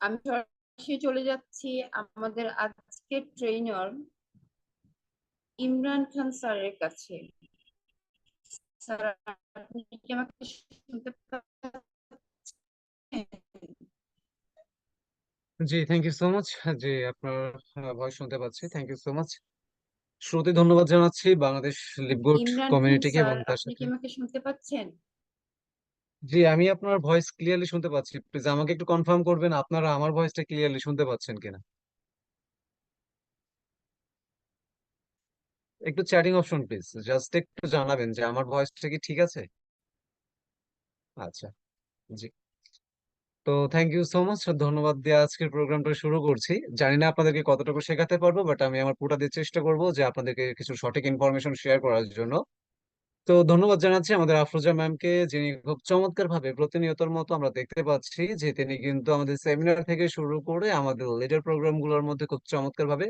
আমি সরাসরি চলে যাচ্ছি আমাদের আজকের ট্রেইনার ইমরান খান স্যারের কাছে। স্যার, আপনি কি আমাকে শুনতে পাচ্ছেন? জি, থ্যাংক ইউ সো মাচ। জি, আপনার ভয়েস শুনতে পাচ্ছি। Thank you so much. শুরুতে ধন্যবাদ জানাচ্ছি বাংলাদেশ লিপগুড ইমরান খান কমিউনিটিকে স্যার, এবং তার আপনি কি সাথে। আমাকে শুনতে পাচ্ছেন? জি, আমি আপনার ভয়েস ক্লিয়ারলি শুনতে পাচ্ছি। প্লিজ আমাকে একটু কনফার্ম করবেন আপনারা আমার ভয়েসটা ক্লিয়ারলি শুনতে পাচ্ছেন কিনা। একটু চ্যাটিং অপশন প্লিজ, জাস্ট একটু জানাবেন যে আমার ভয়েসটা কি ঠিক আছে। আচ্ছা। জি। তো থ্যাংক ইউ সো মাচ, ধন্যবাদ দিয়ে আজকের প্রোগ্রামটা শুরু করছি। জানি না আপনাদেরকে কতটুকু শেখাতে পারবো, বাট আমি আমার পুরোটা দিয়ে চেষ্টা করবো যে আপনাদেরকে কিছু সঠিক ইনফরমেশন শেয়ার করার জন্য। তো ধন্যবাদ জানাচ্ছি আমাদের আফরোজা ম্যামকে, যিনি খুব চমৎকার ভাবে প্রতিনিয়তর মতো আমরা দেখতে পাচ্ছি যে তিনি কিন্তু আমাদের সেমিনার থেকে শুরু করে আমাদের লিডার প্রোগ্রাম গুলোর মধ্যে খুব চমৎকার ভাবে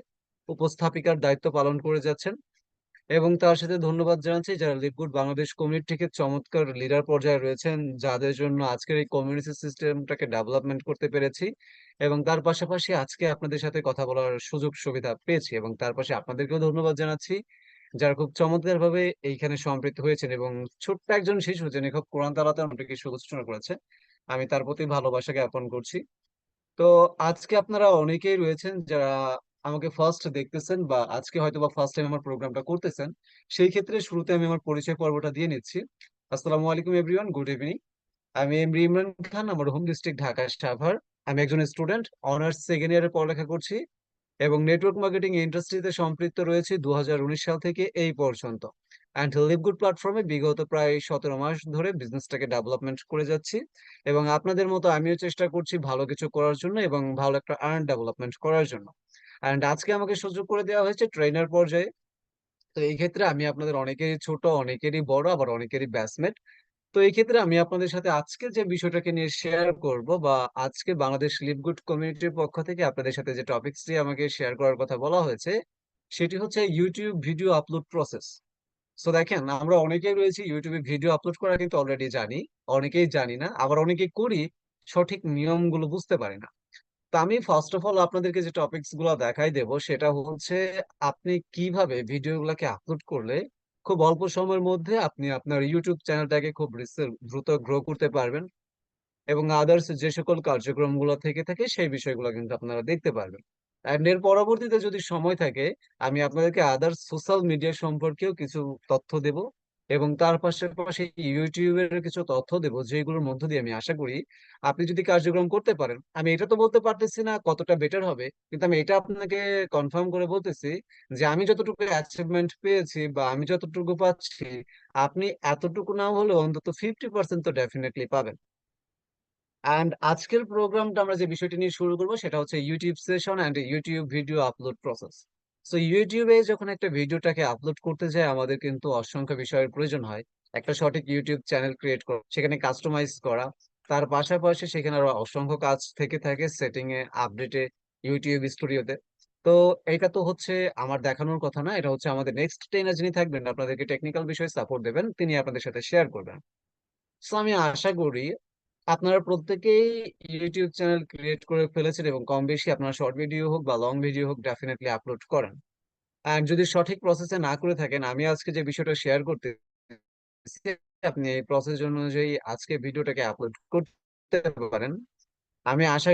উপস্থাপিকার দায়িত্ব পালন করে যাচ্ছেন। এবং তার সাথে ধন্যবাদ জানাচ্ছি যারা লিপগুড বাংলাদেশ কমিউনিটি থেকে চমৎকার লিডার পর্যায়ে রয়েছেন, যাদের জন্য আজকের এই কমিউনিটি সিস্টেমটাকে ডেভেলপমেন্ট করতে পেরেছি। এবং তার পাশাপাশি আজকে আপনাদের সাথে কথা বলার সুযোগ সুবিধা পেয়েছি, এবং তার পাশে আপনাদেরকেও ধন্যবাদ জানাচ্ছি যারা খুব চমৎকার ভাবে এইখানে সম্পৃক্ত হয়েছেন। এবং ছোট্ট একজন শিশু যিনি খুব কোরআন তালাতে আমাদেরকে সুঘোষণা করেছে, আমি তার প্রতি ভালোবাসা জ্ঞাপন করছি। তো আজকে আপনারা অনেকেই রয়েছেন যারা আমাকে ফার্স্ট দেখতেছেন বা আজকে হয়তো বা ফার্স্ট টাইম আমার প্রোগ্রামটা করতেছেন। সেই ক্ষেত্রে শুরুতে আমি আমার পরিচয় পর্বটা দিয়ে নিচ্ছি। আসসালামু আলাইকুম এভরিওয়ান, গুড ইভিনিং। আমি এমরি ইমরান খান, আমার হোম ডিস্ট্রিক্ট ঢাকা সাভার। আমি একজন স্টুডেন্ট, অনার্স সেকেন্ড ইয়ারে পড়ালেখা করছি এবং নেটওয়ার্ক মার্কেটিং ইন্ডাস্ট্রিতে সম্পৃক্ত রয়েছে 2019 সাল থেকে এই পর্যন্ত। অ্যান্ড লিভগুড প্ল্যাটফর্মে বিগত প্রায় 17 মাস ধরে বিজনেসটাকে ডেভেলপমেন্ট করে যাচ্ছি। এবং আপনাদের মতো আমিও চেষ্টা করছি ভালো কিছু করার জন্য এবং ভালো একটা আর্ন ডেভেলপমেন্ট করার জন্য। অ্যান্ড আজকে আমাকে সুযোগ করে দেওয়া হয়েছে ট্রেনার পর্যায়ে। তো এই ক্ষেত্রে আমি আপনাদের অনেকেরই ছোট, অনেকেরই বড়, আবার অনেকেরই ব্যাচমেট। তো এই ক্ষেত্রে আমি আপনাদের সাথে আজকে যে বিষয়টাকে নিয়ে শেয়ার করব, বা আজকে বাংলাদেশ লিভগুড কমিউনিটির পক্ষ থেকে আপনাদের সাথে যে টপিকসটি আমাকে শেয়ার করার কথা বলা হয়েছে, সেটি হচ্ছে YouTube video upload process. So দেখেন, আমরা অনেকেই রয়েছি ইউটিউবে ভিডিও আপলোড করা কিন্তু অলরেডি জানি, অনেকেই জানি না, আবার অনেকেই করি, সঠিক নিয়মগুলো বুঝতে পারি না। তো আমি ফার্স্ট অফ অল আপনাদেরকে যে টপিকস গুলো দেখাই দেব সেটা হচ্ছে আপনি কিভাবে ভিডিওগুলোকে আপলোড করলে খুব অল্প সময়ের মধ্যে আপনি আপনার ইউটিউব চ্যানেলটাকে খুব দ্রুত গ্রো করতে পারবেন, এবং আদার্স যে সকল কার্যক্রমগুলো থেকে থাকে সেই বিষয়গুলো কিন্তু আপনারা দেখতে পারবেন। এন্ড এর পরবর্তীতে যদি সময় থাকে, আমি আপনাদেরকে আদার্স সোশ্যাল মিডিয়া সম্পর্কেও কিছু তথ্য দেব, এবং তার পাশাপাশি ইউটিউবের কিছু তথ্য দেব যেগুলোর মধ্য দিয়ে আমি আশা করি আপনি যদি কার্যক্রম করতে পারেন। আমি এটা তো বলতে পারতেছি না কতটা বেটার হবে, কিন্তু আমি এটা আপনাকে কনফার্ম করে বলতেছি যে আমি যতটুকু অ্যাচিভমেন্ট পেয়েছি বা আমি যতটুকু পাচ্ছি, আপনি এতটুকু না হলেও অন্তত 50% তো ডেফিনেটলি পাবেন। অ্যান্ড আজকের প্রোগ্রামটা আমরা যে বিষয়টি নিয়ে শুরু করবো সেটা হচ্ছে YouTube session and YouTube video upload process. So ইউটিউবে যখন একটা ভিডিওটাকে আপলোড করতে যায় আমাদের কিন্তু অসংখ্য বিষয়ের প্রয়োজন হয়। একটা সঠিক ইউটিউব চ্যানেল ক্রিয়েট করা, সেখানে কাস্টমাইজ করা, তার পাশাপাশি সেখানে আরো অসংখ্য কাজ থেকে থাকে সেটিং এ, আপডেটে, ইউটিউব স্টুডিওতে। তো এটা তো হচ্ছে আমার দেখানোর কথা না, এটা হচ্ছে আমাদের নেক্সট ট্রেনার যিনি থাকবেন আপনাদেরকে টেকনিক্যাল বিষয়ে সাপোর্ট দেবেন, তিনি আপনাদের সাথে শেয়ার করবেন। সো আমি আশা করি আপনারা প্রত্যেকেই ইউটিউব চ্যানেল ক্রিয়েট করে ফেলেছেন এবং কম বেশি আপনারা শর্ট ভিডিও হোক বা লং ভিডিও হোক ডেফিনেটলি আপলোড করেন। আর যদি সঠিক প্রসেসে না করে থাকেন, আমি আজকে যে বিষয়টা শেয়ার করতে আপনি এই প্রসেস অনুযায়ী আজকে ভিডিওটাকে আপলোড করতে পারেন। আমি আশা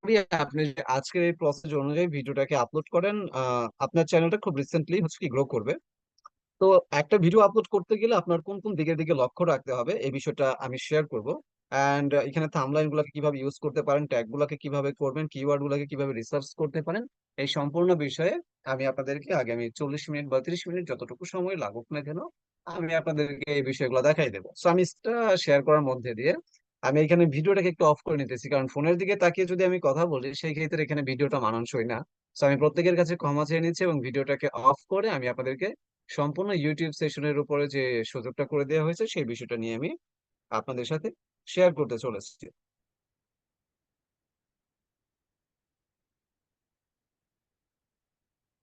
করি আপনি যদি আজকের এই প্রসেস অনুযায়ী ভিডিওটাকে আপলোড করেন, আপনার চ্যানেলটা খুব রিসেন্টলি হচ্ছে কি গ্রো করবে। তো একটা ভিডিও আপলোড করতে গেলে আপনার কোন কোন দিকের দিকে লক্ষ্য রাখতে হবে এই বিষয়টা আমি শেয়ার করব। এন্ড এখানে থাম্বলাইন গুলাকে কিভাবে ইউজ করতে পারেন, ট্যাগ গুলাকে কিভাবে করবেন, কিওয়ার্ড গুলাকে কিভাবে রিসার্চ করতে পারেন, এই সম্পূর্ণ বিষয়ে আমি আপনাদেরকে আগামী 40 মিনিট বা 30 মিনিট যতটুকু সময় লাগুক না কেন, আমি আপনাদেরকে এই বিষয়গুলো দেখাই দেবো। সো আমি শেয়ার করার মধ্যে দিয়ে আমি এখানে ভিডিওটাকে একটু অফ করে নিতেছি, কারণ ফোনের দিকে তাকিয়ে যদি আমি কথা বলি সেই ক্ষেত্রে এখানে ভিডিওটা মানানসই না। সো আমি প্রত্যেকের কাছে ক্ষমা চেয়ে নিচ্ছি এবং ভিডিওটাকে অফ করে আমি আপনাদেরকে সম্পূর্ণ ইউটিউব সেশনের উপরে যে সুযোগটা করে দেওয়া হয়েছে সেই বিষয়টা নিয়ে আমি আপনাদের সাথে শেয়ার করতে চলেছি।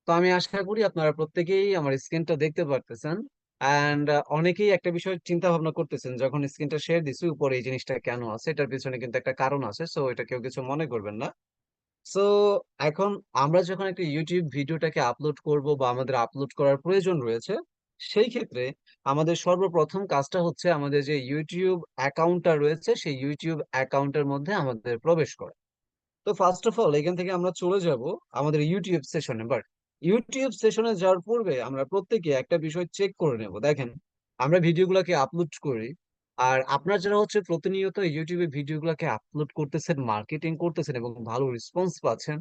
তো আমি আশা করি আপনারা প্রত্যেকেই আমার স্ক্রিনটা দেখতে পারতেছেন। অ্যান্ড অনেকেই একটা বিষয় চিন্তা ভাবনা করতেছেন, যখন স্ক্রিনটা শেয়ার দিছি উপরে এই জিনিসটা কেন আছে, এটার পিছনে কিন্তু একটা কারণ আছে, সো এটা কেউ কিছু মনে করবেন না। সো এখন আমরা যখন একটা ইউটিউব ভিডিওটাকে আপলোড করব বা আমাদের আপলোড করার প্রয়োজন রয়েছে, সেই ক্ষেত্রে আমাদের সর্বপ্রথম কাজটা হচ্ছে আমাদের যে ইউটিউব অ্যাকাউন্টটা রয়েছে সেই ইউটিউব অ্যাকাউন্টের মধ্যে আমাদের প্রবেশ করা। তো ফার্স্ট অফ অল এখান থেকে আমরা চলে যাব আমাদের ইউটিউব সেশনে। বাট ইউটিউব সেশনে যাওয়ার পূর্বে আমরা প্রত্যেকে একটা বিষয় চেক করে নেব। দেখেন, আমরা ভিডিওগুলোকে আপলোড করি, আর আপনার যারা হচ্ছে প্রতিনিয়ত ইউটিউবে ভিডিওগুলোকে আপলোড করতেছেন, মার্কেটিং করতেছেন এবং ভালো রেসপন্স পাচ্ছেন,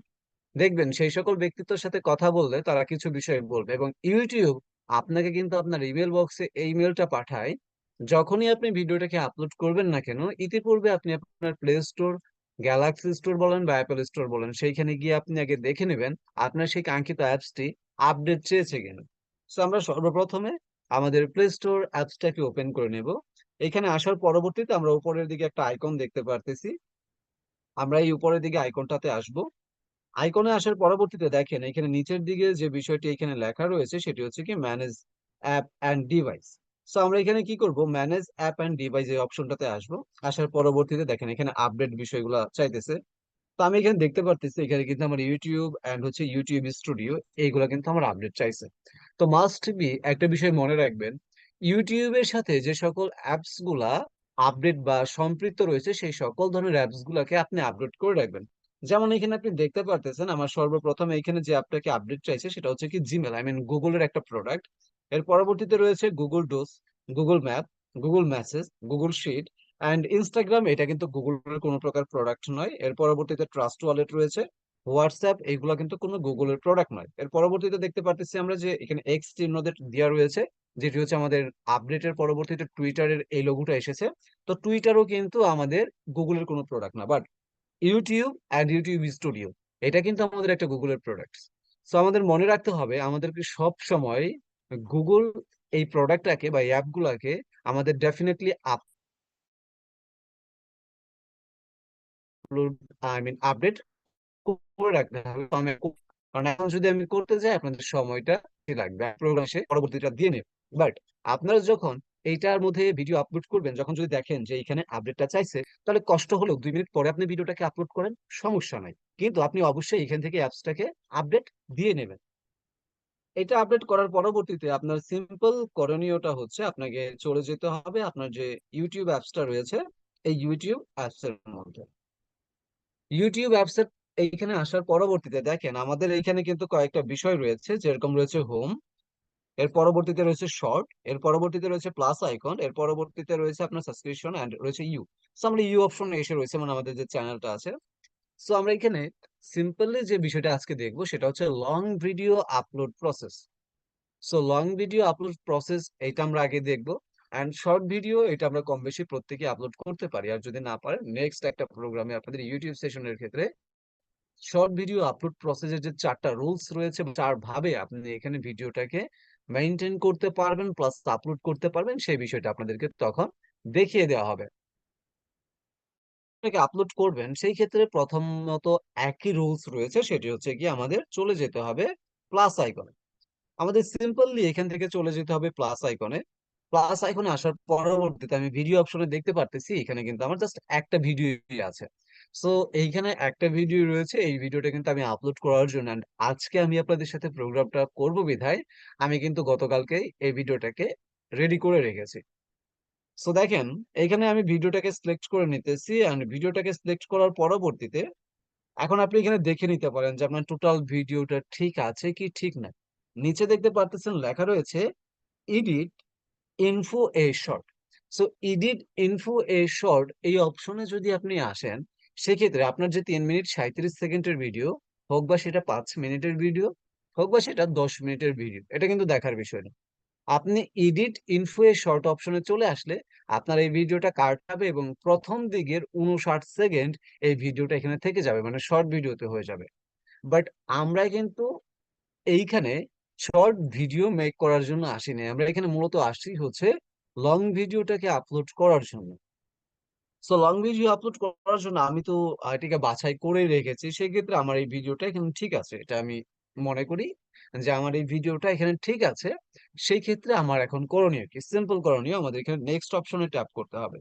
দেখবেন সেই সকল ব্যক্তিত্বের সাথে কথা বললে তারা কিছু বিষয় বলবে, এবং ইউটিউব আপনাকে কিন্তু আপনার ইমেল বক্সে এই মেলটা পাঠায়। যখনই আপনি ভিডিওটাকে আপলোড করবেন না কেন, ইতিপূর্বে আপনি আপনার প্লে স্টোর, গ্যালাক্সি স্টোর বলেন বা অ্যাপেল স্টোর বলেন, সেইখানে গিয়ে আপনি আগে দেখে নেবেন আপনার সেই কাঙ্ক্ষিত অ্যাপসটি আপডেট চেয়েছে কিনা। সো আমরা সর্বপ্রথমে আমাদের প্লে স্টোর অ্যাপসটাকে ওপেন করে নেব। এখানে আসার পরবর্তীতে আমরা উপরের দিকে একটা আইকন দেখতে পারতেছি, আমরা এই উপরের দিকে আইকনটাতে আসব। আইকনে আসার পরবর্তীতে দেখেন এখানে নিচের দিকে যে বিষয়টি এখানে লেখা রয়েছে সেটি হচ্ছে কি manage app and device. So আমরা এখানে কি করব, ম্যানেজ অ্যাপ অ্যান্ড ডিভাইস এই অপশনটাতে আসবো। আসার পরবর্তীতে দেখেন এখানে আপডেট বিষয়গুলো চাইতেছে। তো আমি এখানে দেখতে পারতেছি এখানে কিন্তু আমার ইউটিউব এন্ড হচ্ছে ইউটিউব স্টুডিও এইগুলা কিন্তু আমার আপডেট চাইছে। তো মাস্ট বি একটা বিষয় মনে রাখবেন, ইউটিউবের সাথে যে সকল অ্যাপস গুলা আপডেট বা সম্পৃক্ত রয়েছে সেই সকল ধরনের অ্যাপস গুলাকে আপনি আপডেট করে রাখবেন। যেমন এখানে আপনি দেখতে পারতেছেন আমার সর্বপ্রথম এখানে যে অ্যাপটাকে আপডেট চাইছে সেটা হচ্ছে কি জিমেল, আই মিন গুগলের একটা প্রোডাক্ট। এর পরবর্তীতে রয়েছে Google docs, Google map, Google message, Google sheet and Instagram. এটা কিন্তু গুগলের কোনো প্রকার প্রোডাক্ট নয়। এর পরবর্তীতে ট্রাস্ট ওয়ালেট রয়েছে, হোয়াটসঅ্যাপ, এগুলো কিন্তু কোনো গুগলের প্রোডাক্ট নয়। এর পরবর্তীতে দেখতে পাচ্ছি আমরা যে এখানে এক্স চিহ্ন দেওয়া রয়েছে, যেটি হচ্ছে আমাদের আপডেটের পরবর্তীতে টুইটারের এই লোগোটা এসেছে। তো টুইটারও কিন্তু আমাদের গুগলের কোনো প্রোডাক্ট না, but YouTube and YouTube studio এটা কিন্তু আমাদের একটা গুগলের প্রোডাক্ট। সো আমাদের মনে রাখতে হবে আমাদেরকে সব সময় গুগল এই প্রোডাক্টটাকে বা অ্যাপগুলাকে আমাদের definitely upload, I mean update করে রাখতে হবে। তো কারণ এখন যদি আমি করতে যাই আপনাদের সময়টা বেশি লাগবে, প্রোগ্রাম সে পরবর্তীটা দিয়ে নেবে। বাট আপনারা যখন এইটার মধ্যে ভিডিও আপলোড করবেন, যখন যদি দেখেন যে এখানে আপডেটটা চাইছে, তাহলে কষ্ট হলেও 2 মিনিট পরে আপনি ভিডিওটাকে আপলোড করেন, সমস্যা নাই। কিন্তু আপনি অবশ্যই এখান থেকে অ্যাপসটাকে আপডেট দিয়ে নেবেন। এটা আপডেট করার পরবর্তীতে আপনার সিম্পল করণীয়টা হচ্ছে আপনাকে চলে যেতে হবে আপনার যে ইউটিউব অ্যাপসটা রয়েছে এই ইউটিউব অ্যাপস এর মধ্যে। ইউটিউব অ্যাপস এর এইখানে আসার পরবর্তীতে দেখেন আমাদের এইখানে কিন্তু কয়েকটা বিষয় রয়েছে, যেরকম রয়েছে হোম, এর পরবর্তীতে রয়েছে শর্ট, এর পরবর্তীতে রয়েছে প্লাস আইকন, এর পরবর্তীতে রয়েছে আপনার সাবস্ক্রিপশন এন্ড রয়েছে ইউ। সো আমরা ইউ অপশন এসে রয়েছে মানে আমাদের যে চ্যানেলটা আছে। সো আমরা এখানে সিম্পলি যে বিষয়টা আজকে দেখবো সেটা হচ্ছে long video upload process. So long video upload process এটা আমরা আগে দেখবো, এন্ড শর্ট ভিডিও এটা আমরা কম বেশি প্রত্যেকে আপলোড করতে পারি, আর যদি না পারেন নেক্সট একটা প্রোগ্রামে আপনাদের ইউটিউব সেশনের ক্ষেত্রে শর্ট ভিডিও আপলোড প্রসেসের যে 4টা রুলস রয়েছে, 4 ভাবে আপনি এখানে ভিডিওটাকে মেইনটেইন করতে পারবেন প্লাস আপলোড করতে পারবেন, সেই বিষয়টা আপনাদেরকে তখন দেখিয়ে দেওয়া হবে। আপলোড করবেন সেই ক্ষেত্রে প্রথমত একই রুলস রয়েছে, সেটি হচ্ছে কি আমাদের চলে যেতে হবে প্লাস আইকনে। আমাদের সিম্পলি এখান থেকে চলে যেতে হবে প্লাস আইকনে। প্লাস আইকনে আসার পরবর্তীতে আমি ভিডিও অপশনে দেখতে পারতেছি এখানে কিন্তু আমার জাস্ট একটা ভিডিও আছে। সো এইখানে একটা ভিডিও রয়েছে, এই ভিডিওটা কিন্তু আমি আপলোড করার জন্য and আজকে আমি আপনাদের সাথে প্রোগ্রামটা করব বিধায় আমি কিন্তু গতকালকেই এই ভিডিওটাকে রেডি করে রেখেছি। সো দেখেন এখানে আমি ভিডিওটাকে সিলেক্ট করে নিতেছি, এন্ড ভিডিওটাকে সিলেক্ট করার পরবর্তীতে এখন আপনি এখানে দেখে নিতে পারেন যে আপনার টোটাল ভিডিওটা ঠিক আছে কি ঠিক না। নিচে দেখতে পারতেছেন লেখা রয়েছে edit info a short. So edit info a short এই অপশনে যদি আপনি আসেন, সেক্ষেত্রে আপনার যে 3 মিনিট 37 সেকেন্ডের ভিডিও হোক বা সেটা 5 মিনিটের ভিডিও হোক বা সেটা 10 মিনিটের ভিডিও, এটা কিন্তু দেখার বিষয় না। আপনি এডিট ইনফো এ শর্ট অপশনে চলে আসলে আপনার এই ভিডিওটা কাট হবে এবং প্রথম দিকের 59 সেকেন্ড এই ভিডিওটা এখানে থেকে যাবে, মানে শর্ট ভিডিওতে হয়ে যাবে। বাট আমরা কিন্তু এইখানে শর্ট ভিডিও মেক করার জন্য আসিনি, আমরা এখানে মূলত আসছি হচ্ছে লং ভিডিওটাকে আপলোড করার জন্য। সো লং ভিডিও আপলোড করার জন্য আমি তো এটাকে বাছাই করে রেখেছি, সেক্ষেত্রে আমার এই ভিডিওটা এখানে ঠিক আছে এটা আমি মনে করি। যে আমার এই ভিডিওটা এখানে ঠিক আছে, সেই ক্ষেত্রে আমার এখন করণীয় কি? সিম্পল করণীয়, আমাদের এখানে নেক্সট অপশনে ট্যাপ করতে হবে।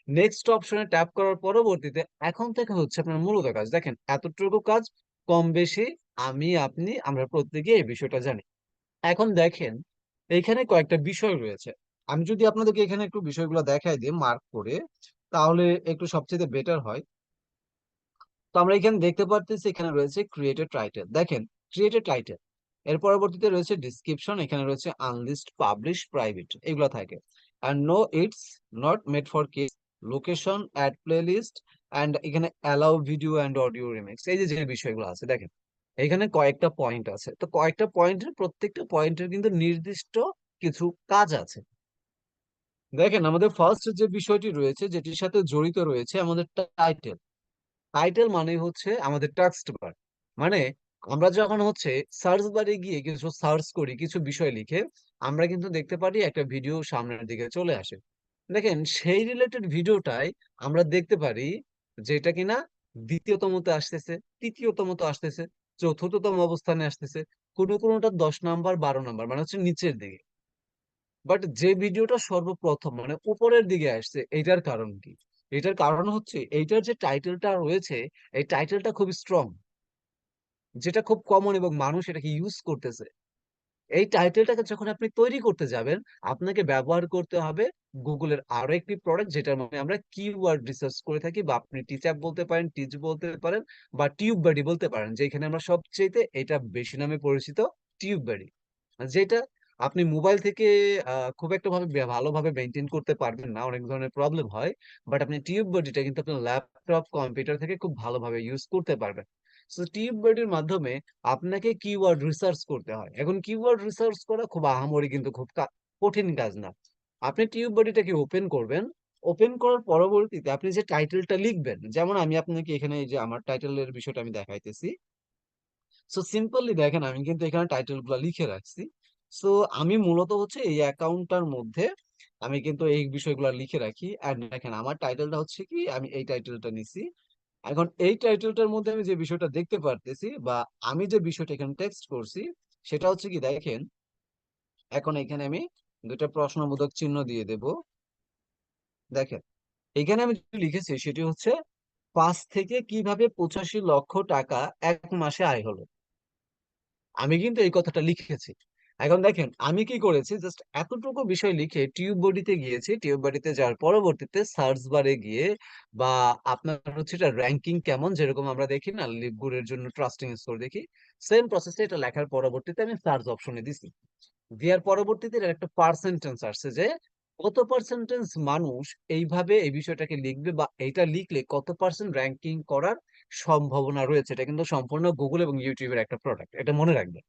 নেক্সট অপশনে ট্যাপ করার পরবর্তীতে এখন থেকে হচ্ছে আপনার মূলত কাজ। দেখেন এতটুকু কাজ কম বেশি আমি আপনি আমরা প্রত্যেকে এই বিষয়টা জানি। এখন দেখেন এইখানে কয়েকটা বিষয় রয়েছে। আমি যদি আপনাদেরকে এখানে একটু বিষয়গুলো দেখাই দিই মার্ক করে, তাহলে একটু সবচেয়ে বেটার হয়। তো আমরা এখানে দেখতে পারতেছি এখানে রয়েছে ক্রিয়েটেড টাইটেল। দেখেন ক্রিয়েটেড টাইটেল, এর পরবর্তীতে রয়েছে ডিসক্রিপশন, এখানে রয়েছে আনলিস্ট, পাবলিশ, প্রাইভেট, এগুলো থাকে। আর no it's not made for kids, location, add playlist, and এখানে allow video and audio remix, এই যে যে বিষয়গুলো আছে দেখেন এখানে কয়েকটা পয়েন্ট আছে। তো কয়েকটা পয়েন্টের প্রত্যেকটা পয়েন্টের কিন্তু নির্দিষ্ট কিছু কাজ আছে। দেখেন আমাদের ফার্স্ট যে বিষয়টি রয়েছে যেটির সাথে জড়িত রয়েছে আমাদের টাইটেল। টাইটেল মানে হচ্ছে আমাদের টেক্সট বার। মানে আমরা যখন হচ্ছে সার্চ বারে গিয়ে কিছু সার্চ করি কিছু বিষয় লিখে, আমরা কিন্তু দেখতে পারি একটা ভিডিও সামনের দিকে চলে আসে। দেখেন সেই রিলেটেড ভিডিওটাই আমরা দেখতে পারি যেটা কিনা দ্বিতীয়তমতে আসতেছে, তৃতীয়তমতে আসতেছে, চতুর্থতম অবস্থানে আসতেছে, কোনোটা 10 নাম্বার 12 নাম্বার, মানে হচ্ছে নিচের দিকে। বাট যে ভিডিওটা সর্বপ্রথম মানে উপরের দিকে আসছে, এটার কারণ কি? এটার কারণ হচ্ছে এইটার যে টাইটেলটা রয়েছে, এই টাইটেলটা খুব স্ট্রং, যেটা খুব কমন এবং মানুষ এটাকে ইউজ করতেছে। এই টাইটেলটাকে যখন আপনি তৈরি করতে যাবেন, আপনাকে ব্যবহার করতে হবে গুগলের আরো একটি প্রোডাক্ট, যেটার মানে আমরা কিওয়ার্ড রিসার্চ করে থাকি, বা আপনি টিচআপ বলতে পারেন, টিচ বলতে পারেন, বা টিউববাড়ি বলতে পারেন, যেখানে আমরা সবচেয়ে এটা বেশি নামে পরিচিত, টিউববাড়ি। যেটা আপনি মোবাইল থেকে খুব একটা ভালোভাবে মেনটেন করতে পারবেন না, অনেক ধরনের প্রবলেম হয়। বাট আপনি টিউববাড়িটা কিন্তু আপনার ল্যাপটপ কম্পিউটার থেকে খুব ভালোভাবে ইউজ করতে পারবেন। সো টিউববাড়ির মাধ্যমে আপনাকে কিওয়ার্ড রিসার্চ করতে হয়। এখন কিওয়ার্ড রিসার্চ করা খুব আহামরি কিন্তু খুব কঠিন কাজ না। আপনি টিউববাড়িটাকে ওপেন করবেন, ওপেন করার পরবর্তীতে আপনি যে টাইটেলটা লিখবেন, যেমন আমি আপনাকে এখানে এই যে আমার টাইটেলের বিষয়টা আমি দেখাইতেছি। সো সিম্পলি দেখেন আমি কিন্তু এখানে টাইটেল গুলা লিখে রাখছি। সো আমি মূলত হচ্ছে এই অ্যাকাউন্টটার মধ্যে আমি কিন্তু এই বিষয়গুলো লিখে রাখি। আর দেখেন আমার টাইটেলটা হচ্ছে কি, আমি এই টাইটেলটা নিছি। এখন এই টাইটেলটার মধ্যে আমি যে বিষয়টা দেখতে পারতেছি, বা আমি যে বিষয়টা এখানে টেক্সট করছি, সেটা হচ্ছে কি দেখেন, এখন এখানে আমি দুইটা প্রশ্নবোধক চিহ্ন দিয়ে দেব। দেখেন এখানে আমি যেটা লিখেছি সেটি হচ্ছে 5 থেকে কিভাবে 85 লক্ষ টাকা 1 মাসে আয় হলো। আমি কিন্তু এই কথাটা লিখেছি। এখন দেখেন আমি কি করেছি, জাস্ট এতটুকু বিষয় লিখে টিউব বডিতে গিয়েছি, টিউব বডিতে যাওয়ার পরবর্তীতে সার্চ বারে গিয়ে, বা আপনার হচ্ছে এটা র্যাঙ্কিং কেমন, যেরকম আমরা দেখি না লিভগুলোর জন্য ট্রাস্টিং স্কোর দেখি, সেম প্রসেসে এটা লেখার পরবর্তীতে আমি সার্চ অপশনে দিছি। দেওয়ার পরবর্তীতে এর একটা পার্সেন্টেজ আসছে যে কত পার্সেন্টেজ মানুষ এইভাবে এই বিষয়টাকে লিখবে, বা এইটা লিখলে কত পার্সেন্ট র্যাঙ্কিং করার সম্ভাবনা রয়েছে। এটা কিন্তু সম্পূর্ণ গুগল এবং ইউটিউবের একটা প্রোডাক্ট, এটা মনে রাখবেন।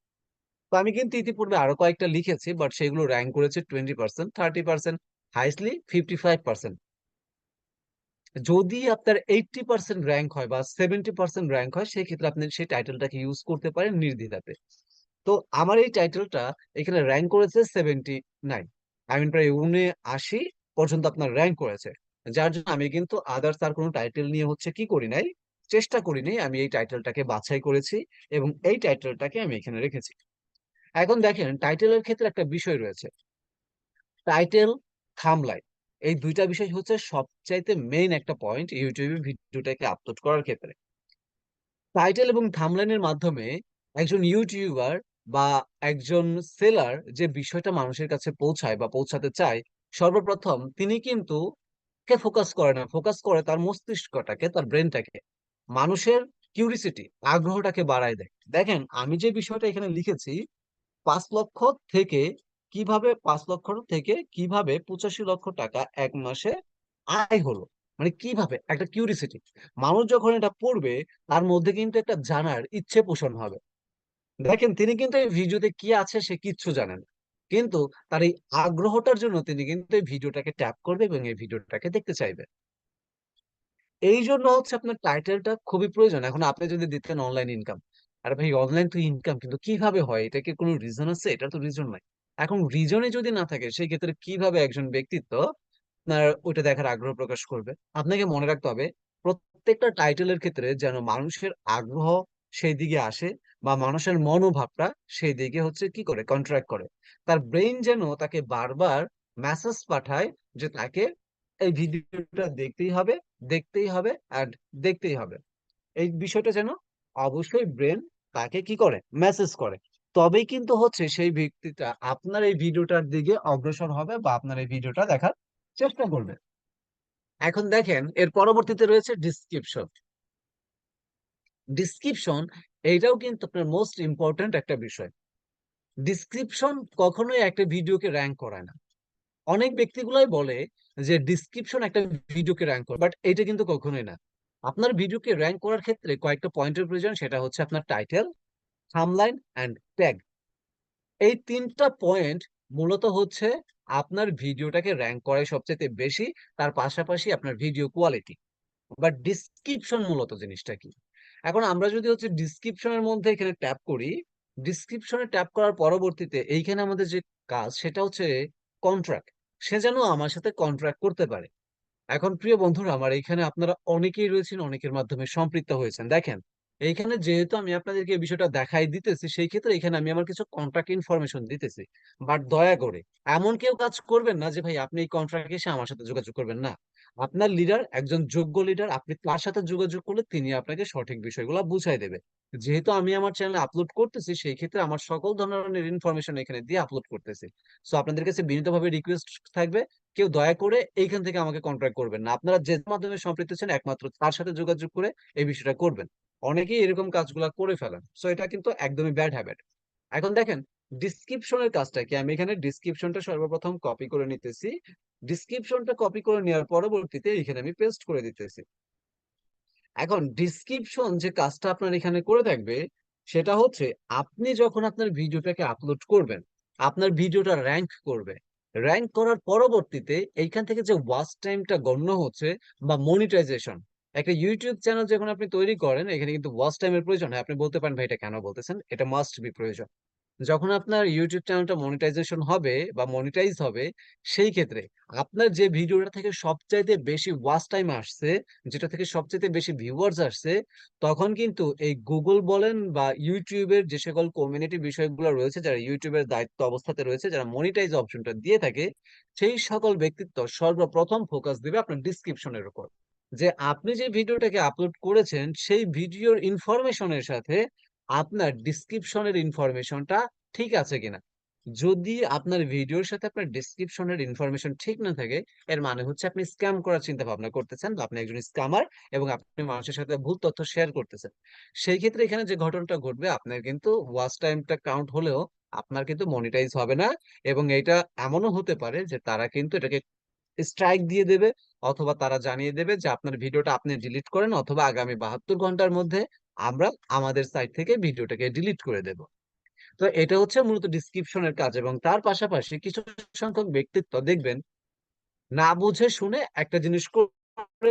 তো আমি কিন্তু ইতিপূর্বে আরো কয়েকটা লিখেছি, বাট সেগুলো র্যাঙ্ক করেছে 20%, 30%, হাইস্টলি 55%। যদি আপনার 80% র্যাঙ্ক হয় বা 70% র্যাঙ্ক হয়, সেই ক্ষেত্রে আপনি সেই টাইটেলটাকে ইউজ করতে পারেন নির্দ্বিধাতে। তো আমার এই টাইটেলটা এখানে র্যাঙ্ক করেছে 79, আই মিন প্রায় 79 পর্যন্ত আপনার র্যাঙ্ক করেছে। যার জন্য আমি কিন্তু আদার্স আর কোনো টাইটেল নিয়ে হচ্ছে কি করি নাই, চেষ্টা করি নাই, আমি এই টাইটেলটাকে বাছাই করেছি এবং এই টাইটেলটাকে আমি এখানে রেখেছি। এখন দেখেন টাইটেলের ক্ষেত্রে একটা বিষয় রয়েছে, টাইটেল, থাম্বনেইল, এই দুইটা বিষয় হচ্ছে সবচাইতে মেইন একটা পয়েন্ট ইউটিউবে ভিডিওটাকে আপলোড করার ক্ষেত্রে। টাইটেল এবং থাম্বনেইলের মাধ্যমে একজন ইউটিউবার বা একজন সেলার যে বিষয়টা মানুষের কাছে পৌঁছায় বা পৌঁছাতে চায়, সর্বপ্রথম তিনি কিন্তু কে ফোকাস করে না, ফোকাস করে তার মস্তিষ্কটাকে, তার ব্রেনটাকে, মানুষের কিউরিসিটি, আগ্রহটাকে বাড়ায় দেয়। দেখেন আমি যে বিষয়টা এখানে লিখেছি, 5 লক্ষ থেকে 85 লক্ষ টাকা 1 মাসে আয় হলো, মানে কিভাবে, একটা কিউরিসিটি। মানুষ যখন এটা পড়বে, তার মধ্যে কিন্তু একটা জানার ইচ্ছে পোষণ হবে। দেখেন তিনি কিন্তু এই ভিডিওতে কি আছে সে কিচ্ছু জানেন না, কিন্তু তার এই আগ্রহটার জন্য তিনি কিন্তু এই ভিডিওটাকে ট্যাপ করবে এবং এই ভিডিওটাকে দেখতে চাইবে। এই জন্য হচ্ছে আপনার টাইটেলটা খুবই প্রয়োজন। এখন আপনি যদি দিতেন অনলাইন ইনকাম, আরে ভাই অনলাইন তো ইনকাম, কিন্তু কিভাবে হয়, এটা কি কোনো রিজন আছে? এটা তো রিজন নাই। এখন রিজনে যদি না থাকে, সেই ক্ষেত্রে কিভাবে একজন ব্যক্তিত্ব আপনার ওইটা দেখার আগ্রহ প্রকাশ করবে? আপনাকে মনে রাখতে হবে প্রত্যেকটা টাইটেলের ক্ষেত্রে যেন মানুষের আগ্রহ সেই দিকে আসে, বা মানুষের মনোভাবটা সেই দিকে হচ্ছে কি করে কন্ট্রাক্ট করে। তার ব্রেইন যেন তাকে বারবার মেসেজ পাঠায় যে তাকে এই ভিডিওটা দেখতেই হবে, দেখতেই হবে অ্যান্ড দেখতেই হবে। এই বিষয়টা যেন অবশ্যই ব্রেন তাকে কি করে মেসেজ করে। তবেই কিন্তু হচ্ছে সেই ব্যক্তিটা আপনার এই ভিডিওটার দিকে অগ্রসর হবে বা আপনার এই ভিডিওটা দেখার চেষ্টা করবে। এখন দেখেন এর পরবর্তীতে রয়েছে ডিসক্রিপশন। ডিসক্রিপশন এইটাও কিন্তু আপনার মোস্ট ইম্পর্ট্যান্ট একটা বিষয়। ডিসক্রিপশন কখনোই একটা ভিডিওকে র্যাঙ্ক করায় না। অনেক ব্যক্তিগুলাই বলে যে ডিসক্রিপশন একটা ভিডিওকে র্যাঙ্ক করে, বাট এটা কিন্তু কখনোই না। আপনার ভিডিওকে র্যাঙ্ক করার ক্ষেত্রে কয়েকটা পয়েন্টের প্রয়োজন, সেটা হচ্ছে আপনার টাইটেল, থাম্বনেইল এন্ড ট্যাগ। এই তিনটা পয়েন্ট মূলত হচ্ছে আপনার ভিডিওটাকে র্যাঙ্ক করে সবচেয়ে বেশি। তার পাশাপাশি আপনার ভিডিও কোয়ালিটি। বাট ডিসক্রিপশন মূলত জিনিসটা কি? এখন আমরা যদি হচ্ছে ডিসক্রিপশনের মধ্যে এখানে ট্যাপ করি, ডিসক্রিপশনে ট্যাপ করার পরবর্তীতে এইখানে আমাদের যে কাজ সেটা হচ্ছে কন্ট্রাক্ট। সে যেন আমার সাথে কন্ট্রাক্ট করতে পারে। এখন প্রিয় বন্ধুরা আমার, এইখানে আপনারা অনেকেই রয়েছেন, অনেকের মাধ্যমে সম্পৃক্ত হয়েছেন। দেখেন এইখানে যেহেতু আমি আপনাদেরকে এই বিষয়টা দেখাই দিতেছি, সেই ক্ষেত্রে এখানে আমি আমার কিছু কন্ট্রাক্ট ইনফরমেশন দিতেছি। বাট দয়া করে এমন কেউ কাজ করবেন না যে ভাই আপনি এই কন্ট্রাক্ট এসে আমার সাথে যোগাযোগ করবেন না। আপনার লিডার একজন যোগ্য লিডার, আপনি তার সাথে যোগাযোগ করলে তিনি আপনাকে সঠিক বিষয়গুলো বুঝাই দেবে। যেহেতু আমি আমার চ্যানেলে আপলোড করতেছি, সেই ক্ষেত্রে আমার সকল ধরনের ইনফরমেশন এখানে দিয়ে আপলোড করতেছি। সো আপনাদের কাছে বিনীতভাবে রিকোয়েস্ট থাকবে, কেউ দয়া করে এইখান থেকে আমাকে কন্ট্যাক্ট করবেন না। আপনারা যে মাধ্যমে সম্পৃক্ত আছেন একমাত্র তার সাথে যোগাযোগ করে এই বিষয়টা করবেন। অনেকেই এরকম কাজগুলা করে ফেলেন, সো এটা কিন্তু একদমই ব্যাড হ্যাবিট। এখন দেখেন ডিসক্রিপশনের কাজটা কি, আমি এখানে ডিসক্রিপশনটা সর্বপ্রথম কপি করে নিতেছি। ডিসক্রিপশনটা কপি করে নেওয়ার পরবর্তীতে এখানে আমি পেস্ট করে দিতেছি। এখন ডিসক্রিপশন যে কাজটা আপনার এখানে করে থাকবে সেটা হচ্ছে, আপনি যখন আপনার ভিডিওটাকে আপলোড করবেন, আপনার ভিডিওটা র্যাঙ্ক করবে। র্যাঙ্ক করার পরবর্তীতে এইখান থেকে যে ওয়াচ টাইমটা গণ্য হচ্ছে বা মনিটাইজেশন। একটা ইউটিউব চ্যানেল যখন আপনি তৈরি করেন, এখানে কিন্তু ওয়াচ টাইমের প্রয়োজন হয়। আপনি বলতে পারেন ভাই এটা কেন বলতেছেন, এটা মাস্ট বি প্রয়োজন। যখন আপনার ইউটিউব চ্যানেলটা মনিটাইজেশন হবে বা মনিটাইজ হবে, সেই ক্ষেত্রে আপনার যে ভিডিওটা থেকে সবচাইতে বেশি ওয়াচ টাইম আসছে, যেটা থেকে সবচাইতে বেশি ভিউয়ার্স আসছে, তখন কিন্তু এই গুগল বলেন বা ইউটিউবের যে সকল কমিউনিটি বিষয়গুলো রয়েছে, যারা ইউটিউবের দায়িত্ব অবস্থাতে রয়েছে, যারা মনিটাইজ অপশনটা দিয়ে থাকে, সেই সকল ব্যক্তিত্ব সর্বপ্রথম ফোকাস দিবে আপনার ডিসক্রিপশনের উপর। যে আপনি যে ভিডিওটাকে আপলোড করেছেন সেই ভিডিওর ইনফরমেশনের সাথে আপনার ডিসক্রিপশনের ইনফরমেশনটা ঠিক আছে কিনা। যদি আপনার ভিডিওর সাথে আপনার ডিসক্রিপশনের ইনফরমেশন ঠিক না থাকে, এর মানে হচ্ছে আপনি স্ক্যাম করার চিন্তা ভাবনা করতেছেন বা আপনি একজন স্ক্যামার এবং আপনি মানুষের সাথে ভুল তথ্য শেয়ার করতেছেন। সেই ক্ষেত্রে এখানে যে ঘটনাটা ঘটবে, আপনার কিন্তু ওয়াচ টাইমটা কাউন্ট হলেও আপনার কিন্তু মনিটাইজ হবে না। এবং এটা এমনও হতে পারে যে তারা কিন্তু এটাকে স্ট্রাইক দিয়ে দেবে, অথবা তারা জানিয়ে দেবে যে আপনার ভিডিওটা আপনি ডিলিট করেন, অথবা আগামী 72 ঘন্টার মধ্যে আমরা আমাদের সাইট থেকে ভিডিওটাকে ডিলিট করে দেব। তো এটা হচ্ছে মূলত ডিসক্রিপশনের কাজ। এবং তার পাশাপাশি কিছু সংখ্যক ব্যক্তিত্ব দেখবেন না বুঝে শুনে একটা জিনিস করে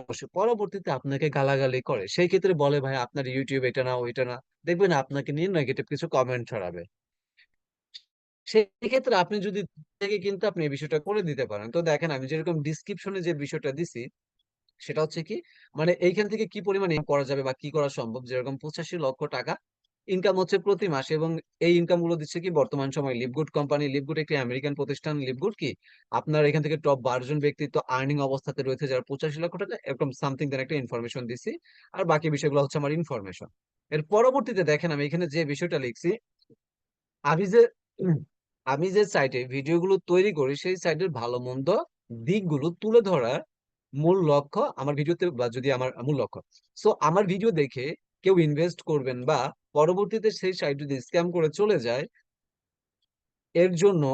বসে, পরবর্তীতে আপনাকে গালাগালি করে। সেই ক্ষেত্রে বলে ভাই আপনার ইউটিউব এটা না ওইটা না, দেখবেন আপনাকে নিয়ে নেগেটিভ কিছু কমেন্ট ছড়াবে। সেই ক্ষেত্রে আপনি যদি থেকে কিন্তু আপনি এই বিষয়টা করে দিতে পারেন। তো দেখেন আমি যেরকম ডিসক্রিপশনে যে বিষয়টা দিছি সেটা হচ্ছে কি, মানে এইখান থেকে কি পরিমাণ ইনকাম করা যাবে বা কি করা সম্ভব, যেরকম 85 লক্ষ টাকা ইনকাম হচ্ছে প্রতি মাসে। এবং এই ইনকাম গুলো দিচ্ছে কি বর্তমান সময় লিভগুড কোম্পানি। লিভগুড একটি আমেরিকান প্রতিষ্ঠান। লিভগুড কি আপনার এখান থেকে টপ 12 জন ব্যক্তিত্ব আর্নিং অবস্থাতে রয়েছে যারা 85 লক্ষ টাকা এরকম সামথিং দেন একটা ইনফরমেশন দিছি। আর বাকি বিষয়গুলো হচ্ছে আমার ইনফরমেশন। এর পরবর্তীতে দেখেন আমি এখানে যে বিষয়টা লিখছি, আমি যে উম, আমি যে সাইটে ভিডিওগুলো তৈরি করি সেই সাইটের ভালো মন্দ দিকগুলো তুলে ধরার মূল লক্ষ্য আমার ভিডিওতে, বা যদি আমার মূল লক্ষ্য। সো আমার ভিডিও দেখে কেউ ইনভেস্ট করবেন বা পরবর্তীতে সেই সাইট যদি স্ক্যাম করে চলে যায়, এর জন্য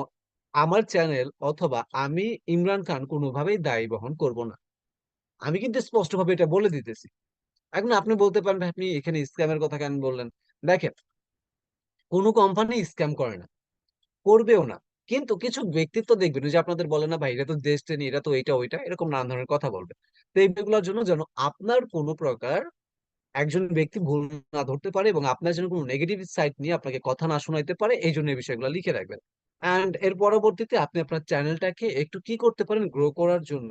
আমার চ্যানেল অথবা আমি ইমরান খান কোনোভাবেই দায়ী বহন করব না। আমি কিন্তু স্পষ্টভাবে এটা বলে দিতেছি। এখন আপনি বলতে পারেন ভাই আপনি এখানে স্ক্যামের কথা কেন বললেন। দেখেন, কোনো কোম্পানি স্ক্যাম করে না, করবেও না। কিন্তু কিছু ব্যক্তিত্ব দেখবেন ওই যে আপনাদের বলে না ভাই এরা তো দেশ টেনি, এরা তো এইটা ওইটা, এরকম নানা ধরনের কথা বলবে। তো এইগুলোর জন্য যেন আপনার কোনো প্রকার একজন ব্যক্তি ভুল না ধরতে পারে এবং আপনার যেন কোনো নেগেটিভ সাইড নিয়ে আপনাকে কথা না শোনাইতে পারে, এই জন্য এই বিষয়গুলো লিখে রাখবেন। অ্যান্ড এর পরবর্তীতে আপনি আপনার চ্যানেলটাকে একটু কি করতে পারেন গ্রো করার জন্য,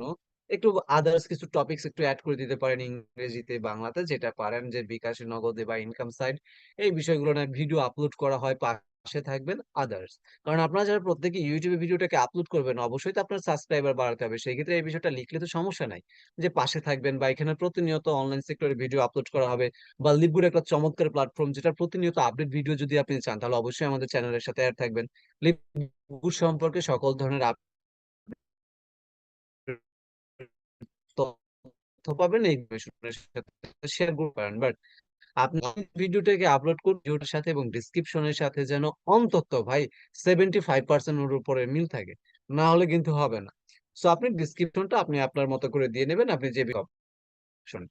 একটু আদার্স কিছু টপিকস একটু অ্যাড করে দিতে পারেন ইংরেজিতে বাংলাতে, যেটা পারেন যে বিকাশে, নগদে বা ইনকাম সাইড এই বিষয়গুলো না ভিডিও আপলোড করা হয়, পাশে থাকবেন আদার্স। কারণ আপনারা যারা প্রত্যেকে ইউটিউবে ভিডিওটাকে আপলোড করবেন, অবশ্যই তো আপনার সাবস্ক্রাইবার বাড়াতে হবে। সেই ক্ষেত্রে এই বিষয়টা লিখলে তো সমস্যা নাই, যে পাশে থাকবেন বা এখানে প্রতিনিয়ত অনলাইন সেক্টরে ভিডিও আপলোড করা হবে। বা লিপগুড একটা চমৎকার প্ল্যাটফর্ম, যেটা প্রতিনিয়ত আপডেট ভিডিও যদি আপনি চান, তাহলে অবশ্যই আমাদের চ্যানেলের সাথে অ্যাড থাকবেন। লিপগুড সম্পর্কে সকল ধরনের তথ্য পাবেন এই ইনফরমেশনের সাথে শেয়ার করতে পারেন। বাট আপনি ভিডিওটাকে আপলোড করুন ভিডিওটার সাথে এবং ডিসক্রিপশনের সাথে যেন অন্তত ভাই 75% এর উপরে মিল থাকে, না হলে কিন্তু হবে না। সো আপনি ডিসক্রিপশনটা আপনি আপনার মতো করে দিয়ে নেবেন, আপনি যে অপশন।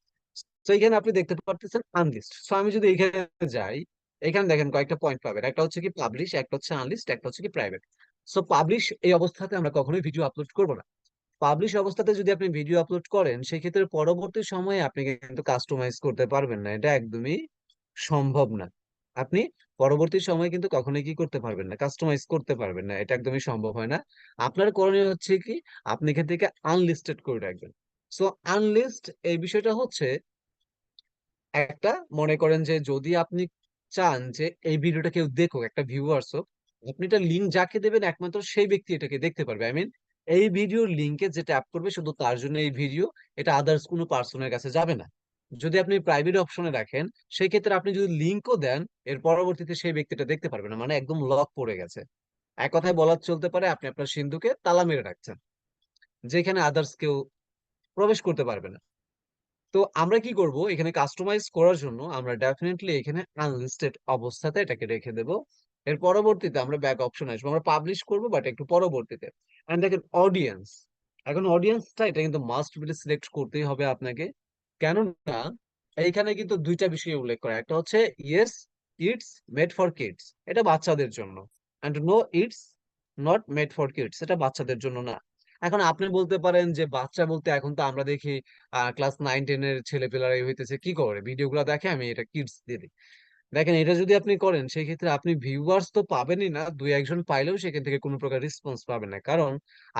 তো এখানে আপনি দেখতে পারতেছেন আনলিস্ট। সো আমি যদি এখানে যাই, এখানে দেখেন কয়েকটা পয়েন্ট পাবেন, একটা হচ্ছে কি পাবলিশ, একটা হচ্ছে আনলিস্ট, একটা হচ্ছে কি প্রাইভেট। সো পাবলিশ এই অবস্থাতে আমরা কখনোই ভিডিও আপলোড করব না। পাবলিশ অবস্থাতে যদি আপনি ভিডিও আপলোড করেন, সেক্ষেত্রে পরবর্তী সময়ে আপনি কিন্তু কাস্টমাইজ করতে পারবেন না, এটা একদমই সম্ভব না। আপনি পরবর্তী সময়ে কিন্তু কখনোই কি করতে পারবেন না, কাস্টমাইজ করতে পারবেন না, এটা একদমই সম্ভব হয় না। আপনার করণীয় হচ্ছে কি, আপনি এখান থেকে আনলিস্টেড করে রাখবেন। সো আনলিস্ট এই বিষয়টা হচ্ছে একটা, মনে করেন যে যদি আপনি চান যে এই ভিডিওটা কেউ দেখুক, একটা ভিউয়ার্স হোক, আপনি এটা লিঙ্ক যাকে দেবেন একমাত্র সেই ব্যক্তি এটাকে দেখতে পারবে। আই মিন এই ভিডিওর লিঙ্কে যে ট্যাপ করবে শুধু তার জন্য এই ভিডিও, এটা আদার্স কোনো পার্সনের কাছে যাবে না। যদি আপনি প্রাইভেট অপশনে রাখেন, সেই ক্ষেত্রে আপনি যদি লিঙ্কও দেন, এর পরবর্তীতে সেই ব্যক্তিটা দেখতে পারবে না, মানে একদম লক পড়ে গেছে। এক কথায় বলা চলতে পারে আপনি আপনার সিন্ধুকে তালা মেরে রাখছেন, যেখানে আদার্স কেউ প্রবেশ করতে পারবে না। তো আমরা কি করব, এখানে কাস্টমাইজ করার জন্য আমরা ডেফিনেটলি এখানে আনলিস্টেড অবস্থাতে এটাকে রেখে দেব। এর পরবর্তীতে আমরা ব্যাক অপশন আসবো, আমরা পাবলিশ করব বাট একটু পরবর্তীতে। এন্ড দেখেন অডিয়েন্স, এখন অডিয়েন্সটা এটা কিন্তু মাস্ট বি সিলেক্ট করতেই হবে আপনাকে। কেননা এইখানে কিন্তু দুইটা বিষয় উল্লেখ করা, একটা হচ্ছে yes it's made for kids, এটা বাচ্চাদের জন্য। And no it's not made for kids, এটা বাচ্চাদের জন্য না। এখন আপনি বলতে পারেন যে বাচ্চা বলতে এখন তো আমরা দেখি ক্লাস 9-10 এর ছেলেপেলারাই হইতেছে কি করে, ভিডিওগুলো দেখে, আমি এটা কিডস দিয়ে দিই। দেখেন এটা যদি আপনি করেন, সেই ক্ষেত্রে আপনি ভিউয়ার্স তো পাবেনই না, দুই একজন পাইলেও সেখান থেকে কোনো প্রকার রেসপন্স পাবেন না। কারণ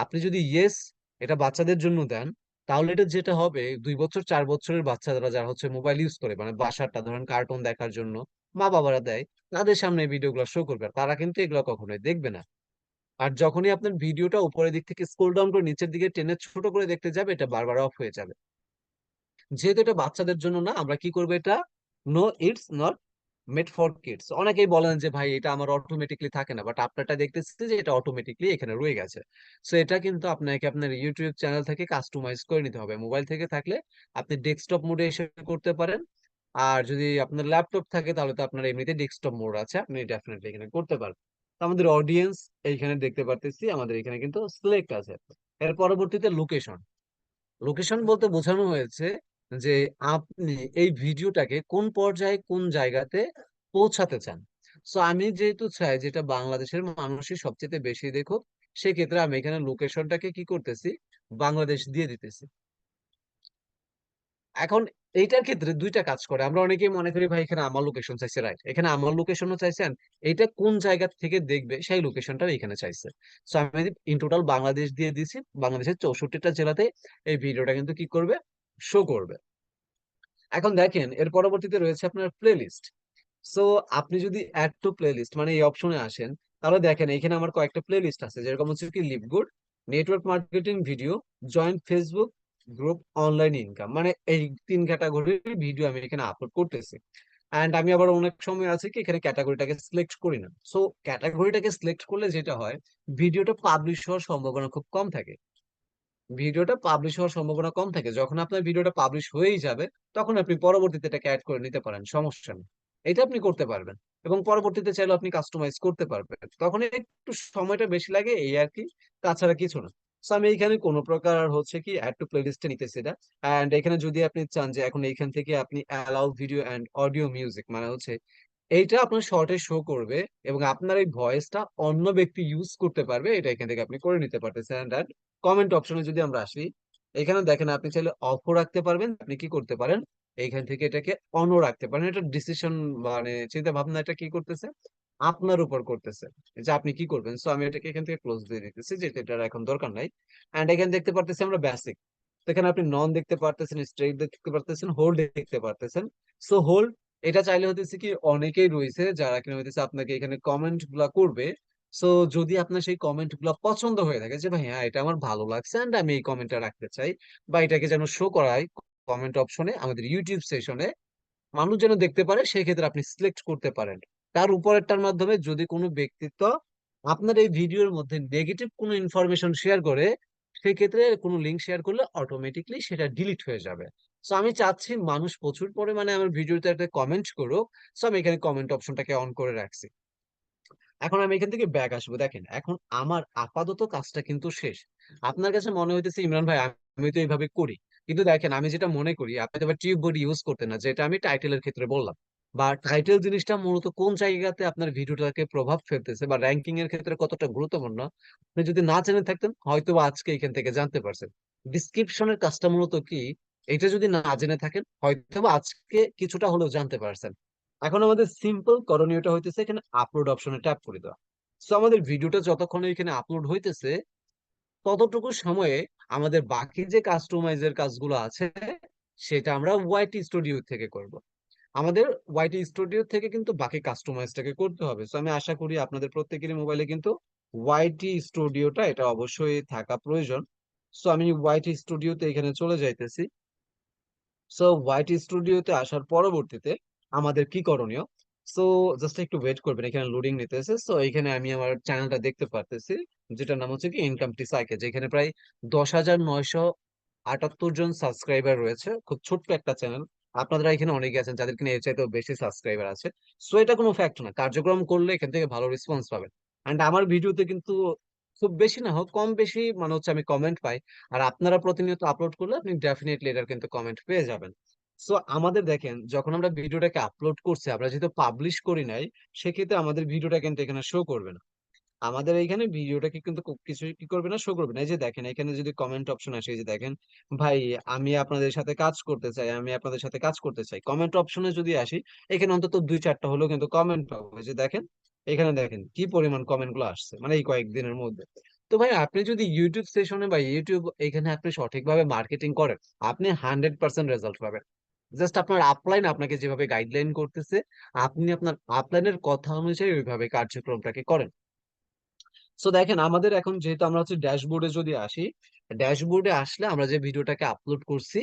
আপনি যদি ইয়েস এটা বাচ্চাদের জন্য দেন, তাহলে এটা যেটা হবে, 2 বছর 4 বছরের বাচ্চারা যারা হচ্ছে মোবাইল ইউজ করে, মানে বাসাটা ধরেন কার্টুন দেখার জন্য মা বাবারা দেয়, তাদের সামনে এই ভিডিওগুলো শো করবে, আর তারা কিন্তু এগুলো কখনোই দেখবে না। আর যখনই আপনার ভিডিওটা উপরের দিক থেকে স্ক্রল ডাউন করে নিচের দিকে টেনে ছোট করে দেখতে যাবে, এটা বারবার অফ হয়ে যাবে। যেহেতু এটা বাচ্চাদের জন্য না, আমরা কি করবো, এটা no it's not made for kids. অনেকেই বলেন যে ভাই এটা আমার অটোমেটিকলি থাকে না, বাট আপনারটা দেখতেছি যে এটা অটোমেটিকলি এখানে রয়ে গেছে। সো এটা কিন্তু আপনাকে আপনার ইউটিউব চ্যানেল থেকে কাস্টমাইজ করে নিতে হবে। মোবাইল থেকে থাকলে আপনি ডেস্কটপ মোডে এসে করতে পারেন, আর যদি আপনার ল্যাপটপ থাকে তাহলে তো আপনার এমনিতে ডেস্কটপ মোড আছে, আপনি ডেফিনেটলি এখানে করতে পারবেন। তো আমাদের অডিয়েন্স এইখানে দেখতে পারতেছি, আমাদের এখানে কিন্তু সিলেক্ট আছে। এর পরবর্তীতে লোকেশন। লোকেশন বলতে বোঝানো হয়েছে যে আপনি এই ভিডিওটাকে কোন পর্যায়ে কোন জায়গাতে পৌঁছাতে চান। সো আমি যেহেতু চাই যেটা বাংলাদেশের মানুষই সবচেয়ে বেশি দেখুক, সেক্ষেত্রে আমি এখানে লোকেশনটাকে কি করতেছি, বাংলাদেশ দিয়ে দিতেছি। এখন এইটার ক্ষেত্রে দুইটা কাজ করে, আমরা অনেকেই মনে করি ভাই এখানে আমার লোকেশন চাইছে, রাইট, এখানে আমার লোকেশনও চাইছেন, এটা কোন জায়গা থেকে দেখবে সেই লোকেশনটাও এখানে চাইছে। সো আমি ইন টোটাল বাংলাদেশ দিয়ে দিছি, বাংলাদেশের 64টা জেলাতে এই ভিডিওটা কিন্তু কি করবে, শো করবে। এখন দেখেন এর পরবর্তীতে রয়েছে আপনার প্লেলিস্ট। সো আপনি যদি অ্যাড টু প্লেলিস্ট মানে এই অপশনে আসেন, তাহলে দেখেন এখানে আমার কয়েকটা প্লেলিস্ট আছে, যেরকম হচ্ছে কি live good, network marketing video, joint Facebook group, online income, মানে এই 3 ক্যাটাগরির ভিডিও আমি এখানে আপলোড করতেছি। অ্যান্ড আমি আবার অনেক সময় আছে কি এখানে ক্যাটাগরিটাকে সিলেক্ট করি না। সো ক্যাটাগরিটাকে সিলেক্ট করলে যেটা হয়, ভিডিওটা পাবলিশ হওয়ার সম্ভাবনা খুব কম থাকে। ভিডিওটা পাবলিশ হওয়ার সম্ভাবনা কম থাকে, যখন আপনার ভিডিওটা পাবলিশ হয়েই যাবে, তখন আপনি পরবর্তীতে এটাকে অ্যাড করে নিতে পারেন, সমস্যা নেই। এটা আপনি করতে পারবেন এবং পরবর্তীতে চাইলে আপনি কাস্টমাইজ করতে পারবেন, তখন একটু সময়টা বেশি লাগে এই আর কি, তাছাড়া কিছু না। সো আমি এখানে কোনো প্রকার হচ্ছে কি অ্যাড টু প্লেলিস্টে নিতেছি না। অ্যান্ড এখানে যদি আপনি চান যে এখন এইখান থেকে আপনি allow video and audio music, মানে হচ্ছে এইটা আপনার শর্টে শো করবে এবং আপনার এই ভয়েসটা অন্য ব্যক্তি ইউজ করতে পারবে, এটা এখান থেকে আপনি করে নিতে পারতেছেন। অ্যান্ড কমেন্ট অপশনে যদি আমরা আসি, এখানে দেখেন আপনি চাইলে অফও রাখতে পারবেন, আপনি কি করতে পারেন এইখান থেকে এটাকে অনও রাখতে পারেন। এটা ডিসিশন মানে চিন্তা ভাবনা এটা কি করতেছে, আপনার উপর করতেছে যে আপনি কি করবেন। সো আমি এটাকে এখান থেকে ক্লোজ দিয়ে দিতেছি, যেটা এটার এখন দরকার নাই। অ্যান্ড এখানে দেখতে পারতেছি আমরা বেসিক। তো এখানে আপনি নন দেখতে পারতেছেন, স্ট্রেট দেখতে পারতেছেন, হোল্ড দেখতে পারতেছেন। সো হোল্ড এটা চাইলে হতেছে কি অনেকেই রয়েছে যারা কিনা হইতেছে আপনাকে এখানে কমেন্ট গুলা করবে। সো যদি আপনার সেই কমেন্ট গুলা পছন্দ হয়ে থাকে যে ভাই হ্যাঁ এটা আমার ভালো লাগছে এন্ড আমি এই কমেন্টটা রাখতে চাই, বা এটাকে যেন শো করাই কমেন্ট অপশনে আমাদের ইউটিউব সেশনে, মানুষ যেন দেখতে পারে, সেই ক্ষেত্রে আপনি সিলেক্ট করতে পারেন। তার উপরেরটার মাধ্যমে যদি কোনো ব্যক্তিত্ব আপনার এই ভিডিওর মধ্যে নেগেটিভ কোনো ইনফরমেশন শেয়ার করে, সেক্ষেত্রে কোনো লিঙ্ক শেয়ার করলে অটোমেটিকলি সেটা ডিলিট হয়ে যাবে। সো আমি চাচ্ছি মানুষ প্রচুর পরিমাণে আমার ভিডিওতে একটা কমেন্ট করুক। সো আমি এখানে কমেন্ট অপশনটাকে অন করে রাখছি। এখন আমি এখান থেকে ব্যাক আসবো। দেখেন এখন আমার আপাতত কাজটা কিন্তু শেষ। আপনার কাছে মনে হইতেছে ইমরান ভাই আমি তো এইভাবে করি, কিন্তু দেখেন আমি যেটা মনে করি আপনি তো আবার টিউব বডি ইউজ করতে না, যেটা আমি টাইটেলের ক্ষেত্রে বললাম, বা টাইটেল জিনিসটা মূলত কোন জায়গাতে আপনার ভিডিওটাকে প্রভাব ফেলতেছে বা র্যাঙ্কিং এর ক্ষেত্রে কতটা গুরুত্বপূর্ণ আপনি যদি না জেনে থাকতেন হয়তো বা আজকে এখান থেকে জানতে পারছেন। ডিসক্রিপশনের কাজটা মূলত কি, এটা যদি না জেনে থাকেন হয়তো বা আজকে কিছুটা হলেও জানতে পারছেন। এখন আমাদের সিম্পল করণীয়টা হইতেছে এখানে আপলোড অপশনে ট্যাপ করে দেওয়া। সো আমাদের ভিডিওটা যতক্ষণ এখানে আপলোড হইতেছে ততটুকু সময়ে আমাদের বাকি যে কাস্টমাইজের কাজগুলো আছে সেটা আমরা ওয়াইটি স্টুডিও থেকে করব। আমাদের ওয়াইটি স্টুডিও থেকে কিন্তু বাকি কাস্টমাইজটাকে করতে হবে। সো আমি আশা করি আপনাদের প্রত্যেকেরই মোবাইলে কিন্তু ওয়াইটি স্টুডিওটা এটা অবশ্যই থাকা প্রয়োজন। সো আমি ওয়াইটি স্টুডিওতে এখানে চলে যাইতেছি। সো ওয়াইটি স্টুডিওতে আসার পরবর্তীতে আমাদের কি করণীয়, সো জাস্ট একটু ওয়েট করবেন, এখানে লোডিং নিতেছে। সো এখানে আমি আমার চ্যানেলটা দেখতে পারতেছি, যেটার নাম হচ্ছে কি ইনকাম টি সাইকেল, যেখানে প্রায় 10,978 জন সাবস্ক্রাইবার রয়েছে। খুব ছোট্ট একটা চ্যানেল। আপনারা এখানে অনেকে আছেন যাদের কিনা এর চাইতেও বেশি সাবস্ক্রাইবার আছে। সো এটা কোনো ফ্যাক্ট না, কার্যক্রম করলে এখান থেকে ভালো রেসপন্স পাবেন। এন্ড আমার ভিডিওতে কিন্তু খুব বেশি না হোক কম বেশি মানে হচ্ছে আমি কমেন্ট পাই। আর আপনারা প্রতিনিয়ত আপলোড করলে আপনি ডেফিনেটলি এটার কিন্তু কমেন্ট পেয়ে যাবেন। সো আমাদের দেখেন যখন আমরা ভিডিওটাকে আপলোড করছি, আমরা যেহেতু পাবলিশ করি নাই, সেক্ষেত্রে আমাদের ভিডিওটা কিন্তু এখানে শো করবে না। আমাদের এইখানে ভিডিওটাকে কিন্তু কিছু কি করবে না, শো করবে না। এই যে দেখেন এখানে যদি কমেন্ট অপশন আসে, এই যে দেখেন ভাই আমি আপনাদের সাথে কাজ করতে চাই, আমি আপনাদের সাথে কাজ করতে চাই, কমেন্ট অপশনে যদি আসি এখানে অন্তত 2-4টা হলেও কিন্তু কমেন্ট পাবো। এই যে দেখেন এখানে দেখেন কি পরিমাণ কমেন্ট গুলো আসছে মানে এই কয়েকদিনের মধ্যে। তো ভাই আপনি যদি ইউটিউব সেশনে বা ইউটিউব এখানে আপনি সঠিকভাবে মার্কেটিং করেন, আপনি 100% রেজাল্ট পাবেন। জাস্ট আপনার আপলাইন আপনাকে যেভাবে গাইডলাইন করতেছে, আপনি আপনার আপলাইনের কথা অনুযায়ী ওইভাবে কার্যক্রমটাকে করেন। সো দেখেন আমাদের এখন যেহেতু আমরা হচ্ছে ড্যাশবোর্ডে যদি আসি, ড্যাশবোর্ডে আসলে আমরা যে ভিডিওটাকে আপলোড করছি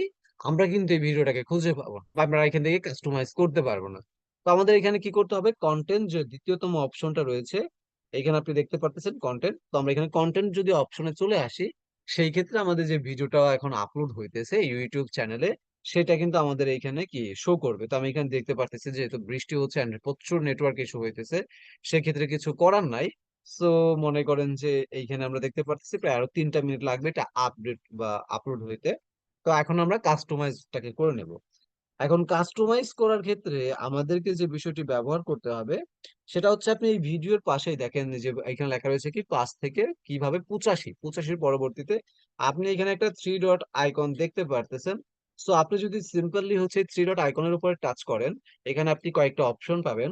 আমরা কিন্তু এই ভিডিওটাকে খুঁজে পাবো না, বা আমরা এখান থেকে কাস্টমাইজ করতে পারবো না। তো আমাদের এখানে কি করতে হবে, কন্টেন্ট যে দ্বিতীয়তম অপশনটা রয়েছে এখানে আপনি দেখতে পাচ্ছেন কন্টেন্ট। তো আমরা এখানে কন্টেন্ট যদি অপশনে চলে আসি, সেই ক্ষেত্রে আমাদের যে ভিডিওটা এখন আপলোড হইতেছে ইউটিউব চ্যানেলে সেটা কিন্তু আমাদের এইখানে কি শো করবে। তো আমি এখানে দেখতে পারতেছি যেহেতু বৃষ্টি হচ্ছে and প্রচুর নেটওয়ার্ক ইস্যু হইতেছে, সেক্ষেত্রে কিছু করার নাই। সো মনে করেন যে এইখানে আমরা দেখতে পাচ্ছি প্রায় আরো 3টা মিনিট লাগবে এটা আপডেট বা আপলোড হইতে। তো এখন আমরা কাস্টমাইজটাকে করে নেব। এখন কাস্টমাইজ করার ক্ষেত্রে আমাদেরকে যে বিষয়টি ব্যবহার করতে হবে সেটা হচ্ছে আপনি এই ভিডিওর পাশেই দেখেন যে এখানে লেখা রয়েছে কি 5 থেকে কিভাবে 85 পরবর্তীতে আপনি এখানে একটা 3 ডট আইকন দেখতে পারতেছেন। সো আপনি যদি সিম্পলি হচ্ছে 3 ডট আইকনের উপরে টাচ করেন, এখানে আপনি কয়েকটা অপশন পাবেন।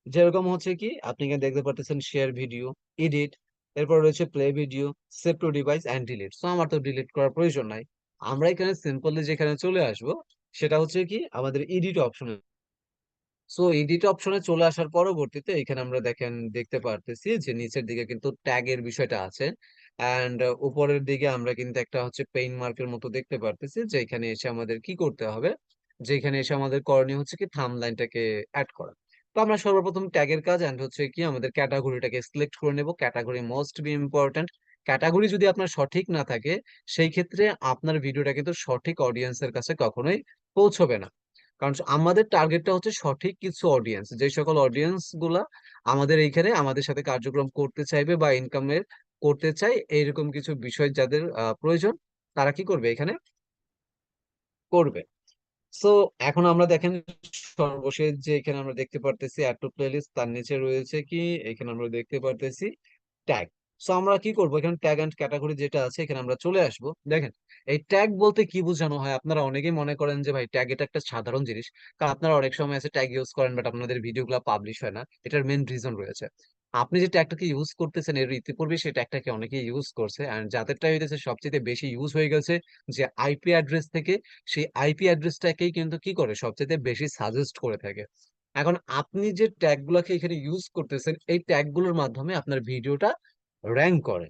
যেরকম হচ্ছে কি আপনি এখানে দেখতে পারতেছেন শেয়ার ভিডিও, এডিট, এরপর রয়েছে play video, save to device and delete. So আমার তো ডিলিট করার প্রয়োজন নাই। আমরা এখানে সিম্পলি যেখানে চলে আসবো সেটা হচ্ছে কি আমাদের এডিট অপশনে। সো এডিট অপশনে চলে আসার পরবর্তীতে এখানে আমরা দেখতে পারতেছি যে নিচের দিকে কিন্তু ট্যাগের বিষয়টা আছে। এন্ড উপরের দিকে আমরা কিন্তু একটা হচ্ছে পেইন মার্কের মতো দেখতে পারতেছি, যে এখানে এসে আমাদের কি করতে হবে, যে এখানে এসে আমাদের করণীয় হচ্ছে কি থাম্বলাইনটাকে অ্যাড করা। তো আমরা সর্বপ্রথম ট্যাগের কাজ এন্ড হচ্ছে কি আমাদের ক্যাটাগরিটাকে সিলেক্ট করে নেব। Category must be important. Category যদি আপনার সঠিক না থাকে সেই ক্ষেত্রে আপনার ভিডিওটা কিন্তু সঠিক অডিয়েন্সের কাছে কখনোই পৌঁছবে না। কারণ আমাদের টার্গেটটা হচ্ছে সঠিক কিছু অডিয়েন্স, যে সকল অডিয়েন্স গুলা আমাদের এইখানে আমাদের সাথে কার্যক্রম করতে চাইবে বা ইনকামের করতে চাই এইরকম কিছু বিষয় যাদের প্রয়োজন, তারা কি করবে এখানে করবে। সো এখন আমরা দেখেন সর্বশেষ যে এখানে আমরা দেখতে পারতেছি অ্যাড টু প্লেলিস্ট, তার নিচে রয়েছে কি এখানে আমরা দেখতে পারতেছি ট্যাগ। সো আমরা কি করবো এখানে ট্যাগ এন্ড ক্যাটাগরি যেটা আছে এখানে আমরা চলে আসব। দেখেন এই ট্যাগ বলতে কি বোঝানো হয়, আপনারা অনেকেই মনে করেন যে ভাই ট্যাগ এটা একটা সাধারণ জিনিস, কারণ আপনারা অনেক সময় আছে ট্যাগ ইউজ করেন বাট আপনাদের ভিডিওগুলো পাবলিশ হয় না। এটার মেইন রিজন রয়েছে। আপনি যে ট্যাগটাকে ইউজ করতেছেন এর ইতিপূর্বে সেই ট্যাগটাকে অনেকে ইউজ করছে, এন্ড যাদেরটা হইতেছে সবচেয়ে বেশি ইউজ হয়ে গেছে যে আইপি অ্যাড্রেস থেকে, সেই আইপি অ্যাড্রেসটাকেই কিন্তু কি করে সবচেয়ে বেশি সাজেস্ট করে থাকে। এখন আপনি যে ট্যাগ গুলাকে এখানে ইউজ করতেছেন এই ট্যাগ গুলোর মাধ্যমে আপনার ভিডিওটা র্যাঙ্ক করে।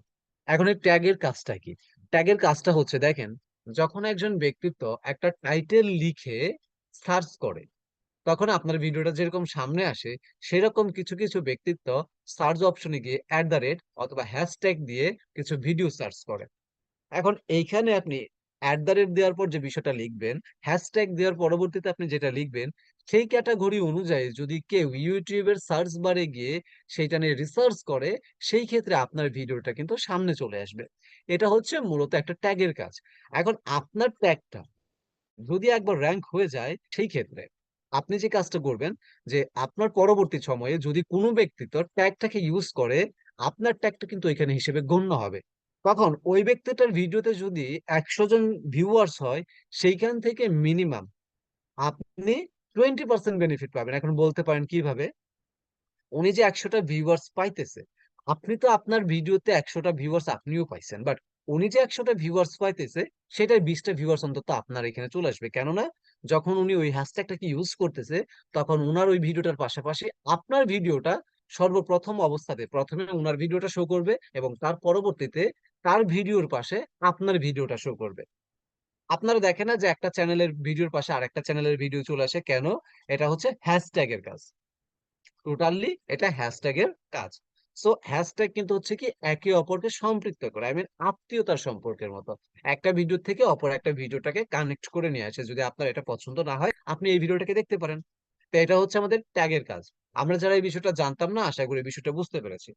এখন এই ট্যাগের কাজটা কি? ট্যাগের কাজটা হচ্ছে দেখেন, যখন একজন ব্যক্তিত্ব একটা টাইটেল লিখে সার্চ করে, তখন আপনার ভিডিওটা যেরকম সামনে আসে, সেরকম কিছু কিছু ব্যক্তিত্ব সার্চ অপশনে গিয়ে অথবা হ্যাশট্যাগ দিয়ে কিছু ভিডিও সার্চ করে। এখন এইখানে আপনি দেওয়ার পর যে বিষয়টা লিখবেন, হ্যাশট্যাগ দেওয়ার পরবর্তীতে আপনি যেটা লিখবেন, সেই ক্যাটাগরি অনুযায়ী যদি কেউ ইউটিউবের সার্চ বারে গিয়ে সেইটা নিয়ে রিসার্চ করে, সেই ক্ষেত্রে আপনার ভিডিওটা কিন্তু সামনে চলে আসবে। এটা হচ্ছে মূলত একটা ট্যাগের কাজ। এখন আপনার ট্যাগটা যদি একবার র্যাঙ্ক হয়ে যায়, সেই ক্ষেত্রে আপনি যে কাজটা করবেন, যে আপনার পরবর্তী সময়ে যদি কোনো ব্যক্তি তোর ট্যাগটাকে ইউজ করে, আপনার ট্যাগটা কিন্তু এখানে হিসেবে গণ্য হবে। তখন ওই ব্যক্তিটার ভিডিওতে যদি 100 জন ভিউয়ার্স হয়, সেইখান থেকে মিনিমাম আপনি 20% বেনিফিট পাবেন। এখন বলতে পারেন কিভাবে? উনি যে 100টা ভিউয়ার্স পাইতেছে, আপনি তো আপনার ভিডিওতে 100টা ভিউয়ার্স আপনিও পাইছেন, বাট উনি যে 100টা ভিউয়ার্স পাইতেছে, সেটার 20টা ভিউয়ার্স অন্তত আপনার এখানে চলে আসবে। কেননা যখন উনি ওই হ্যাশট্যাগটাকে ইউজ করতেছে, তখন উনার ওই ভিডিওটার পাশাপাশি আপনার ভিডিওটা সর্বপ্রথম অবস্থাতে প্রথমে উনার ভিডিওটা শো করবে, এবং তার পরবর্তীতে তার ভিডিওর পাশে আপনার ভিডিওটা শো করবে। আপনারা দেখেন না যে একটা চ্যানেলের ভিডিওর পাশে আরেকটা চ্যানেলের ভিডিও চলে আসে কেন? এটা হচ্ছে হ্যাশট্যাগের কাজ। টোটালি এটা হ্যাশট্যাগের কাজ। সো হ্যাশট্যাগ কিন্তু হচ্ছে কি একে অপরকে সম্পৃক্ত করে, আই মিন আত্মীয়তার সম্পর্কের মতো। একটা ভিডিও থেকে অপর একটা ভিডিওটাকে কানেক্ট করে নিয়ে আসে। যদি আপনার এটা পছন্দ না হয়, আপনি এই ভিডিওটাকে দেখতে পারেন। তো এটা হচ্ছে আমাদের ট্যাগের কাজ। আমরা যারা এই বিষয়টা জানতাম না, আশা করি এই বিষয়টা বুঝতে পেরেছি।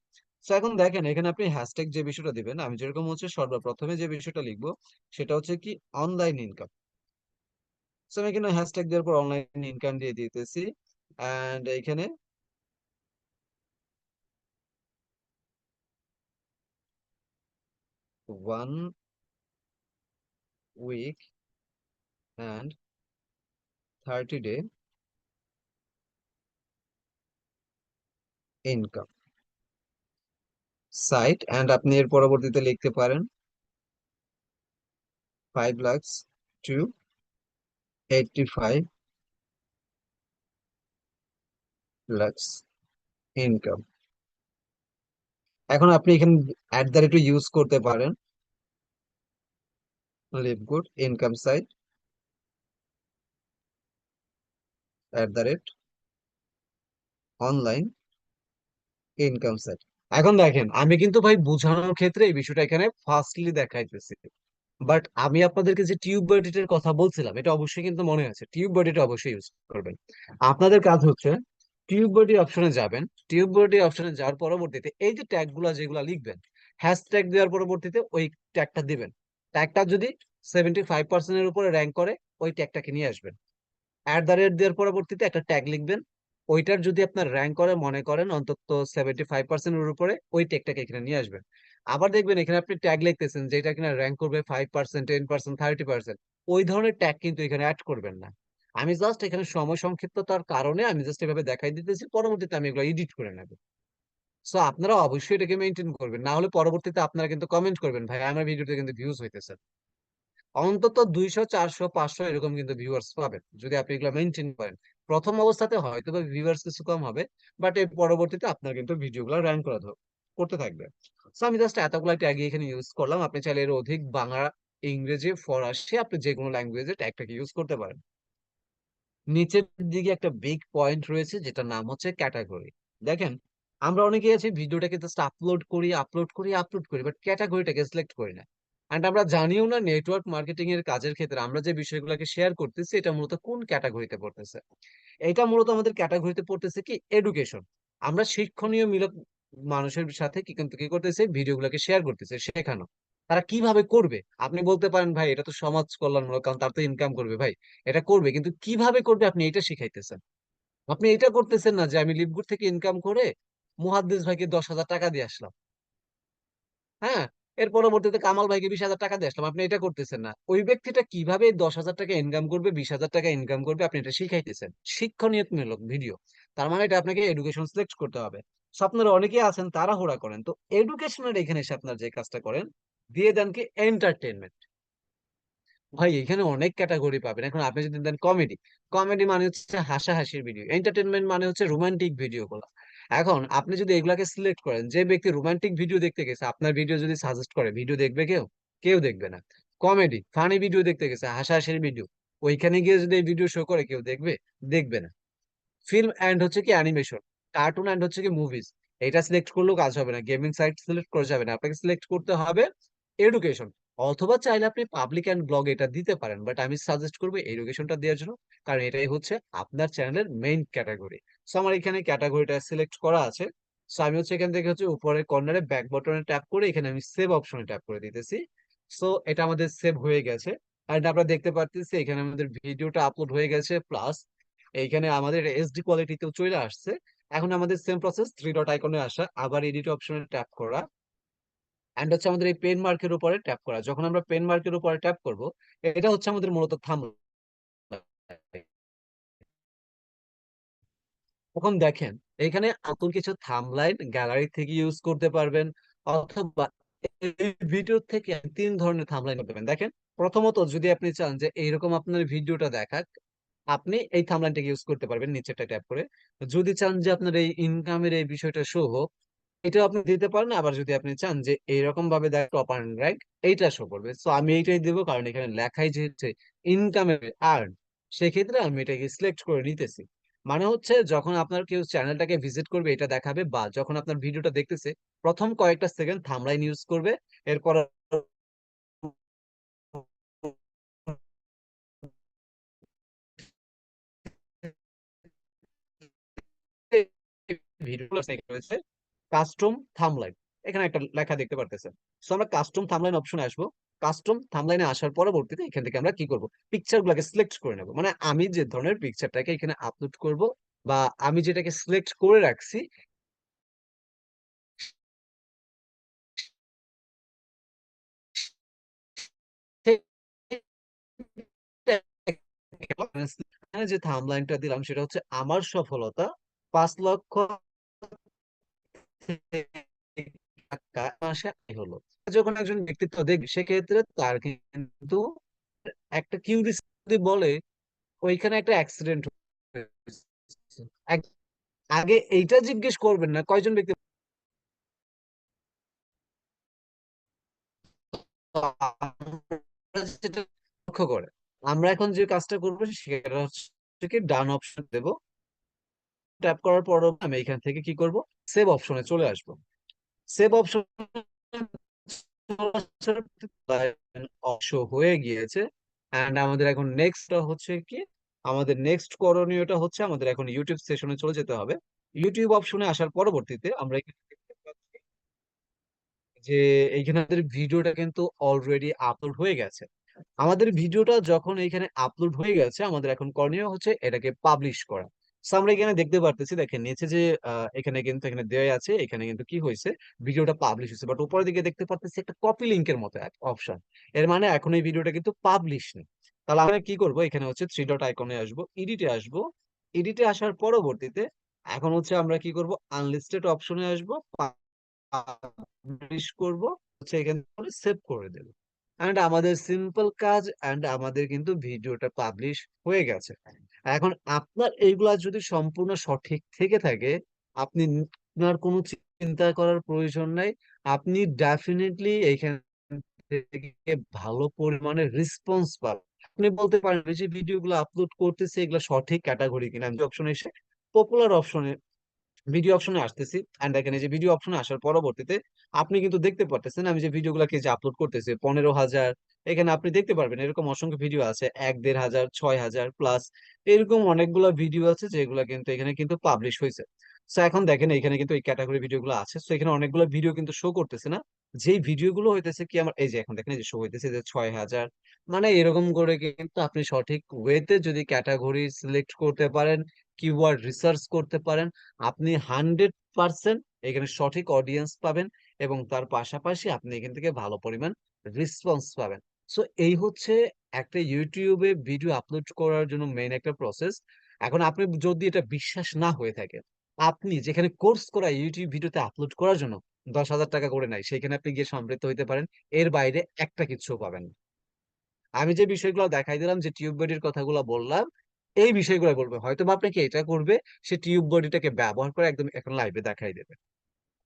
তো এখন দেখেন, এখানে আপনি হ্যাশট্যাগ যে বিষয়টা দিবেন, আমি যেরকম হচ্ছে সর্বপ্রথমে যে বিষয়টা লিখবো সেটা হচ্ছে কি অনলাইন ইনকাম। সো আমি এখানে হ্যাশট্যাগ দেওয়ার পর অনলাইন ইনকাম দিয়ে দিতেছি। এন্ড এখানে 1 week and 30 day income site, and আপনি এর পরবর্তীতে লিখতে পারেন 5 lakhs to 85 lakhs ইনকাম। এখন আপনি এখানে ইউজ করতে পারেন, live good income site online income site. এখন দেখেন, আমি কিন্তু ভাই বোঝানোর ক্ষেত্রে এই বিষয়টা এখানে ফার্স্টলি দেখাইতেছি, বাট আমি আপনাদেরকে যে টিউব বডিটের কথা বলছিলাম, এটা অবশ্যই কিন্তু মনে আছে, টিউব বডিটা অবশ্যই ইউজ করবেন। আপনাদের কাজ হচ্ছে টিউব বডি অপশনে যাবেন। টিউব বডি অপশনে যাওয়ার পরবর্তীতে এই যে ট্যাগ গুলা যেগুলা লিখবেন, হ্যাশট্যাগ দেওয়ার পরবর্তীতে ওই ট্যাগটা দিবেন। ট্যাগটা যদি 75% এর উপরে র্যাঙ্ক করে, ওই ট্যাগটাকে নিয়ে আসবেন। দেওয়ার পরবর্তীতে একটা ট্যাগ লিখবেন। ওইটার যদি আপনার র্যাঙ্ক করে মনে করেন অন্তত 75%-এর উপরে, ওই ট্যাগটাকে এখানে নিয়ে আসবেন। আবার দেখবেন এখানে আপনি ট্যাগ লিখতেছেন যেটা কিনা র্যাঙ্ক করবে 5%, 10%, 30%, ওই ধরনের ট্যাগ কিন্তু এখানে অ্যাড করবেন না। আমি জাস্ট এখানে সময় সংক্ষিপ্ততার কারণে আমি জাস্ট এভাবে দেখাই দিতেছি, পরবর্তীতে আমি এগুলো এডিট করে নেব। সো আপনারা অবশ্যই এটাকে মেনটেন করবেন, না হলে পরবর্তীতে আপনারা কিন্তু কমেন্ট করবেন, ভাই আমার ভিডিওতে কিন্তু ভিউজ হইতেছে। অন্তত 200, 400, 500 এরকম কিন্তু ভিউয়ার্স পাবেন যদি আপনি এগুলো মেনটেন করেন। প্রথম অবস্থাতে হয়তো বা ভিউয়ার্স কিছু কম হবে, বাট এর পরবর্তীতে আপনার কিন্তু ভিডিওগুলো র্যাঙ্ক করতে থাকবে। সো আমি জাস্ট এতগুলো ট্যাগ এখানে ইউজ করলাম। আপনি চাইলে এর অধিক বাংলা, ইংরেজি, ফরাসি, আপনি যে কোনো ল্যাঙ্গুয়েজে ট্যাগটাকে ইউজ করতে পারেন। নিচের দিকে একটা বিগ পয়েন্ট রয়েছে যেটার নাম হচ্ছে ক্যাটাগরি। দেখেন, আমরা অনেকেই আছি ভিডিওটাকে জাস্ট আপলোড করি বাট ক্যাটাগরিটাকে সিলেক্ট করি না। এন্ড আমরা জানিও না নেটওয়ার্ক মার্কেটিং এর কাজের ক্ষেত্রে আমরা যে বিষয়গুলোকে শেয়ার করতেছি এটা মূলত কোন ক্যাটাগরিতে পড়তেছে। এটা মূলত আমাদের ক্যাটাগরিতে পড়তেছে কি এডুকেশন। আমরা শিক্ষণীয় মূলক মানুষের সাথে কি কিন্তু কি করতেছে, ভিডিওগুলোকে শেয়ার করতেছে, শেখানো। তারা কিভাবে করবে? আপনি বলতে পারেন ভাই এটা তো সমাজ কল্যাণমূলক, কারণ তার তো ইনকাম করবে। ভাই এটা করবে, কিন্তু কিভাবে করবে আপনি এটা শিখাইতেছেন। আপনি এটা করতেছেন না যে আমি লিভগুড থেকে ইনকাম করে মুহাদ্দিস ভাইকে 10,000 টাকা দিয়ে আসলাম, হ্যাঁ, এর পরবর্তীতে কামাল ভাইকে 20,000 টাকা দিয়ে আসলাম। আপনি এটা করতেছেন না। ওই ব্যক্তিটা কিভাবে 10,000 টাকা ইনকাম করবে, 20,000 টাকা ইনকাম করবে, আপনি এটা শিখাইতেছেন। শিক্ষণীয়মূলক ভিডিও, তার মানে এটা আপনাকে এডুকেশন সিলেক্ট করতে হবে। সো আপনারা অনেকেই আছেন তাড়াহুড়া করেন, তো এডুকেশনের এখানে এসে আপনারা যে কাজটা করেন, দিয়ে দেন কি এন্টারটেনমেন্ট। ভাই এখানে অনেক ক্যাটাগরি পাবেন। এখন আপনি যদি দেন কমেডি, কমেডি মানে হচ্ছে হাসাহাসির ভিডিও, এন্টারটেনমেন্ট মানে হচ্ছে রোমান্টিক ভিডিও গুলো। এখন আপনি যদি এগুলাকে সিলেক্ট করেন, যে ব্যক্তি রোমান্টিক ভিডিও দেখতে গেছে আপনার ভিডিও যদি সাজেস্ট করে, ভিডিও দেখবে কেউ? কেউ দেখবে না। কমেডি ফানি ভিডিও দেখতে গেছে, হাসাহাসির ভিডিও, ওইখানে গিয়ে যদি এই ভিডিও শো করে কেউ দেখবে? দেখবে না। ফিল্ম এন্ড হচ্ছে কি অ্যানিমেশন, কার্টুন এন্ড হচ্ছে কি মুভিজ, এটা সিলেক্ট করলেও কাজ হবে না, গেমিং সাইট সিলেক্ট করা যাবে না, আপনাকে সিলেক্ট করতে হবে এডুকেশন। অথবা চাইলে আপনি পাবলিক এন্ড ব্লগ এটা দিতে পারেন, বাট আমি সাজেস্ট করবো এডুকেশনটা দেওয়ার জন্য, কারণ এটাই হচ্ছে আপনার চ্যানেলের মেইন ক্যাটাগরি। সো আমার এখানে ক্যাটাগরিটা সিলেক্ট করা আছে। সো আমি হচ্ছে এখান থেকে হচ্ছে উপরের কর্নারে ব্যাক বাটনে ট্যাপ করে এখানে আমি সেভ অপশনে ট্যাপ করে দিতেছি। সো এটা আমাদের সেভ হয়ে গেছে। আর আমরা দেখতে পারতেছি এখানে আমাদের ভিডিওটা আপলোড হয়ে গেছে, প্লাস এইখানে আমাদের এইচডি কোয়ালিটিতেও চলে আসছে। এখন আমাদের সেম প্রসেস, থ্রি ডট আইকনে আসা, আবার এডিট অপশনে ট্যাপ করা, এন্ড হচ্ছে আমাদের এই পেন মার্কের উপরে ট্যাপ করা। যখন আমরা পেন মার্কের উপরে ট্যাপ করব, এটা হচ্ছে আমাদের মূলত থাম্বনেল। তখন দেখেন এখানে নতুন কিছু থাম্বলাইন গ্যালারি থেকে ইউজ করতে পারবেন, অথবা এই ভিডিও থেকে তিন ধরনের থাম্বলাইন করতে পারবেন। দেখেন, প্রথমত যদি আপনি চান যে এইরকম আপনার ভিডিওটা দেখাক, আপনি এই থাম্বলাইনটাকে ইউজ করতে পারবেন নিচেটা ট্যাপ করে। যদি চান যে আপনার এই ইনকামের এই বিষয়টা শো হোক, এটাও আপনি দিতে পারেন। আবার যদি আপনি চান যে এইরকম ভাবে দেখ টপ আর্ন র্যাঙ্ক, এইটা শো করবে, তো আমি এইটাই দেবো, কারণ এখানে লেখাই যে হচ্ছে ইনকামের আর্ন, সেক্ষেত্রে আমি এটাকে সিলেক্ট করে নিতেছি। মানে হচ্ছে যখন আপনার কেউ চ্যানেলটাকে ভিজিট করবে এটা দেখাবে, বা যখন আপনার ভিডিওটা দেখতেছে প্রথম কয়েকটা সেকেন্ড থাম্বলাইন ইউজ করবে, এরপর ভিডিও রয়েছে কাস্টম থাম্বলাইন, এখানে একটা লেখা দেখতে পারতেছেন। সো আমরা কাস্টম থাম্বলাইন অপশনে আসবো। কাস্টম থাম্বলাইনে আসার পরবর্তীতে এখান থেকে আমরা কি করব, পিকচার গুলাকে সিলেক্ট করে নেব। মানে আমি যে ধরনের পিকচারটাকে এখানে আপলোড করব, বা আমি যেটাকে সিলেক্ট করে রাখছি, এখানে যে থাম্বলাইনটা দিলাম সেটা হচ্ছে আমার সফলতা 5 লক্ষ টাকা মাসে আয় হলো। যখন একজন ব্যক্তিত্ব দেখবে সেক্ষেত্রে তার কিন্তু একটা কিউরিসিটি বলে ওইখানে একটা অ্যাক্সিডেন্ট হয়েছে। আগে এইটা জিজ্ঞেস করবেন না কয়জন ব্যক্তি যেটা লক্ষ্য করে। আমরা এখন যে কাজটা করবো সেটা হচ্ছে কি ডান অপশন দেব, ট্যাপ করার পর আমি এখান থেকে কি করব, সেভ অপশনে চলে আসব। সেভ অপশন শো হয়ে গিয়েছে। এন্ড আমাদের এখন নেক্সট হচ্ছে কি, আমাদের নেক্সট করণীয়টা হচ্ছে আমাদের এখন ইউটিউব সেশনে চলে যেতে হবে। ইউটিউব অপশনে আসার পরবর্তীতে আমরা এখানে দেখতে পাচ্ছি যে এইখানে আমাদের ভিডিওটা কিন্তু অলরেডি আপলোড হয়ে গেছে। আমাদের ভিডিওটা যখন এখানে আপলোড হয়ে গেছে, আমাদের এখন করণীয় হচ্ছে এটাকে পাবলিশ করা। So আমরা এখানে দেখতে পারতেছি, দেখেন নিচে যে এখানে কিন্তু এখানে দেওয়া আছে, এখানে কিন্তু কি হয়েছে, ভিডিওটা পাবলিশ হয়েছে, বাট উপরের দিকে দেখতে পারতেছি একটা কপি লিংকের মতো অপশন। এর মানে এখন এই ভিডিওটা কিন্তু পাবলিশ নেই। তাহলে আমরা কি করব, এখানে হচ্ছে থ্রি ডট আইকনে আসবো, এডিটে আসবো। এডিটে আসার পরবর্তীতে এখন হচ্ছে আমরা কি করব, আনলিস্টেড অপশনে আসবো, পাবলিশ করব, হচ্ছে এখানে সেভ করে দেব। এন্ড আমাদের সিম্পল কাজ, এন্ড আমাদের কিন্তু ভিডিওটা পাবলিশ হয়ে গেছে। এখন আপনার এইগুলা যদি সম্পূর্ণ সঠিক থেকে থাকে, আপনি আপনার কোনো চিন্তা করার প্রয়োজন নাই। আপনি ডেফিনেটলি এইখান থেকে ভালো পরিমাণে রেসপন্স পাবেন। আপনি বলতে পারেন এই যে ভিডিওগুলো আপলোড করতেছে এগুলো সঠিক ক্যাটাগরি কিনা, আমি অপশনে এসে পপুলার অপশনে ভিডিও অপশনে আসতেছি। এন্ড এখানে যে ভিডিও অপশনে আসার পরবর্তীতে আপনি কিন্তু দেখতে পারতেছেন আমি যে ভিডিওগুলোকে যে আপলোড করতেছি 15,000, এখানে আপনি দেখতে পারবেন এরকম অসংখ্য ভিডিও আছে, 1-1.5 হাজার, 6,000 প্লাস, এরকম অনেকগুলো ভিডিও আছে যেগুলো কিন্তু এখানে কিন্তু পাবলিশ হয়েছে। তো এখন দেখেন এখানে কিন্তু এই ক্যাটাগরি ভিডিওগুলো আছে, তো এখানে অনেকগুলো ভিডিও কিন্তু শো করতেছে না। যেই ভিডিওগুলো হইতেছে কি আমার এই যে এখন দেখেন এই যে শো হইতেছে যে 6,000, মানে এরকম করে কিন্তু আপনি সঠিক ওয়েতে যদি ক্যাটাগরি সিলেক্ট করতে পারেন, কিওয়ার্ড রিসার্চ করতে পারেন, আপনি 100% এখানে সঠিক অডিয়েন্স পাবেন, এবং তার পাশাপাশি আপনি এখান থেকে ভালো পরিমাণ রেসপন্স পাবেন। সো এই হচ্ছে একটা ইউটিউবে ভিডিও আপলোড করার জন্য মেইন একটা প্রসেস। এখন আপনি যদি এটা বিশ্বাস না হয়ে থাকে, আপনি যেখানে কোর্স করা ইউটিউব ভিডিওতে আপলোড করার জন্য 10,000 টাকা করে নাই, সেখানে আপনি গিয়ে সমৃদ্ধ হইতে পারেন। এর বাইরে একটা কিচ্ছু পাবেন না। আমি যে বিষয়গুলো দেখাই দিলাম, যে টিউব বডির কথাগুলো বললাম, এই বিষয়গুলো বলবে, হয়তো বা আপনাকে এটা করবে, সে টিউব বডিটাকে ব্যবহার করে একদম এখন লাইভে দেখাই দেবে।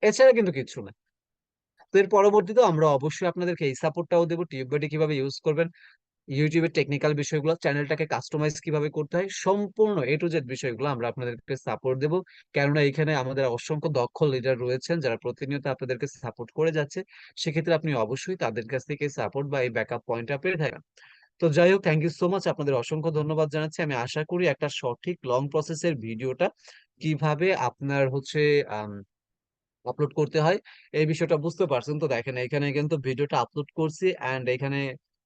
এছাড়া কিন্তু কিছু না। তো এর পরবর্তীতেও আমরা অবশ্যই আপনাদেরকে এই সাপোর্টটাও দেবো, টিউব বডি কিভাবে ইউজ করবেন, ইউটিউবের টেকনিক্যাল বিষয়গুলো, চ্যানেলটাকে কাস্টমাইজ কিভাবে করতে হয়, সম্পূর্ণ এ টু জেড বিষয়গুলো আমরা আপনাদেরকে সাপোর্ট দেবো। কেননা এখানে আমাদের অসংখ্য দক্ষ লিডার রয়েছেন যারা প্রতিনিয়ত আপনাদেরকে সাপোর্ট করে যাচ্ছে। সেক্ষেত্রে আপনি অবশ্যই তাদের কাছ থেকে সাপোর্ট বা এই ব্যাকআপ পয়েন্টটা পেয়ে থাকেন। তো যাই হোক, থ্যাংক ইউ সো মাচ, আপনাদের অসংখ্য ধন্যবাদ জানাচ্ছি। আমি আশা করি একটা সঠিক লং প্রসেসের ভিডিওটা কিভাবে আপনার হচ্ছে আপলোড করতে হয় এই বিষয়টা বুঝতে পারছেন। তো দেখেন, এখানে কিন্তু ভিডিওটা আপলোড করছি, এন্ড এখানে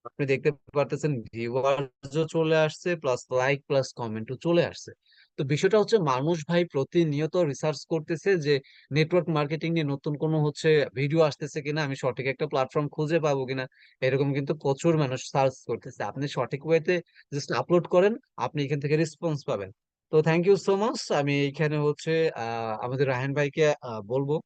আপনি দেখতে পারতেছেন ভিউয়ার্সও চলে আসছে, প্লাস লাইক প্লাস কমেন্টও চলে আসছে। তো বিষয়টা হচ্ছে, মানুষ ভাই প্রতিনিয়ত রিসার্চ করতেছে যে নেটওয়ার্ক মার্কেটিং নিয়ে নতুন কোনো হচ্ছে ভিডিও আসতেছে কিনা, আমি সঠিক একটা প্ল্যাটফর্ম খুঁজে পাবো কিনা। এরকম কিন্তু প্রচুর মানুষ সার্চ করতেছে। আপনি সঠিক ওয়েতে জাস্ট আপলোড করেন, আপনি এখান থেকে রেসপন্স পাবেন। তো থ্যাংক ইউ সো মাচ। আমি এইখানে হচ্ছে আমাদের রায়হান ভাইকে বলবো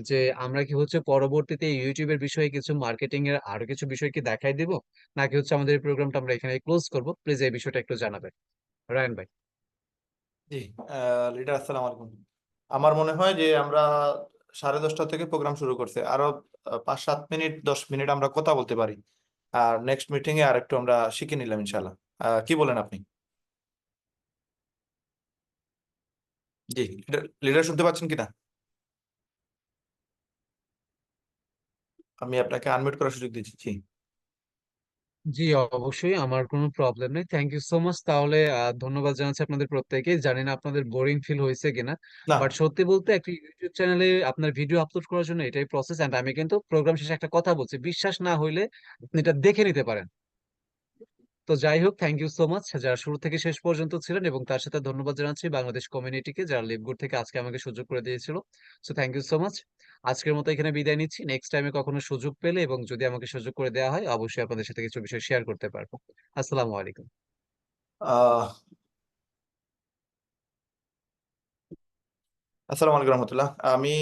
যে আমরা কি হচ্ছে পরবর্তীতে ইউটিউবের বিষয়ে কিছু মার্কেটিং এর আরো কিছু বিষয় কি দেখাই দিব, নাকি হচ্ছে আমাদের এই প্রোগ্রামটা আমরা এখানে ক্লোজ করব? প্লিজ এই বিষয়টা একটু জানাবেন, রায়হান ভাই। জি, লিডার আসসালামু আলাইকুম। আমার মনে হয় যে আমরা 10:30 থেকে প্রোগ্রাম শুরু করছে, আরো 5-7 মিনিট 10 মিনিট আমরা কথা বলতে পারি, আর নেক্সট মিটিং এ আর একটু আমরা শিখে নিলাম ইনশাল্লাহ। কি বলেন আপনি? জি, লিডার শুনতে পাচ্ছেন কিনা? আমি আপনাকে আনমিউট করার সুযোগ দিচ্ছি। জি। জি, অবশ্যই, আমার কোনো প্রবলেম নেই। Thank you so much. তাহলে ধন্যবাদ জানাচ্ছি আপনাদের প্রত্যেকেই। জানি না আপনাদের বোরিং ফিল হয়েছে কিনা, না। বাট সত্যি বলতে একটা ইউটিউব চ্যানেলে আপনার ভিডিও আপলোড করার জন্য এটাই প্রসেস। এন্ড আমি কিন্তু প্রোগ্রাম শেষে একটা কথা বলছি, বিশ্বাস না হইলে আপনি এটা দেখে নিতে পারেন। তো যাই হোক, থ্যাংক ইউ সো মাচ যারা শুরু থেকে শেষ পর্যন্ত ছিলেন, এবং তার সাথে ধন্যবাদ জানাচ্ছি বাংলাদেশ কমিউনিটিকে যারা লিভগুড থেকে আজকে আমাকে সুযোগ করে দিয়েছিল। So thank you so much. আজকের মতো এখানে বিদায় নিচ্ছি। নেক্সট টাইমে কখনো সুযোগ পেলে এবং যদি আমাকে সুযোগ করে দেওয়া হয়, অবশ্যই আপনাদের সাথে কিছু বিষয় শেয়ার করতে পারবো। আসসালামু আলাইকুম। আহ আসসালামু আলাইকুম রহমতুল্লাহ। আমি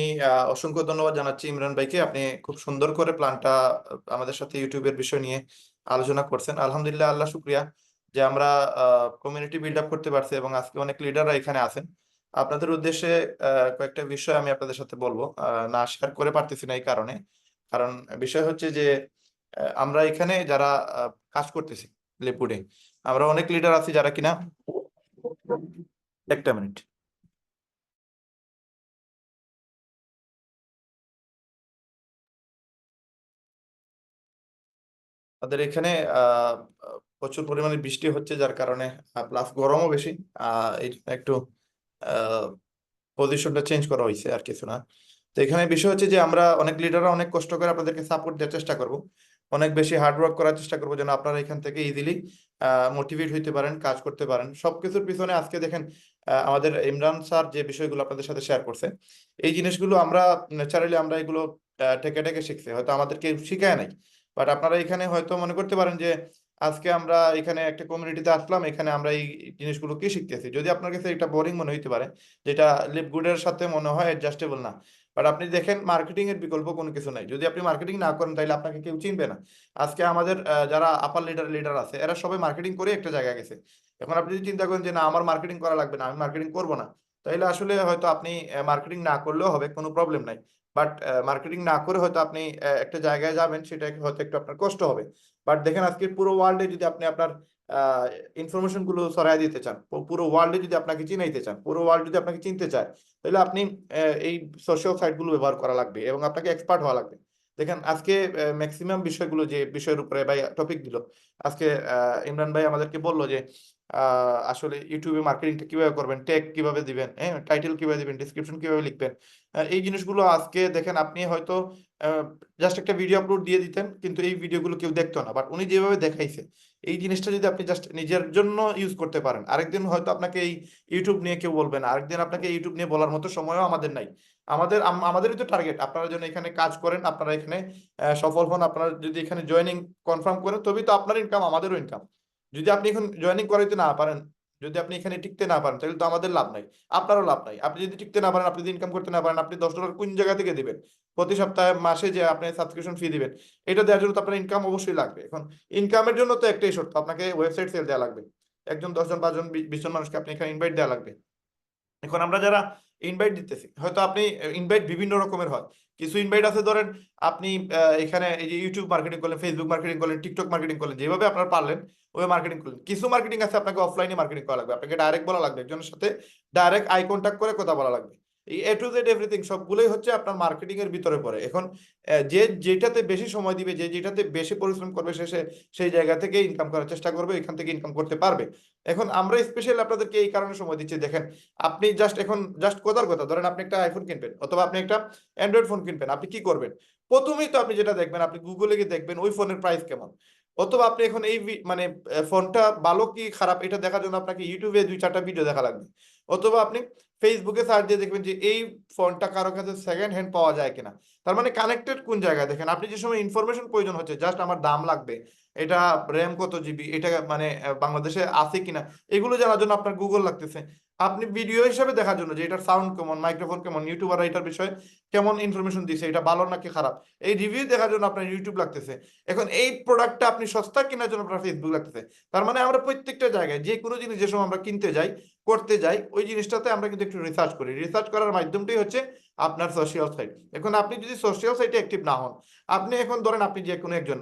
অসংখ্য ধন্যবাদ জানাচ্ছি ইমরান ভাইকে। আপনি খুব সুন্দর করে প্ল্যানটা আমাদের সাথে ইউটিউবের বিষয় নিয়ে আলোচনা করছেন। আলহামদুলিল্লাহ, আল্লাহ শুক্রিয়া যে আমরা কমিউনিটি বিল্ড আপ করতে পারছি এবং আজকে অনেক লিডাররা এখানে আছেন। আপনাদের উদ্দেশ্যে কয়েকটা বিষয় আমি আপনাদের সাথে বলবো, না শেয়ার করে পারতেছি না এই কারণে। কারণ বিষয় হচ্ছে যে আমরা এখানে যারা কাজ করতেছি লিপুডে, আমরা অনেক লিডার আছি যারা কিনা, একটা মিনিট, তাদের এখানে প্রচুর পরিমাণে বৃষ্টি হচ্ছে, যার কারণে প্লাস গরমও বেশি। এই জন্য একটু পজিশনটা চেঞ্জ করা হয়েছে, আর কিছু না। তো এখানে বিষয় হচ্ছে যে আমরা অনেক লিডাররা অনেক কষ্ট করে আপনাদেরকে সাপোর্ট দেওয়ার চেষ্টা করব, অনেক বেশি হার্ড ওয়ার্ক করার চেষ্টা করবো যেন আপনারা এখান থেকে ইজিলি মোটিভেট হইতে পারেন, কাজ করতে পারেন। সবকিছুর পিছনে আজকে দেখেন আমাদের ইমরান স্যার যে বিষয়গুলো আপনাদের সাথে শেয়ার করছে, এই জিনিসগুলো আমরা ন্যাচারালি আমরা এগুলো টেকে টেকে শিখছি, হয়তো আমাদেরকে শিখায় নাই। বাট আপনারা এখানে হয়তো মনে করতে পারেন যে আজকে আমরা এখানে একটা কমিউনিটিতে আসলাম, এখানে আমরা এই জিনিসগুলো কি শিখতেছি। যদি আপনার কাছে এটা বোরিং মনে হইতে পারে, যেটা লিভগুডের সাথে মনে হয় অ্যাডজাস্টেবল না, বাট আপনি দেখেন মার্কেটিং এর বিকল্প কোনো কিছু নাই। যদি আপনি মার্কেটিং না করেন তাহলে আপনাকে কেউ চিনবে না। আজকে আমাদের যারা আপার লিডার আছে, এরা সবাই মার্কেটিং করে একটা জায়গায় গেছে। এখন আপনি যদি চিন্তা করেন যে না, আমার মার্কেটিং করা লাগবে না, আমি মার্কেটিং করবো না, তাহলে আসলে হয়তো আপনি মার্কেটিং না করলেও হবে, কোনো প্রবলেম নাই। বাট মার্কেটিং না করে হয়তো আপনি একটা জায়গায় যাবেন, সেটা হয়তো একটু আপনার কষ্ট হবে। বাট দেখেন আজকে পুরো ওয়ার্ল্ডে যদি আপনি আপনার ইনফরমেশন গুলো ছড়াই দিতে চান, পুরো ওয়ার্ল্ডে যদি আপনাকে চিনাইতে চান, পুরো ওয়ার্ল্ড যদি আপনাকে চিনতে চায়, তাহলে আপনি এই সোশ্যাল সাইট গুলো ব্যবহার করা লাগবে এবং আপনাকে এক্সপার্ট হওয়া লাগবে। দেখেন আজকে ম্যাক্সিমাম বিষয়গুলো যে বিষয়ের উপরে ভাই টপিক দিল আজকে, ইমরান ভাই আমাদেরকে বললো যে আসলে ইউটিউবে মার্কেটিংটা কিভাবে করবেন, ট্যাগ কিভাবে দিবেন, হ্যাঁ, টাইটেল কিভাবে দিবেন, ডিসক্রিপশন কিভাবে লিখবেন। এই জিনিসগুলো আজকে দেখেন আপনি হয়তো জাস্ট একটা ভিডিও আপলোড দিয়ে দিতেন, কিন্তু এই ভিডিওগুলো কেউ দেখতো না। বাট উনি যেভাবে দেখাইছে, এই জিনিসটা যদি আপনি জাস্ট নিজের জন্য ইউজ করতে পারেন, আরেকদিন হয়তো আপনাকে এই ইউটিউব নিয়ে কেউ বলবে না, আরেকদিন আপনাকে ইউটিউব নিয়ে বলার মতো সময়ও আমাদের নাই। আমাদেরই তো টার্গেট আপনারা যেন এখানে কাজ করেন, আপনারা এখানে সফল হন। আপনারা যদি এখানে জয়েনিং কনফার্ম করেন, তবেই তো আপনার ইনকাম, আমাদেরও ইনকাম। যদি আপনি এখন জয়েনিং করাইতে না পারেন, যদি আপনি এখানে টিকতে না পারেন তাহলে তো আমাদের লাভ নাই, আপনারও লাভ নাই। আপনি যদি টিকতে না পারেন, আপনি যদি ইনকাম করতে না পারেন, আপনি $10 কোন জায়গা থেকে দিবেন? প্রতি সপ্তাহে মাসে যে আপনি সাবস্ক্রিপশন ফি দিবেন, এটা দেওয়ার জন্য তো আপনার ইনকাম অবশ্যই লাগবে। এখন ইনকামের জন্য তো একটাই শর্ত, আপনাকে ওয়েবসাইট সেল দেওয়া লাগবে। একজন, 10 জন, 5 জন, 20 জন মানুষকে আপনি এখানে ইনভাইট দেওয়া লাগবে। এখন আমরা যারা ইনভাইট দিতেছি, হয়তো আপনি ইনভাইট বিভিন্ন রকমের হয়। কিছু ইনভাইট আছে, ধরেন আপনি এখানে এই যে ইউটিউব মার্কেটিং করলেন, ফেসবুক মার্কেটিং করলেন, টিকটক মার্কেটিং করলেন, যেভাবে আপনার পারলেন ওই মার্কেটিং করলেন। কিছু মার্কেটিং আছে আপনাকে অফলাইনে মার্কেটিং করা লাগবে, আপনাকে ডাইরেক্ট বলা লাগবে, একজনের সাথে ডাইরেক্ট আই কন্ট্যাক্ট করে কথা বলা লাগবে। এই এ টু জেড এভরিথিং সবগুলোই হচ্ছে আপনার মার্কেটিং এর ভিতরে পড়ে। এখন যে যেটাতে বেশি সময় দিবে, যে যেটাতে বেশি পরিশ্রম করবে, সে সেই জায়গা থেকে ইনকাম করার চেষ্টা করবে, এখান থেকে ইনকাম করতে পারবে। এখন আমরা স্পেশালি আপনাদেরকে এই কারণে সময় দিচ্ছি, দেখেন আপনি জাস্ট কথার কথা, ধরেন আপনি একটা আইফোন কিনবেন অথবা আপনি একটা অ্যান্ড্রয়েড ফোন কিনবেন, আপনি কি করবেন? প্রথমেই তো আপনি যেটা দেখবেন, আপনি গুগলে গিয়ে দেখবেন ওই ফোনের প্রাইস কেমন। অথবা আপনি এখন এই মানে ফোনটা ভালো কি খারাপ এটা দেখার জন্য আপনাকে ইউটিউবে 2-4টা ভিডিও দেখা লাগবে। অথবা আপনি ফেসবুকে সার্চ দিয়ে দেখবেন যে এই ফোনটা কারো কাছে সেকেন্ড হ্যান্ড পাওয়া যায় কিনা। তার মানে কানেক্টেড কোন জায়গায়। দেখেন আপনি যে সময় ইনফরমেশন প্রয়োজন হচ্ছে, জাস্ট আমার দাম লাগবে, এটা র্যাম কত জিবি, এটা মানে বাংলাদেশে আছে কিনা, এগুলো জানার জন্য আপনার গুগল লাগতেছে। আপনি ভিডিও হিসেবে দেখার জন্য যে এটার সাউন্ড কেমন, মাইক্রোফোন কেমন, ইউটিউবাররা এটার বিষয়ে কেমন ইনফরমেশন দিছে, এটা ভালো নাকি খারাপ, এই রিভিউ দেখার জন্য আপনার ইউটিউব লাগতেছে। এখন এই প্রোডাক্টটা আপনি সস্তা কেনার জন্য আপনার ফেসবুক লাগতেছে। তার মানে আমরা প্রত্যেকটা জায়গায় যে কোনো জিনিস যে সময় আমরা কিনতে যাই, করতে যাই, ওই জিনিসটাতে আমরা কিন্তু একটু রিসার্চ করি। রিসার্চ করার মাধ্যমটাই হচ্ছে আপনার সোশ্যাল সাইট। এখন আপনি যদি সোশ্যাল সাইটে অ্যাক্টিভ না হন, আপনি এখন ধরেন আপনি যে কোনো একজন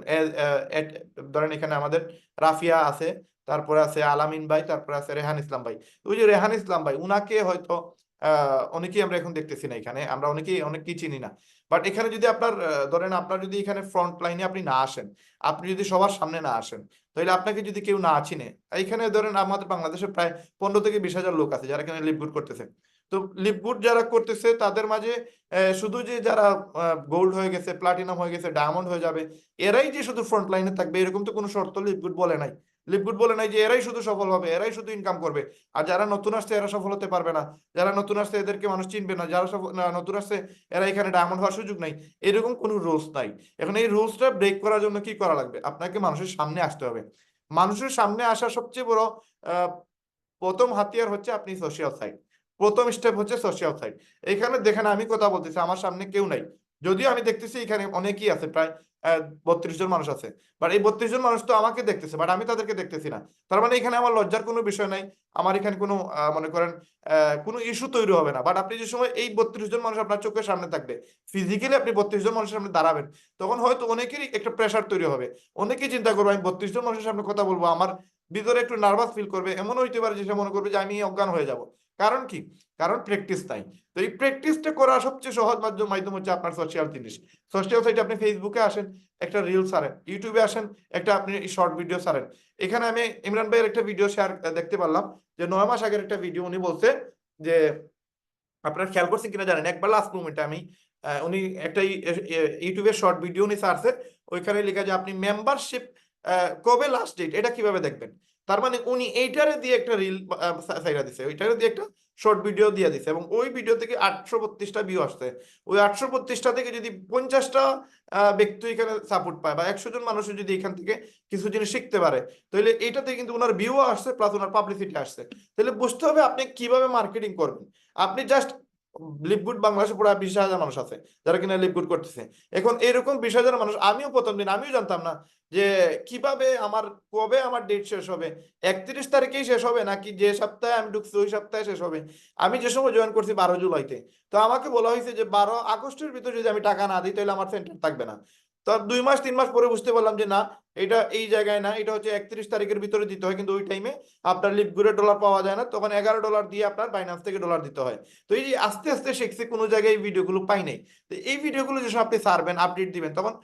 ধরেন এখানে আমাদের রাফিয়া আছে, তারপরে আছে আলামিন ভাই, তারপরে আছে রেহান ইসলাম ভাই। ওই যে রেহান ইসলাম ভাই, উনাকে হয়তো অনেকেই আমরা এখন দেখতেছি না, এখানে আমরা অনেকেই চিনি না। বাট এখানে যদি আপনার ধরেন আপনার যদি এখানে ফ্রন্ট লাইনে আপনি না আসেন, আপনি যদি সবার সামনে না আসেন, তাহলে আপনাকে যদি কেউ না চিনে, এখানে ধরেন আমাদের বাংলাদেশে প্রায় 15 থেকে 20 হাজার লোক আছে যারা এখানে লিপগুড করতেছে। তো লিপগুড যারা করতেছে তাদের মাঝে শুধু যে যারা গোল্ড হয়ে গেছে, প্লাটিনাম হয়ে গেছে, ডায়মন্ড হয়ে যাবে, এরাই যে শুধু ফ্রন্ট লাইনে থাকবে এরকম তো কোনো শর্ত লিপগুড বলে নাই। লিপগুড বলে নাই যে এরাই শুধু সফল হবে, এরাই শুধু ইনকাম করবে, আর যারা নতুন আসছে এরা সফল হতে পারবে না, যারা নতুন আসছে এদেরকে মানুষ চিনবে না, যারা নতুন আসছে এরা এখানে ডায়মন্ড হওয়ার সুযোগ নাই, এরকম কোনো রুলস নাই। এখন এই রুলসটা ব্রেক করার জন্য কি করা লাগবে? আপনাকে মানুষের সামনে আসতে হবে। মানুষের সামনে আসার সবচেয়ে বড় আহ প্রথম হাতিয়ার হচ্ছে আপনি সোশ্যাল সাইট। প্রথম স্টেপ হচ্ছে সোশ্যাল সাইট। এখানে দেখেন আমি কথা বলতেছি, আমার সামনে কেউ নাই, যদিও আমি দেখতেছি এখানে অনেকেই আছে, প্রায় 32 জন মানুষ আছে। বাট এই 32 জন মানুষ তো আমাকে দেখতেছে, বাট আমি তাদেরকে দেখতেছি না। তার মানে এখানে আমার লজ্জার কোনো বিষয় নাই, আমার এখানে কোনো মনে করেন কোনো ইস্যু তৈরি হবে না। বাট আপনি যে সময় এই 32 জন মানুষ আপনার চোখের সামনে থাকবে, ফিজিক্যালি আপনি 32 জন মানুষের সামনে দাঁড়াবেন, তখন হয়তো অনেকেরই একটা প্রেশার তৈরি হবে। অনেকেই চিন্তা করবে আমি 32 জন মানুষের সামনে কথা বলবো, আমার ভিতরে একটু নার্ভাস ফিল করবে, এমনও হইতে পারে যে সে মনে করবে যে আমি অজ্ঞান হয়ে যাব। কারণ কি? কারণ প্র্যাকটিস নাই। তো এই প্র্যাকটিসটা করার সবচেয়ে সহজ মাধ্যম হচ্ছে আপনার সোশ্যাল জিনিস। সোশ্যাল সাইটে আপনি ফেসবুকে আসেন, একটা রিল ছাড়েন, ইউটিউবে আসেন, একটা আপনি শর্ট ভিডিও ছাড়েন। এখানে আমি ইমরান ভাইয়ের একটা ভিডিও শেয়ার দেখতে পারলাম, যে 9 মাস আগের একটা ভিডিও, উনি বলছে যে আপনারা খেয়াল করছেন কিনা জানেন, একবার লাস্ট মোমেন্টে আমি উনি একটা ইউটিউবের শর্ট ভিডিও উনি ছাড়ছে, ওইখানে লেখা যে আপনি মেম্বারশিপ কবে লাস্ট ডেট এটা কিভাবে দেখবেন। তার মানে উনি এইটারে দিয়ে একটা রিল সাইরা দিছে, ওইটারে দিয়ে একটা শর্ট ভিডিও দিয়ে দিছে, এবং ওই ভিডিও থেকে 832টা ভিউ আসছে। ওই 832টা থেকে যদি 50টা ব্যক্তি এখানে সাপোর্ট পায়, বা 100 জন মানুষ যদি এখান থেকে কিছু জিনিস শিখতে পারে, তাহলে এইটাতে কিন্তু ওনার ভিউ আসছে, প্লাস ওনার পাবলিসিটি আসছে। তাহলে বুঝতে হবে আপনি কিভাবে মার্কেটিং করবেন। আপনি জাস্ট লিপগুড বাংলাদেশে পুরো 20,000 মানুষ আছে যারা কিনা লিপগুড করতেছে। এখন এরকম 20,000 মানুষ, আমিও প্রথম দিন আমিও জানতাম না যে কিভাবে কবে আমার ডেট শেষ হবে, 31 তারিখেই শেষ হবে নাকি যে সপ্তাহে আমি ঢুকছি ওই সপ্তাহে শেষ হবে। আমি যে সময় জয়েন করছি 12 জুলাইতে, তো আমাকে বলা হয়েছে যে 12 আগস্টের ভিতরে যদি আমি টাকা না দিই তাহলে আমার সেন্টার থাকবে না। তো 2 মাস 3 মাস পরে বুঝতে পারলাম যে না, এটা এই জায়গায় না, এটা হচ্ছে 31 তারিখের ভিতরে দিতে হয়, কিন্তু ওই টাইমে আপনার লিপগুডের ডলার পাওয়া যায় না, তখন $11 দিয়ে আপনার বাইন্যান্স থেকে ডলার দিতে হয়। তো এই যে আস্তে আস্তে শিখছি, কোনো জায়গায় এই ভিডিওগুলো পাই নাই। তো এই ভিডিওগুলো যখন আপনি ছাড়বেন, আপডেট দিবেন, তখন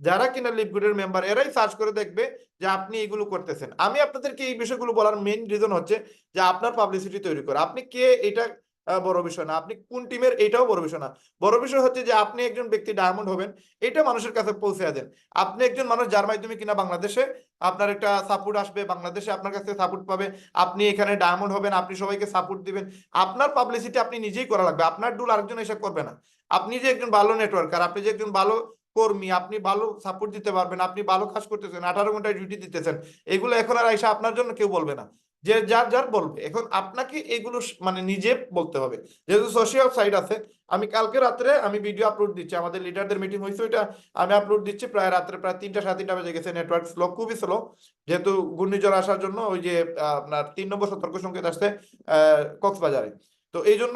যারা কিনা লিপগুডের মেম্বার এরাই সার্চ করে দেখবে যে আপনি এগুলো করতেছেন। আমি আপনাদেরকে এই বিষয়গুলো বলার মেইন রিজন হচ্ছে যে আপনার পাবলিসিটি তৈরি করা। আপনি কে এটা বড় বিষয় না, আপনি কোন টিমের এটাও বড় বিষয় না। বড় বিষয় হচ্ছে যে আপনি একজন ব্যক্তি ডায়মন্ড হবেন, এটা মানুষের কাছে পৌঁছে দেন। আপনি একজন মানুষ যার মাধ্যমে কিনা বাংলাদেশে আপনার একটা সাপোর্ট আসবে, বাংলাদেশে আপনার কাছে সাপোর্ট পাবে, আপনি এখানে ডায়মন্ড হবেন, আপনি সবাইকে সাপোর্ট দিবেন। আপনার পাবলিসিটি আপনি নিজেই করা লাগবে, আপনার ডুল আরেকজন এসে করবে না। আপনি যে একজন ভালো নেটওয়ার্কার, আপনি যে একজন ভালো কর্মী, আপনি ভালো সাপোর্ট দিতে পারবেন, আপনি ভালো কাজ করতেছেন, 18 ঘন্টায় ডিউটি দিতেছেন, এগুলো এখন আর আইসা আপনার জন্য কেউ বলবে না। যে যার যার বলবে। এখন আপনাকে এগুলো মানে নিজে বলতে হবে। যেহেতু সোশ্যাল সাইট আছে, আমি কালকে রাত্রে আমি ভিডিও আপলোড দিচ্ছি, আমাদের লিডারদের মিটিং হয়েছে, ওইটা আমি আপলোড দিচ্ছি প্রায় রাত্রে প্রায় 3টা 3:30 বেজে গেছে। নেটওয়ার্ক স্লো, খুবই স্লো, যেহেতু ঘূর্ণিঝড় আসার জন্য ওই যে আপনার 3 নম্বর সতর্ক সংকেত আসছে কক্সবাজারে। তো এই জন্য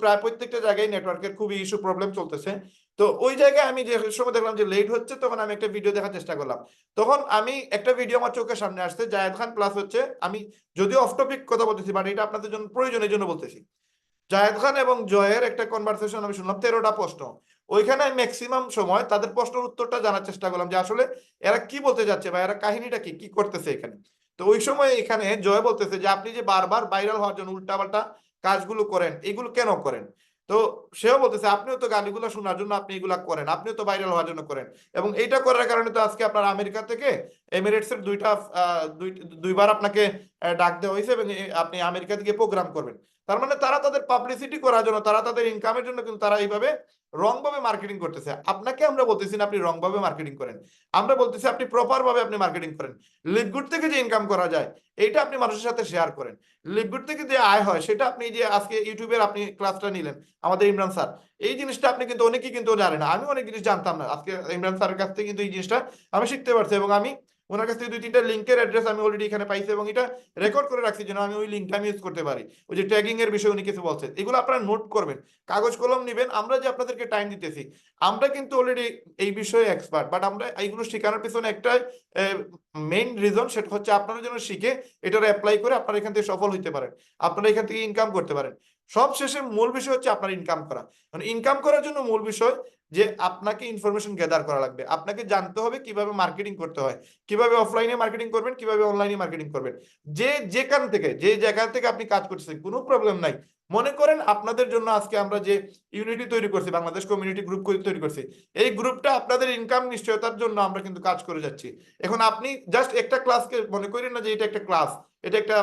প্রায় প্রত্যেকটা জায়গায় নেটওয়ার্কের খুবই ইস্যু, প্রবলেম চলতেছে। তো ওই জায়গায় আমি যে সময় দেখলাম যে লেট হচ্ছে, তখন আমি একটা ভিডিও দেখার চেষ্টা করলাম। তখন আমি একটা ভিডিও আমার চোখের সামনে আসছে, জায়েদ খান প্লাস হচ্ছে, আমি যদিও অফ টপিক কথা বলতেছি, বাট এটা আপনাদের জন্য প্রয়োজনের জন্য বলতেছি। জায়েদ খান এবং জয়ের একটা কনভারসেশন আমি শুনলাম, 13টা প্রশ্ন। ওইখানে আমি ম্যাক্সিমাম সময় তাদের প্রশ্নের উত্তরটা জানার চেষ্টা করলাম, যে আসলে এরা কি বলতে যাচ্ছে বা এরা কাহিনীটা কি কি করতেছে এখানে। তো ওই সময় এখানে জয় বলতেছে যে আপনি যে বারবার ভাইরাল হওয়ার জন্য উল্টাপাল্টা কাজগুলো করেন, এগুলো কেন করেন? তো সেও বলতেছে আপনিও তো গালিগুলো শোনার জন্য আপনি এগুলা করেন, আপনিও তো ভাইরাল হওয়ার জন্য করেন, এবং এইটা করার কারণে তো আজকে আপনার আমেরিকা থেকে এমিরেটস এর দুইবার আপনাকে ডাক দেওয়া হয়েছে, এবং আপনি আমেরিকা থেকে প্রোগ্রাম করবেন। তার মানে তারা তাদের পাবলিসিটি করার জন্য, তারা তাদের ইনকামের জন্য কিন্তু তারা এইভাবে রং ভাবে মার্কেটিং করতেছে। আপনাকে আমরা বলতেছি না আপনি রং ভাবে মার্কেটিং করেন, আমরা বলতেছি আপনি প্রপার ভাবে আপনি মার্কেটিং করেন। লিভগুড থেকে যে ইনকাম করা যায়, এইটা আপনি মানুষের সাথে শেয়ার করেন। লিভগুড থেকে যে আয় হয়, সেটা আপনি যে আজকে ইউটিউবের আপনি ক্লাসটা নিলেন আমাদের ইমরান স্যার, এই জিনিসটা আপনি কিন্তু অনেকেই কিন্তু জানে না, আমি অনেক জিনিস জানতাম না, আজকে ইমরান স্যারের কাছ থেকে কিন্তু এই জিনিসটা আমি শিখতে পারছি। এবং আমি ওনার কাছ থেকে 2-3টা লিঙ্কের অ্যাড্রেস আমি অলরেডি এখানে পাইছি, এবং এটা রেকর্ড করে রাখছি যেন আমি ওই লিঙ্কটা আমি ইউজ করতে পারি। ওই যে ট্যাগিং এর বিষয়ে উনি কিছু বলছেন, এগুলো আপনারা নোট করবেন, কাগজ কলম নেবেন। আমরা যে আপনাদেরকে টাইম দিতেছি, আমরা কিন্তু অলরেডি এই বিষয়ে এক্সপার্ট, বাট আমরা এইগুলো শেখানোর পিছনে একটাই মেইন রিজন, সেটা হচ্ছে আপনারা যেন শিখে এটার অ্যাপ্লাই করে আপনারা এখান থেকে সফল হইতে পারেন, আপনারা এখান থেকে ইনকাম করতে পারেন। সব শেষে মূল বিষয় হচ্ছে আপনার ইনকাম করা। মানে ইনকাম করার জন্য মূল বিষয় যে আপনাকে ইনফরমেশন গ্যাদার করা লাগবে, আপনাকে জানতে হবে কিভাবে মার্কেটিং করতে হয়, কিভাবে অফলাইনে মার্কেটিং করবেন, কিভাবে অনলাইনে মার্কেটিং করবেন। যেখান থেকে যে জায়গা থেকে আপনি কাজ করছেন, কোনো প্রবলেম নাই। মনে করেন আপনাদের জন্য আজকে আমরা যে ইউনিটি তৈরি করছি, বাংলাদেশ কমিউনিটি গ্রুপ তৈরি করছি, এই গ্রুপটা আপনাদের ইনকাম নিশ্চয়তার জন্য আমরা কিন্তু কাজ করে যাচ্ছি। এখন আপনি জাস্ট একটা ক্লাসকে মনে করেন না যে এটা একটা ক্লাস, এটা একটা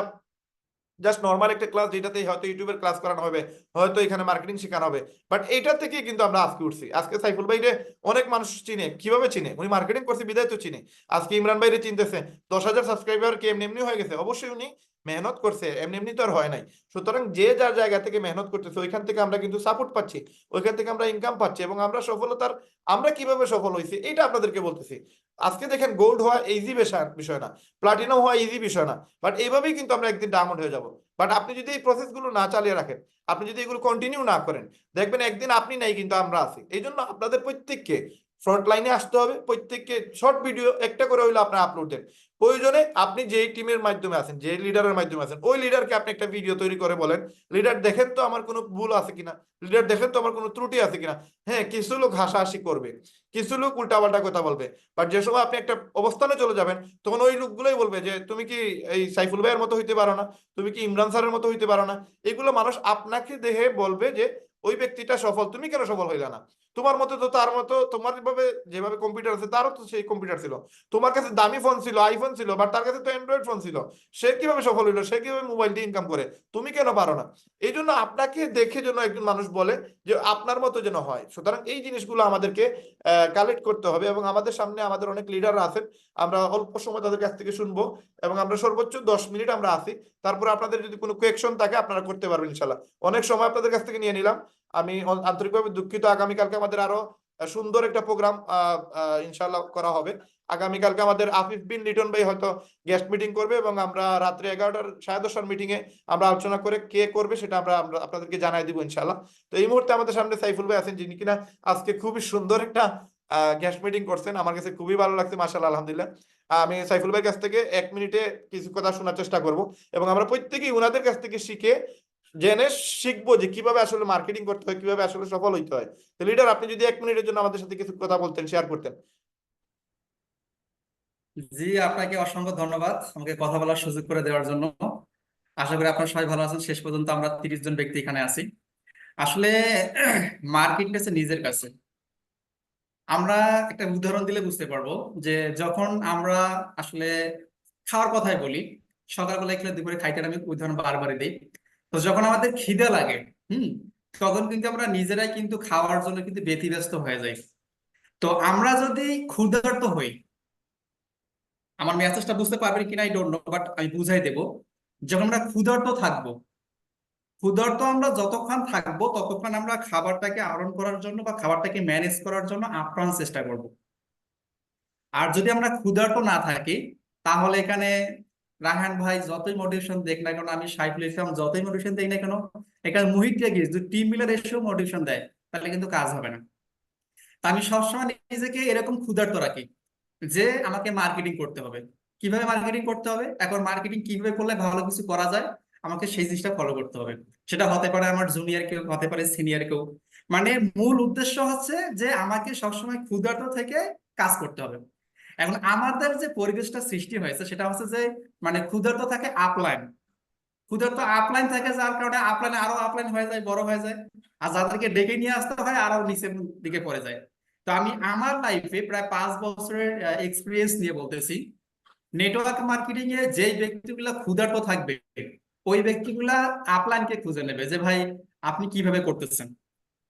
জাস্ট নর্মাল একটা ক্লাস, যেটাতে হয়তো ইউটিউবের ক্লাস করানো হবে, হয়তো এখানে মার্কেটিং শেখানো হবে, বাট এইটা থেকে কিন্তু আমরা আজকে উঠছি। আজকে সাইফুল ভাইরে অনেক মানুষ চিনে, কিভাবে চিনে? উনি মার্কেটিং করছে বিদায় তো চিনে। আজকে ইমরান ভাইরে চিনতেছে, 10,000 সাবস্ক্রাইবার কি এমনি এমনি হয়ে গেছে? অবশ্যই উনি মেহনত করছে, এমনি এমনি তো আর হয় নাই। সুতরাং যে যার জায়গা থেকে মেহনত করতেছে, ওইখান থেকে আমরা কিন্তু সাপোর্ট পাচ্ছি, ওইখান থেকে আমরা ইনকাম পাচ্ছি, এবং আমরা সফলতার, আমরা কিভাবে সফল হয়েছি এটা আপনাদেরকে বলতেছি। আজকে দেখেন, গোল্ড হওয়া ইজি বিষয় না, প্লাটিনাম হওয়া ইজি বিষয় না, বাট এইভাবেই কিন্তু আমরা একদিন ডায়মন্ড হয়ে যাব। বাট আপনি যদি এই প্রসেসগুলো না চালিয়ে রাখেন, আপনি যদি এগুলো কন্টিনিউ না করেন, দেখবেন একদিন আপনি নাই কিন্তু আমরা আছি। এই জন্য আপনাদের প্রত্যেককে ফ্রন্ট লাইনে আসতে হবে, প্রত্যেককে শর্ট ভিডিও একটা করে হইলে আপনার আপলোড দেন। প্রয়োজনে আপনি যেই টিমের মাধ্যমে আছেন, যে লিডারের মাধ্যমে আছেন, ওই লিডারকে আপনি একটা ভিডিও তৈরি করে বলেন, লিডার দেখেন তো আমার কোনো ভুল আছে কিনা, লিডার দেখেন তো আমার কোনো ত্রুটি আছে কিনা। হ্যাঁ, কিছু লোক হাসাহাসি করবে, কিছু লোক উল্টাপাল্টা কথা বলবে, বাট যে সময় আপনি একটা অবস্থানে চলে যাবেন, তখন ওই লোকগুলোই বলবে যে তুমি কি এই সাইফুল ভাইয়ের মতো হইতে পারো না, তুমি কি ইমরান স্যারের মতো হইতে পারো না। এগুলো মানুষ আপনাকে দেখে বলবে যে ওই ব্যক্তিটা সফল, তুমি কেন সফল হইলা না? তোমার মতো তো, তার মতো, তোমার যেভাবে কম্পিউটার আছে তারও তো সেই কম্পিউটার ছিল, তোমার কাছে দামি ফোন ছিল, আইফোন ছিল, বাট তার কাছে তো অ্যান্ড্রয়েড ফোন ছিল। সে কিভাবে সফল হইলো? সে কিভাবে মোবাইল দিয়ে ইনকাম করে? তুমি কেন পারো না? এই জন্য আপনাকে দেখে যেন একজন মানুষ বলে যে আপনার মতো যেন হয়। সুতরাং এই জিনিসগুলো আমাদেরকে কালেক্ট করতে হবে, এবং আমাদের সামনে আমাদের অনেক লিডার আছেন, আমরা অল্প সময় তাদের কাছ থেকে শুনবো, এবং আমরা সর্বোচ্চ 10 মিনিট আমরা আছি। তারপর আপনাদের যদি কোনো কোয়েকশন থাকে আপনারা করতে পারবেন ইনশাল্লাহ। অনেক সময় আপনাদের কাছ থেকে নিয়ে নিলাম, আমি আন্তরিকভাবে দুঃখিত। আগামীকালকে আমাদের আরো সুন্দর একটা প্রোগ্রাম ইনশাল্লাহ করা হবে। আগামীকালকে আমাদের আফিফ বিন লিটন ভাই হয়তো গেস্ট মিটিং করবে, এবং আমরা রাত্রে 11টার 10:30টার মিটিং এ আমরা আলোচনা করে কে করবে সেটা আমরা আপনাদেরকে জানাই দিব ইনশাল্লাহ। তো এই মুহূর্তে আমাদের সামনে সাইফুল ভাই আছেন, যিনি কিনা আজকে খুবই সুন্দর একটা গেস্ট মিটিং করছেন, আমার কাছে খুবই ভালো লাগছে, মাশাআল্লাহ, আলহামদুলিল্লাহ। আমি সাইফুল ভাইয়ের কাছ থেকে 1 মিনিটে কিছু কথা শোনার চেষ্টা করব, এবং আমরা প্রত্যেকেই ওনাদের কাছ থেকে শিখে জেনে শিখবো যে কিভাবে আসলে মার্কেটিং করতে হয়, কিভাবে আসলে সফল হইতে হয়। তো লিডার, আপনি যদি 1 মিনিটের জন্য আমাদের সাথে কিছু কথা বলতেন, শেয়ার করতেন। জি, আপনাকে অসংখ্য ধন্যবাদ আমাকে কথা বলার সুযোগ করে দেওয়ার জন্য। আশা করি আপনারা সবাই ভালো আছেন। শেষ পর্যন্ত আমরা 30 জন ব্যক্তি এখানে আছি। আসলে মার্কেটিং হচ্ছে নিজের কাছে। আমরা একটা উদাহরণ দিলে বুঝতে পারবো যে যখন আমরা আসলে খাওয়ার কথাই বলি, সকালবেলায় খেলে দুপুরে খাইতে, আমি উদাহরণ বারবারই দিই। তো যখন আমাদের খিদে লাগে, হুম, তখন কিন্তু আমরা নিজেরাই কিন্তু খাওয়ার জন্য কিন্তু ব্যতিব্যস্ত হয়ে যাই। তো আমরা যদি ক্ষুধার্ত হই, আমার মেসেজটা বুঝতে পারবেন কিনা আই ডোন্ট নো, বাট আমি বুঝাই দেবো। যখন আমরা ক্ষুধার্ত থাকবো, ক্ষুধার্ত আমরা যতক্ষণ থাকবো ততক্ষণ আমরা খাবারটাকে আহরণ করার জন্য বা খাবারটাকে ম্যানেজ করার জন্য আপ্রাণ চেষ্টা করব। আর যদি আমরা ক্ষুধার্ত না থাকি, তাহলে এখানে রায়হান ভাই যতই মোটিভেশন দেখ না কেন, আমি সাইফুল ইসলাম যতই মোটিভেশন দেই না কেন, এখানে মুহিত রেগিস যদি টিম মিলে এসেও মোটিভেশন দেয়, তাহলে কিন্তু কাজ হবে না। তা আমি সবসময় নিজেকে এরকম ক্ষুধার্ত রাখি যে আমাকে মার্কেটিং করতে হবে। কিভাবে মার্কেটিং করতে হবে, এখন মার্কেটিং কিভাবে করলে ভালো কিছু করা যায়, আমাকে সেই জিনিসটা ফলো করতে হবে। সেটা হতে পারে আমার জুনিয়র কেউ, হতে পারে সিনিয়র কেউ। মানে মূল উদ্দেশ্য হচ্ছে যে আমাকে সবসময় ক্ষুধার্ত থেকে কাজ করতে হবে। এখন আমাদের যে পরিবেশটা সৃষ্টি হয়েছে সেটা হচ্ছে যে মানে ক্ষুধার্ত থাকে আপলাইন, ক্ষুধার্ত আপলাইন থাকে, যার কারণে আপলাইন আরো আপলাইন হয়ে যায়, বড় হয়ে যায়। আর যাদেরকে ডেকে নিয়ে আসতে হয় আরো নিচের দিকে পড়ে যায়। তো আমি আমার লাইফে প্রায় 5 বছরের এক্সপিরিয়েন্স নিয়ে বলতেছি, নেটওয়ার্ক মার্কেটিং এ যেই ব্যক্তিগুলা ক্ষুধার্ত থাকবে ওই ব্যক্তিগুলা আপলাইনকে খুঁজে নেবে যে ভাই আপনি কিভাবে করতেছেন।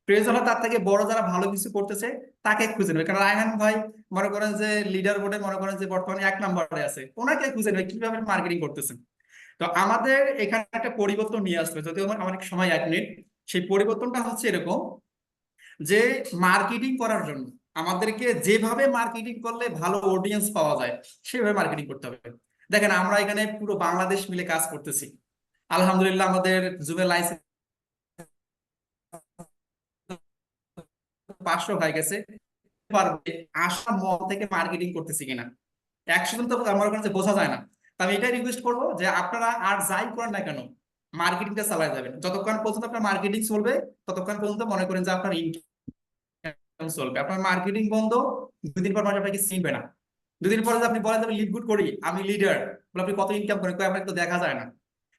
প্রয়োজন হলে তার থেকে বড় যারা ভালো কিছু করতেছে তাকে খুঁজে নেবে। কারণ রায়হান ভাই মনে করেন যে লিডার বোর্ডে মনে করেন যে বর্তমানে 1 নম্বরে আছে, ওনাকে খুঁজে নেবে কিভাবে মার্কেটিং করতেছেন। তো আমাদের এখানে একটা পরিবর্তন নিয়ে আসবে, যদিও আমার অনেক সময় 1 মিনিট। সেই পরিবর্তনটা হচ্ছে এরকম যে মার্কেটিং করার জন্য আমাদেরকে যেভাবে মার্কেটিং করলে ভালো অডিয়েন্স পাওয়া যায় সেভাবে মার্কেটিং করতে হবে। দেখেন আমরা এখানে পুরো বাংলাদেশ মিলে কাজ করতেছি, আলহামদুলিল্লাহ আমাদের জুমের লাইসেন্স 500 হয়ে গেছে। পারবে আশা মন থেকে মার্কেটিং করতেছি কিনা, 100 জন তো আমার কাছে বোঝা যায় না। তো আমি এটাই রিকোয়েস্ট করবো যে আপনারা আর যাই করেন না কেন মার্কেটিংটা চালায় যাবেন। যতক্ষণ পর্যন্ত আপনার মার্কেটিং চলবে ততক্ষণ পর্যন্ত মনে করেন যে আপনার ইনকাম চলবে। আপনার মার্কেটিং বন্ধ, 2 দিন পর মানুষ আপনাকে চিনবে না। 2 দিন পরে যদি আপনি বলেন আমি লিড গুড করি, আমি লিডার, বলে আপনি কত ইনকাম করেন, কই আপনাকে তো দেখা যায় না।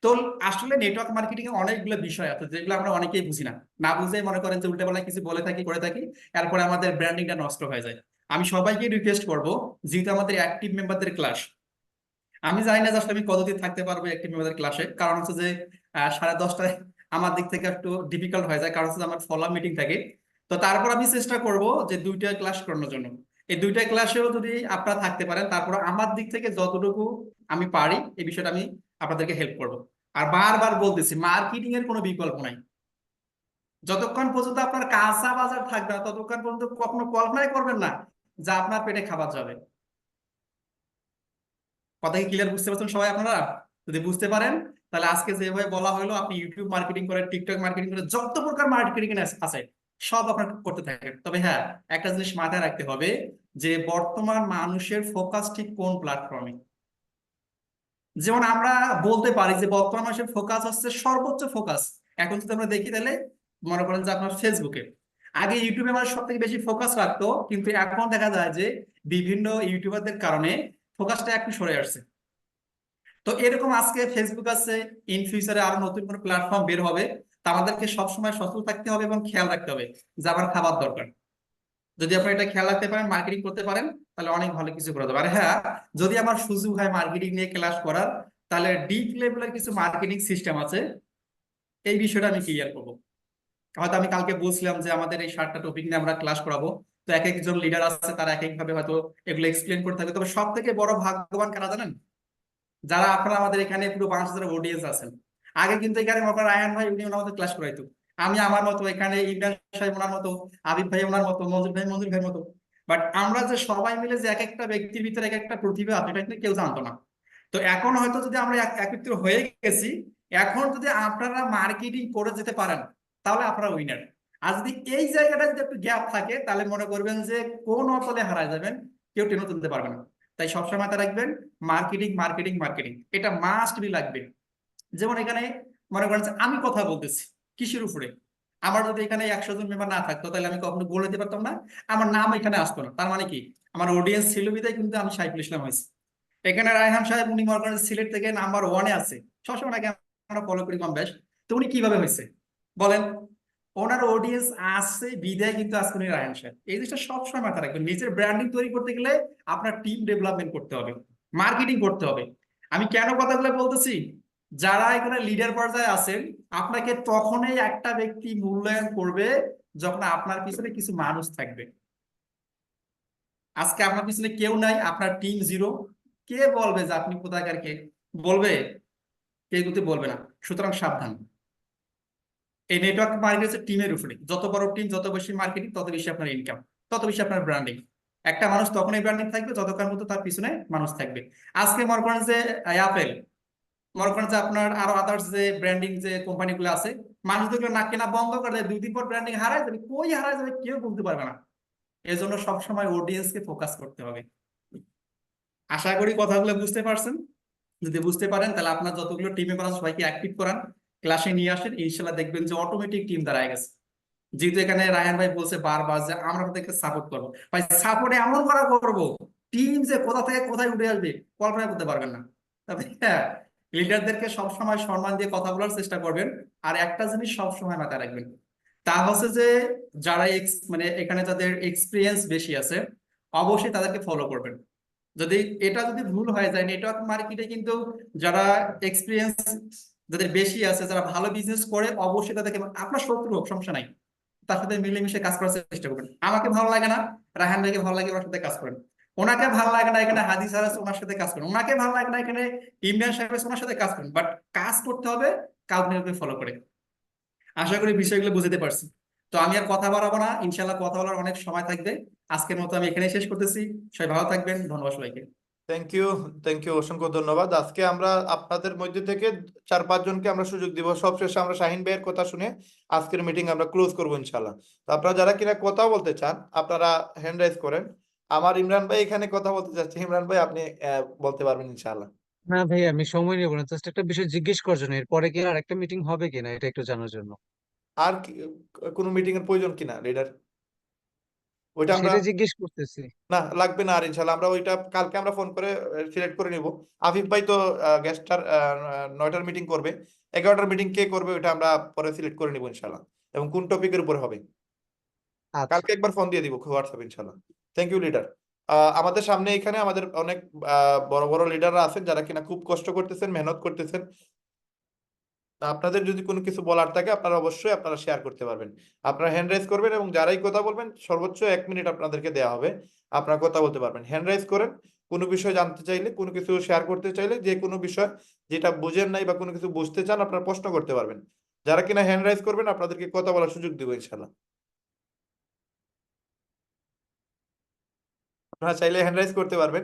তো আসলে নেটওয়ার্ক মার্কেটিং এ অনেকগুলো বিষয় আছে যেগুলো আমরা অনেকেই বুঝি না, না বুঝে মনে করেন যে উল্টাপাল্টা কিছু বলে থাকি, করে থাকি, এরপরে আমাদের ব্র্যান্ডিংটা নষ্ট হয়ে যায়। আমি সবাইকে রিকোয়েস্ট করবো, যেহেতু আমাদের অ্যাক্টিভ মেম্বারদের ক্লাস, আমি জানি না জাস্ট আমি কতদিন থাকতে পারবো অ্যাক্টিভ মেম্বারদের ক্লাসে, কারণ হচ্ছে যে 10:30টায় আমার দিক থেকে একটু ডিফিকাল্ট হয়ে যায়, কারণ হচ্ছে আমার ফলো মিটিং থাকে। তো তারপর আমি চেষ্টা করব যে 2টা ক্লাস করানোর জন্য। এই 2টা ক্লাসেও যদি আপনারা থাকতে পারেন, তারপর আমার দিক থেকে যতটুকু আমি পারি এই বিষয়টা আমি আপনাদেরকে হেল্প করব। আর বারবার বলতেছি মার্কেটিং এর কোনো বিকল্প নাই। যতক্ষণ পর্যন্ত আপনার কাঁচা বাজার থাকবে না ততক্ষণ পর্যন্ত কখনো কল্পনাই করবেন না যে আপনার পেটে খাবার যাবে। কথা কি ক্লিয়ার বুঝতে পারছেন সবাই আপনারা? যদি বুঝতে পারেন তাহলে আজকে যেভাবে বলা হলো আপনি ইউটিউব মার্কেটিং করেন, টিকটক মার্কেটিং করেন, যত প্রকার মার্কেটিং আছে সব আপনার করতে থাকেন। তবে হ্যাঁ, একটা জিনিস মাথায় রাখতে হবে যে বর্তমান মানুষের ফোকাস ঠিক কোন প্ল্যাটফর্মে। যেমন আমরা বলতে পারি যে বর্তমান মানুষের ফোকাস হচ্ছে, সর্বোচ্চ ফোকাস এখন যদি আমরা দেখি তাহলে মনে করেন যে আপনার ফেসবুকে। আগে ইউটিউবে মানুষ সব থেকে বেশি ফোকাস রাখতো, কিন্তু এখন দেখা যায় যে বিভিন্ন ইউটিউবারদের কারণে ফোকাসটা একটু সরে আসছে। তো এরকম আজকে ফেসবুক আছে, ইন ফিউচারে আরো নতুন কোনো প্ল্যাটফর্ম বের হবে। তা আমাদেরকে সবসময় সচেতন থাকতে হবে এবং খেয়াল রাখতে হবে যে আমার খাবার দরকার। যদি আপনি এটা খেয়াল রাখতে পারেন, মার্কেটিং করতে পারেন, তাহলে অনেক ভালো কিছু করা যাবে। আর হ্যাঁ, যদি আমার সুযোগ হয় মার্কেটিং নিয়ে ক্লাস করার, তাহলে ডিপ লেভেলের কিছু মার্কেটিং সিস্টেম আছে, এই বিষয়টা আমি ক্লিয়ার করবো। হয়তো আমি কালকে বলছিলাম যে আমাদের এই 7টা টপিক নিয়ে আমরা ক্লাস করাবো। তো এক একজন লিডার আছে, তারা এক একভাবে হয়তো এগুলো এক্সপ্লেন করতে থাকবে। তবে সব থেকে বড় ভাগ্যবান কারা জানেন? যারা আপনারা আমাদের এখানে পুরো 5,000 অডিয়েন্স আছেন। আগে কিন্তু এখানে আপনার রায়হান ভাই উনি ওনার মতো ক্লাস করাইতো, আমি আমার মতো, এখানে ইমরান সাহেব ওনার মতো, আবিব ভাই ওনার মতো, মঞ্জুর ভাই মঞ্জুর ভাইয়ের মতো। বাট আমরা যে সবাই মিলে যে এক একটা ব্যক্তির ভিতরে এক একটা প্রতিভা আছে এটা কিন্তু কেউ জানতো না। তো এখন হয়তো যদি আমরা একত্রিত হয়ে গেছি, এখন যদি আপনারা মার্কেটিং করে যেতে পারেন তাহলে আপনারা উইনার। আর যদি এই জায়গাটা যদি একটু গ্যাপ থাকে তাহলে মনে করবেন যে কোন অতলে হারায় যাবেন, কেউ টেনে তুলতে পারবে না। তাই সবসময় মাথায় রাখবেন মার্কেটিং মার্কেটিং মার্কেটিং, এটা মাস্ট বি লাগবে। যেমন এখানে মনে করেন যে আমি কথা বলতেছি কিসের উপরে, আমার যদি এখানে 100 জন মেম্বার না থাকতো তাহলে আমি কখনো বলে দিতে পারতাম না, আমার নাম এখানে আসতো না। তার মানে কি আমার অডিয়েন্স ছিল বিধায় কিন্তু আমি সাইফুল ইসলাম হয়েছি। এখানে রায়হান সাহেব উনি মনে করেন সিলেট থেকে নাম্বার 1-এ আছে, সবসময় ওনাকে আমরা ফলো করি কম বেশ। তো উনি কিভাবে হয়েছে বলেন? ওনার অডিয়েন্স আছে বিধায় কিন্তু আজকে উনি রায়হান সাহেব। এই জিনিসটা সবসময় মাথায় রাখবেন। নিজের ব্র্যান্ডিং তৈরি করতে গেলে আপনার টিম ডেভেলপমেন্ট করতে হবে, মার্কেটিং করতে হবে। আমি কেন কথাগুলো বলতেছি, যারা এখানে লিডার পর্যায়ে আছেন আপনাকে তখনই একটা ব্যক্তি মূল্যায়ন করবে যখন আপনার পিছনে কিছু মানুষ থাকবে। আজকে আপনার পিছনে কেউ নাই, আপনার টিম জিরো, কে বলবে যে আপনি কোথাকার কে বলবে? কেউ কিন্তু বলবে না। সুতরাং সাবধান। এই নেটওয়ার্ক মার্কেট হচ্ছে টিমের উপরে, যত বড় টিম, যত বেশি মার্কেটিং, তত বেশি আপনার ইনকাম, তত বেশি আপনার ব্র্যান্ডিং। একটা মানুষ তখনই ব্র্যান্ডিং থাকবে যতক্ষণ মতো তার পিছনে মানুষ থাকবে। আজকে মনে করেন যে অ্যাপেল, মনে করেন যে আপনার আরো আদার্স যে ব্র্যান্ডিং যে কোম্পানিগুলো আছে, মানুষ দেখলে না কেনা বন্ধ করে দেয়, 2 দিন পর ব্র্যান্ডিং হারায় যাবে, কই হারায় যাবে কেউ বলতে পারবে না। এই জন্য সবসময় অডিয়েন্সকে ফোকাস করতে হবে। আশা করি কথাগুলো বুঝতে পারছেন। যদি বুঝতে পারেন তাহলে আপনার যতগুলো টিমে করান সবাইকে অ্যাক্টিভ করান, ক্লাসে নিয়ে আসেন, ইনশাল্লাহ দেখবেন যে অটোমেটিক টিম দাঁড়ায় গেছে। যেহেতু এখানে রায়ান ভাই বলছে বারবার যে আমরা তাদেরকে সাপোর্ট করবো, ভাই সাপোর্টে এমন করা করবো, টিম যে কোথা থেকে কোথায় উঠে আসবে কল্পনা করতে পারবেন না। তবে হ্যাঁ, লিডারদেরকে সবসময় সম্মান দিয়ে কথা বলার চেষ্টা করবেন। আর একটা জিনিস সবসময় মাথায় রাখবেন, তা হচ্ছে যে যারা মানে এখানে যাদের এক্সপিরিয়েন্স বেশি আছে, অবশ্যই তাদেরকে ফলো করবেন। যদি এটা যদি ভুল হয়ে যায়, নেটওয়ার্ক মার্কেটে কিন্তু যারা এক্সপিরিয়েন্স যাদের বেশি আছে, যারা ভালো বিজনেস করে, অবশ্যই তাদেরকে, আপনার শত্রু হোক সমস্যা নাই, তার সাথে মিলেমিশে কাজ করার চেষ্টা করবেন। আমাকে ভালো লাগে না, রাহান ভাইকে ভালো লাগে, ওর সাথে কাজ করেন। ওনাকে ভালো লাগে না এখানে হাদি স্যার আছে, ওনার সাথে কাজ করেন। ওনাকে ভালো লাগে না এখানে ইমরান সাহেব আছে, ওনার সাথে কাজ করেন। বাট কাজ করতে হবে কাউকে ফলো করে। আশা করি বিষয়গুলো বুঝতে পারছি। তো আমি আর কথা বাড়াবো না, ইনশাল্লাহ কথা বলার অনেক সময় থাকবে। আজকের মতো আমি এখানেই শেষ করতেছি। সবাই ভালো থাকবেন, ধন্যবাদ সবাইকে। থ্যাংক ইউ, থ্যাংক ইউ, অসংখ্য ধন্যবাদ। আজকে আমরা আপনাদের মধ্যে থেকে 4-5 জনকে আমরা সুযোগ দিব। সবশেষে আমরা শাহিন ভাইয়ের কথা শুনে আজকের মিটিং আমরা ক্লোজ করবো ইনশাল্লাহ। তো আপনারা যারা কিনা কথা বলতে চান আপনারা হ্যান্ড রাইজ করেন। আমার ইমরান ভাই এখানে কথা বলতে চাচ্ছে। ইমরান ভাই আপনি বলতে পারবেন ইনশাল্লাহ। না ভাই, আমি সময় নেবো না, জাস্ট একটা বিষয় জিজ্ঞেস করার জন্য, এরপরে কি আর একটা মিটিং হবে কিনা এটা একটু জানার জন্য। আর কোনো মিটিং এর প্রয়োজন কিনা লিডার? ওইটা আমরা, সেটা জিজ্ঞেস করতেছি। না লাগবে না আর ইনশাল্লাহ। আমরা ওইটা কালকে আমরা ফোন করে সিলেক্ট করে নিব। আফিফ ভাই তো গেস্টার 9টার মিটিং করবে, 11টার মিটিং কে করবে ওইটা আমরা পরে সিলেক্ট করে নিব ইনশাল্লাহ, এবং কোন টপিকের উপর হবে আচ্ছা। কালকে একবার ফোন দিয়ে দিব হোয়াটসঅ্যাপ ইনশাল্লাহ। Thank you leader. আমাদের সামনে এখানে আমাদের অনেক বড় বড় লিডাররা আছেন যারা কিনা খুব কষ্ট করতেছেন, মেহনত করতেছেন। আপনাদের যদি কোনো কিছু বলার থাকে আপনারা অবশ্যই আপনারা শেয়ার করতে পারবেন। আপনারা হ্যান্ড রাইজ করবেন এবং যারাই কথা বলবেন সর্বোচ্চ 1 মিনিট আপনাদেরকে দেওয়া হবে, আপনারা কথা বলতে পারবেন। হ্যান্ড রাইজ করেন, কোনো বিষয় জানতে চাইলে, কোনো কিছু শেয়ার করতে চাইলে, যে কোনো বিষয় যেটা বুঝেন নাই বা কোনো কিছু বুঝতে চান আপনারা প্রশ্ন করতে পারবেন। যারা কিনা হ্যান্ড রাইজ করবেন আপনাদেরকে কথা বলার সুযোগ দিব ইনশাল্লাহ। আপনারা চাইলে হ্যান্ড রাইজ করতে পারবেন,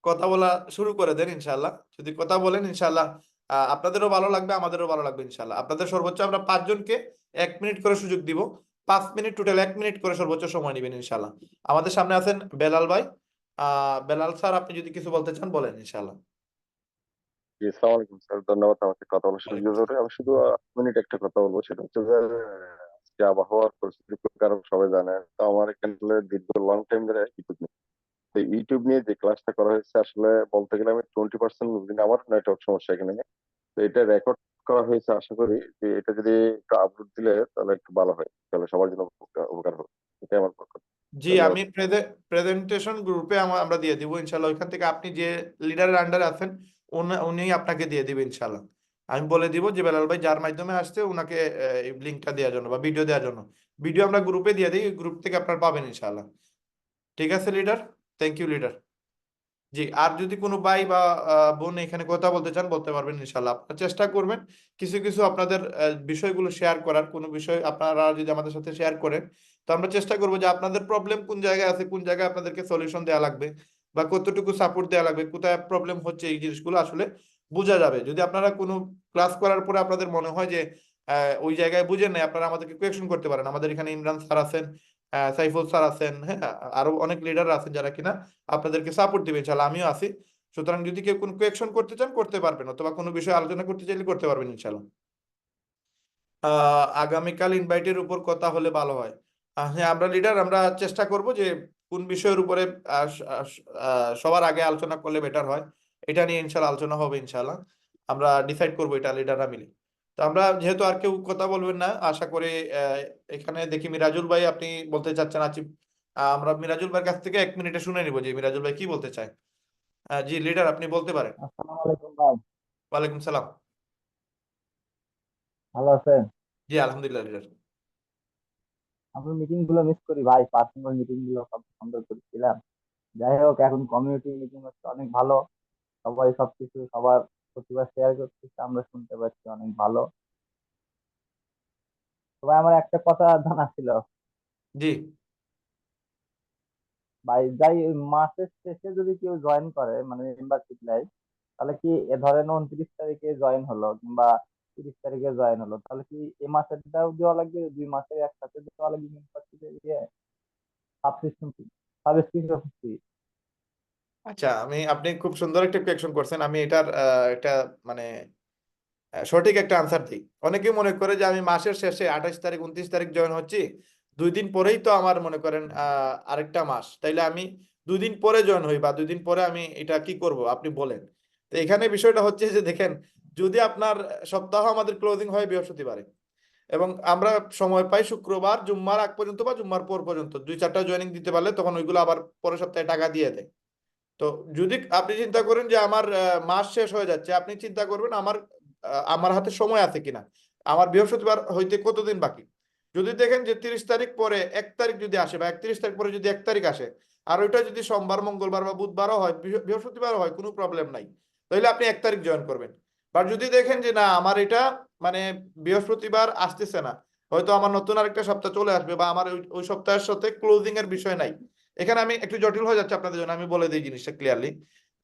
কথা বলা শুরু করে দেন ইনশাল্লাহ। যদি কথা বলেন ইনশাল্লাহ আপনাদেরও ভালো লাগবে, আমাদেরও ভালো লাগবে ইনশাল্লাহ। আপনাদের সর্বোচ্চ আমরা 5 জনকে 1 মিনিট করে সুযোগ দিব। 5 মিনিট, টোটাল 1 মিনিট করে সর্বোচ্চ সময় নেবেন ইনশাল্লাহ। আমাদের সামনে আছেন বেলাল ভাই। বেলাল স্যার আপনি যদি কিছু বলতে চান বলেন ইনশাল্লাহ। জি, আসসালামু আলাইকুম স্যার, ধন্যবাদ আমাকে কথা বলার সুযোগ দেওয়ার জন্য। আমি শুধু মিনিট একটা কথা বলবো, সেটা হচ্ছে যে আজকে আবহাওয়ার পরিস্থিতির কারণ সবাই জানে। তো আমার এখানে আসলে দীর্ঘ লং টাইম ধরে ইউটিউব নিয়ে, তো ইউটিউব নিয়ে যে ক্লাসটা করা হয়েছে আসলে বলতে গেলে আমি 20% আমার নেটওয়ার্ক সমস্যা এখানে নেই। তো এটা রেকর্ড করা হয়েছে, আশা করি যে এটা যদি একটু আপলোড দিলে তাহলে একটু ভালো হয়, তাহলে সবার জন্য উপকার হবে। এটাই আমার পক্ষ থেকে। জি, ধন্যবাদ। আমি প্রেজেন্টেশন গ্রুপে আমরা দিয়ে দিব ইনশাল্লাহ। ওইখান থেকে আপনি যে লিডারের আন্ডারে আছেন উনি আপনাকে দিয়ে দিবে ইনশাল্লাহ। আমি বলে দিব যে বেলাল ভাই যার মাধ্যমে আসছে ওনাকে লিঙ্কটা দেওয়ার জন্য বা ভিডিও দেওয়ার জন্য। ভিডিও আমরা গ্রুপে দিয়ে দিই, গ্রুপ থেকে আপনারা পাবেন ইনশাল্লাহ। ঠিক আছে লিডার, থ্যাংক ইউ লিডার। জি, আর যদি কোনো ভাই বা বোন এখানে কথা বলতে চান বলতে পারবেন ইনশাল্লাহ। আপনারা চেষ্টা করবেন কিছু কিছু আপনাদের বিষয়গুলো শেয়ার করার। কোনো বিষয় আপনারা যদি আমাদের সাথে শেয়ার করেন তো আমরা চেষ্টা করবো যে আপনাদের প্রবলেম কোন জায়গায় আছে, কোন জায়গায় আপনাদেরকে সলিউশন দেওয়া লাগবে বা কতটুকু সাপোর্ট দেওয়া লাগবে, কোথায় প্রবলেম হচ্ছে, এই জিনিসগুলো আসলে বোঝা যাবে। যদি আপনারা কোনো ক্লাস করার পরে আপনাদের মনে হয় যে ওই জায়গায় বুঝেন নাই, আপনারা আমাদেরকে কোয়েকশন করতে পারেন। আমাদের এখানে ইমরান স্যার আছেন, সাইফুল স্যার আছেন, হ্যাঁ, আরো অনেক লিডার আছেন যারা কিনা আপনাদেরকে সাপোর্ট দিবে ইনশাল্লাহ। আমিও আছি। সুতরাং যদি কেউ কোনো কোয়েকশন করতে চান করতে পারবেন, অথবা কোনো বিষয়ে আলোচনা করতে চাইলে করতে পারবেন ইনশাল্লাহ। আগামীকাল ইনভাইটের উপর কথা হলে ভালো হয়। হ্যাঁ, আমরা লিডার আমরা চেষ্টা করব যে কোন বিষয়ের উপরে সবার আগে আলোচনা করলে বেটার হয়, এটা নিয়ে ইনশাল্লাহ আলোচনা হবে ইনশাল্লাহ। আমরা ডিসাইড করবো এটা লিডাররা মিলে। তো আমরা যেহেতু আর কেউ কথা বলবেন না আশা করি, এখানে দেখি মিরাজুল ভাই আপনি বলতে চাচ্ছেন আছি। আমরা মিরাজুল ভাইয়ের কাছ থেকে 1 মিনিটে শুনে নিব যে মিরাজুল ভাই কি বলতে চায়। জি লিডার আপনি বলতে পারেন। আসসালামু আলাইকুম ভাই, ওয়ালাইকুম সালাম। ভালো আছেন? জি আলহামদুলিল্লাহ লিডার। আপনার মিটিং গুলো মিস করি ভাই, পার্সোনাল মিটিং গুলো সব সুন্দর করেছিলাম। যাই হোক, এখন কমিউনিটি মিটিং হচ্ছে অনেক ভালো, সবাই সবকিছু সবার প্রতিবার শেয়ার করতেছে, আমরা শুনতে পাচ্ছি, অনেক ভালো। তো ভাই আমার একটা কথা জানা ছিল জি। ভাই, যাই ওই মাসের শেষে যদি কেউ জয়েন করে মানে মেম্বারশিপ নেয়, তাহলে কি ধরেন 29 তারিখে জয়েন হলো কিংবা 30 তারিখে জয়েন হলো, তাহলে কি এই মাসেরটাও দেওয়া লাগবে, 2 মাসের একসাথে দেওয়া লাগবে মেম্বারশিপের ইয়ে সাবস্ক্রিপশন ফি? সাবস্ক্রিপশন ফি? আচ্ছা, আপনি খুব সুন্দর একটা কোয়েকশন করছেন। আমি এটার একটা মানে সঠিক একটা আনসার দিই। অনেকে মনে করে যে আমি মাসের শেষে 28 তারিখ 29 তারিখ জয়েন হচ্ছি, 2 দিন পরেই তো আমার মনে করেন আরেকটা মাস, তাইলে আমি 2 দিন পরে জয়েন হই বা 2 দিন পরে আমি এটা কি করব আপনি বলেন। তো এখানে বিষয়টা হচ্ছে যে দেখেন, যদি আপনার সপ্তাহ আমাদের ক্লোজিং হয় বৃহস্পতিবারে এবং আমরা সময় পাই শুক্রবার জুম্মার আগ পর্যন্ত বা জুম্মার পর পর্যন্ত 2-4টা জয়েনিং দিতে পারলে তখন ওইগুলো আবার পরের সপ্তাহে টাকা দিয়ে দেয়। তো যদি আপনি চিন্তা করেন যে আমার মাস শেষ হয়ে যাচ্ছে, আপনি চিন্তা করবেন আমার হাতে সময় আছে কিনা, আমার বৃহস্পতিবার হইতে কতদিন বাকি। যদি দেখেন যে 30 তারিখ পরে 1 তারিখ যদি আসে বা 31 তারিখ পরে যদি 1 তারিখ আসে, আর ওইটা যদি সোমবার মঙ্গলবার বা বুধবারও হয় বৃহস্পতিবারও হয়, কোনো প্রবলেম নাই, তাহলে আপনি 1 তারিখ জয়েন করবেন। বা যদি দেখেন যে না আমার এটা মানে বৃহস্পতিবার আসতেছে না, হয়তো আমার নতুন আরেকটা সপ্তাহ চলে আসবে বা আমার ওই সপ্তাহের সাথে ক্লোজিং এর বিষয় নাই, এখানে আমি একটু জটিল হয়ে যাচ্ছে আপনাদের জন্য, আমি বলে দিই জিনিসটা ক্লিয়ারলি।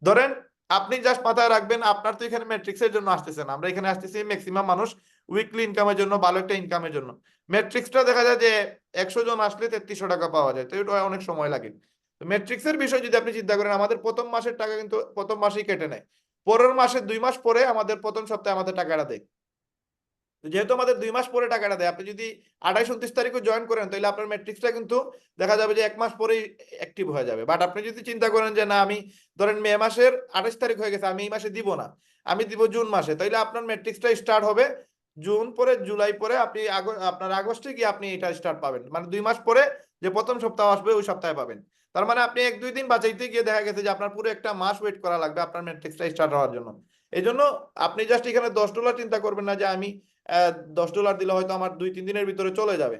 ধরেন আপনি জাস্ট মাথায় রাখবেন, আপনার তো এখানে ম্যাট্রিক্সের জন্য আসতেছে না, আমরা এখানে আসতেছি ম্যাক্সিমাম মানুষ উইকলি ইনকামের জন্য, ভালো একটা ইনকামের জন্য। ম্যাট্রিক্সটা দেখা যায় যে 100 জন আসলে 3300 টাকা পাওয়া যায়, তো এটা অনেক সময় লাগে। তো ম্যাট্রিক্সের বিষয় যদি আপনি চিন্তা করেন, আমাদের প্রথম মাসের টাকা কিন্তু প্রথম মাসেই কেটে নেয়, পরের মাসে 2 মাস পরে আমাদের প্রথম সপ্তাহে আমাদের টাকাটা দেয়। তো যেহেতু আমাদের 2 মাস পরে টাকাটা দেয়, আপনি যদি 28-29 তারিখে জয়েন করেন তাহলে আপনার ম্যাট্রিক্সটা কিন্তু দেখা যাবে যে 1 মাস পরেই অ্যাক্টিভ হয়ে যাবে। বাট আপনি যদি চিন্তা করেন যে না আমি ধরেন মে মাসের 28 তারিখ হয়ে গেছে, আমি এই মাসে দিব না, আমি দিব জুন মাসে, তাইলে আপনার ম্যাট্রিক্সটা স্টার্ট হবে জুন পরে জুলাই পরে, আপনি আপনার আগস্টে গিয়ে আপনি এটা স্টার্ট পাবেন, মানে 2 মাস পরে যে প্রথম সপ্তাহ আসবে ওই সপ্তাহে পাবেন। তার মানে আপনি 1-2 দিন বাঁচাইতে গিয়ে দেখা গেছে যে আপনার পুরো একটা মাস ওয়েট করা লাগবে আপনার ম্যাট্রিক্সটা স্টার্ট হওয়ার জন্য। এই জন্য আপনি জাস্ট এখানে $10 চিন্তা করবেন না যে আমি $10 দিলে হয়তো আমার 2-3 দিনের ভিতরে চলে যাবে।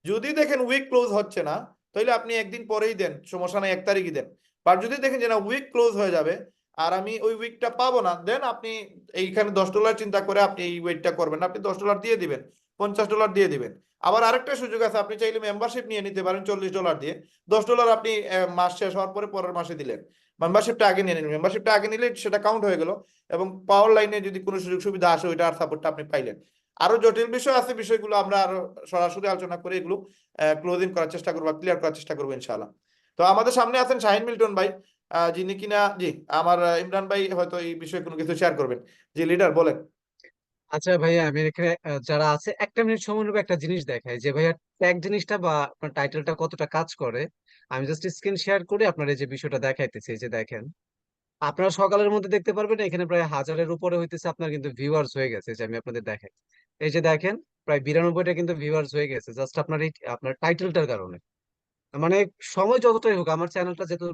যদি দেখেন উইক ক্লোজ হচ্ছে না, তাহলে আপনি একদিন পরেই দেন, সমস্যা নাই, 1 তারিখই দেন। আর যদি দেখেন যে না উইক ক্লোজ হয়ে যাবে আর আমি ওই উইকটা পাবো না, দেন আপনি এইখানে $10 চিন্তা করে আপনি এই ওয়েটটা করবেন না, আপনি $10 দিয়ে দিবেন, $50 দিয়ে দিবেন। আবার আরেকটা সুযোগ আছে, আপনি চাইলে মেম্বারশিপ নিয়ে নিতে পারেন $40 দিয়ে, $10 আপনি মাস শেষ হওয়ার পরে পরের মাসে দিলেন। মেম্বারশিপটা আগে নিয়ে নিন, মেম্বারশিপটা আগে নিলে সেটা কাউন্ট হয়ে গেল এবং পাওয়ার লাইনে যদি কোনো সুযোগ সুবিধা আসে ওইটা আর সাপোর্টটা আপনি পাইলেন। আরো জটিল বিষয় আছে, বিষয়গুলো আমরা আরো সরাসরি আলোচনা করে এগুলো ক্লোজিং করার চেষ্টা করবো, ক্লিয়ার করার চেষ্টা করবো ইনশাআল্লাহ। তো আমাদের সামনে আছেন শাহিন মিল্টন ভাই, যিনি কিনা জি আমার ইমরান ভাই হয়তো এই বিষয়ে কোনো কিছু শেয়ার করবেন। জি লিডার বলেন। আচ্ছা ভাইয়া, আমি এখানে যারা আছে 1 মিনিট সময় নেবো, একটা জিনিস দেখাই যে ভাইয়া ট্যাগ জিনিসটা বা আপনার টাইটেলটা কতটা কাজ করে। আমি জাস্ট স্ক্রিন শেয়ার করে আপনার এই যে বিষয়টা দেখাইতেছি, এই যে দেখেন, আপনারা সকালের মধ্যে দেখতে পারবেন এখানে প্রায় 1000-এর উপরে হইতেছে আপনার কিন্তু ভিউয়ার্স হয়ে গেছে, যে আমি আপনাদের দেখাই। এই যে দেখেন, প্রায় 92টা কিন্তু ভিউয়ার্স হয়ে গেছে জাস্ট আপনার এই আপনার টাইটেলটার কারণে। মানে সময় যতটাই হোক, আমার চ্যানেলটা যেহেতু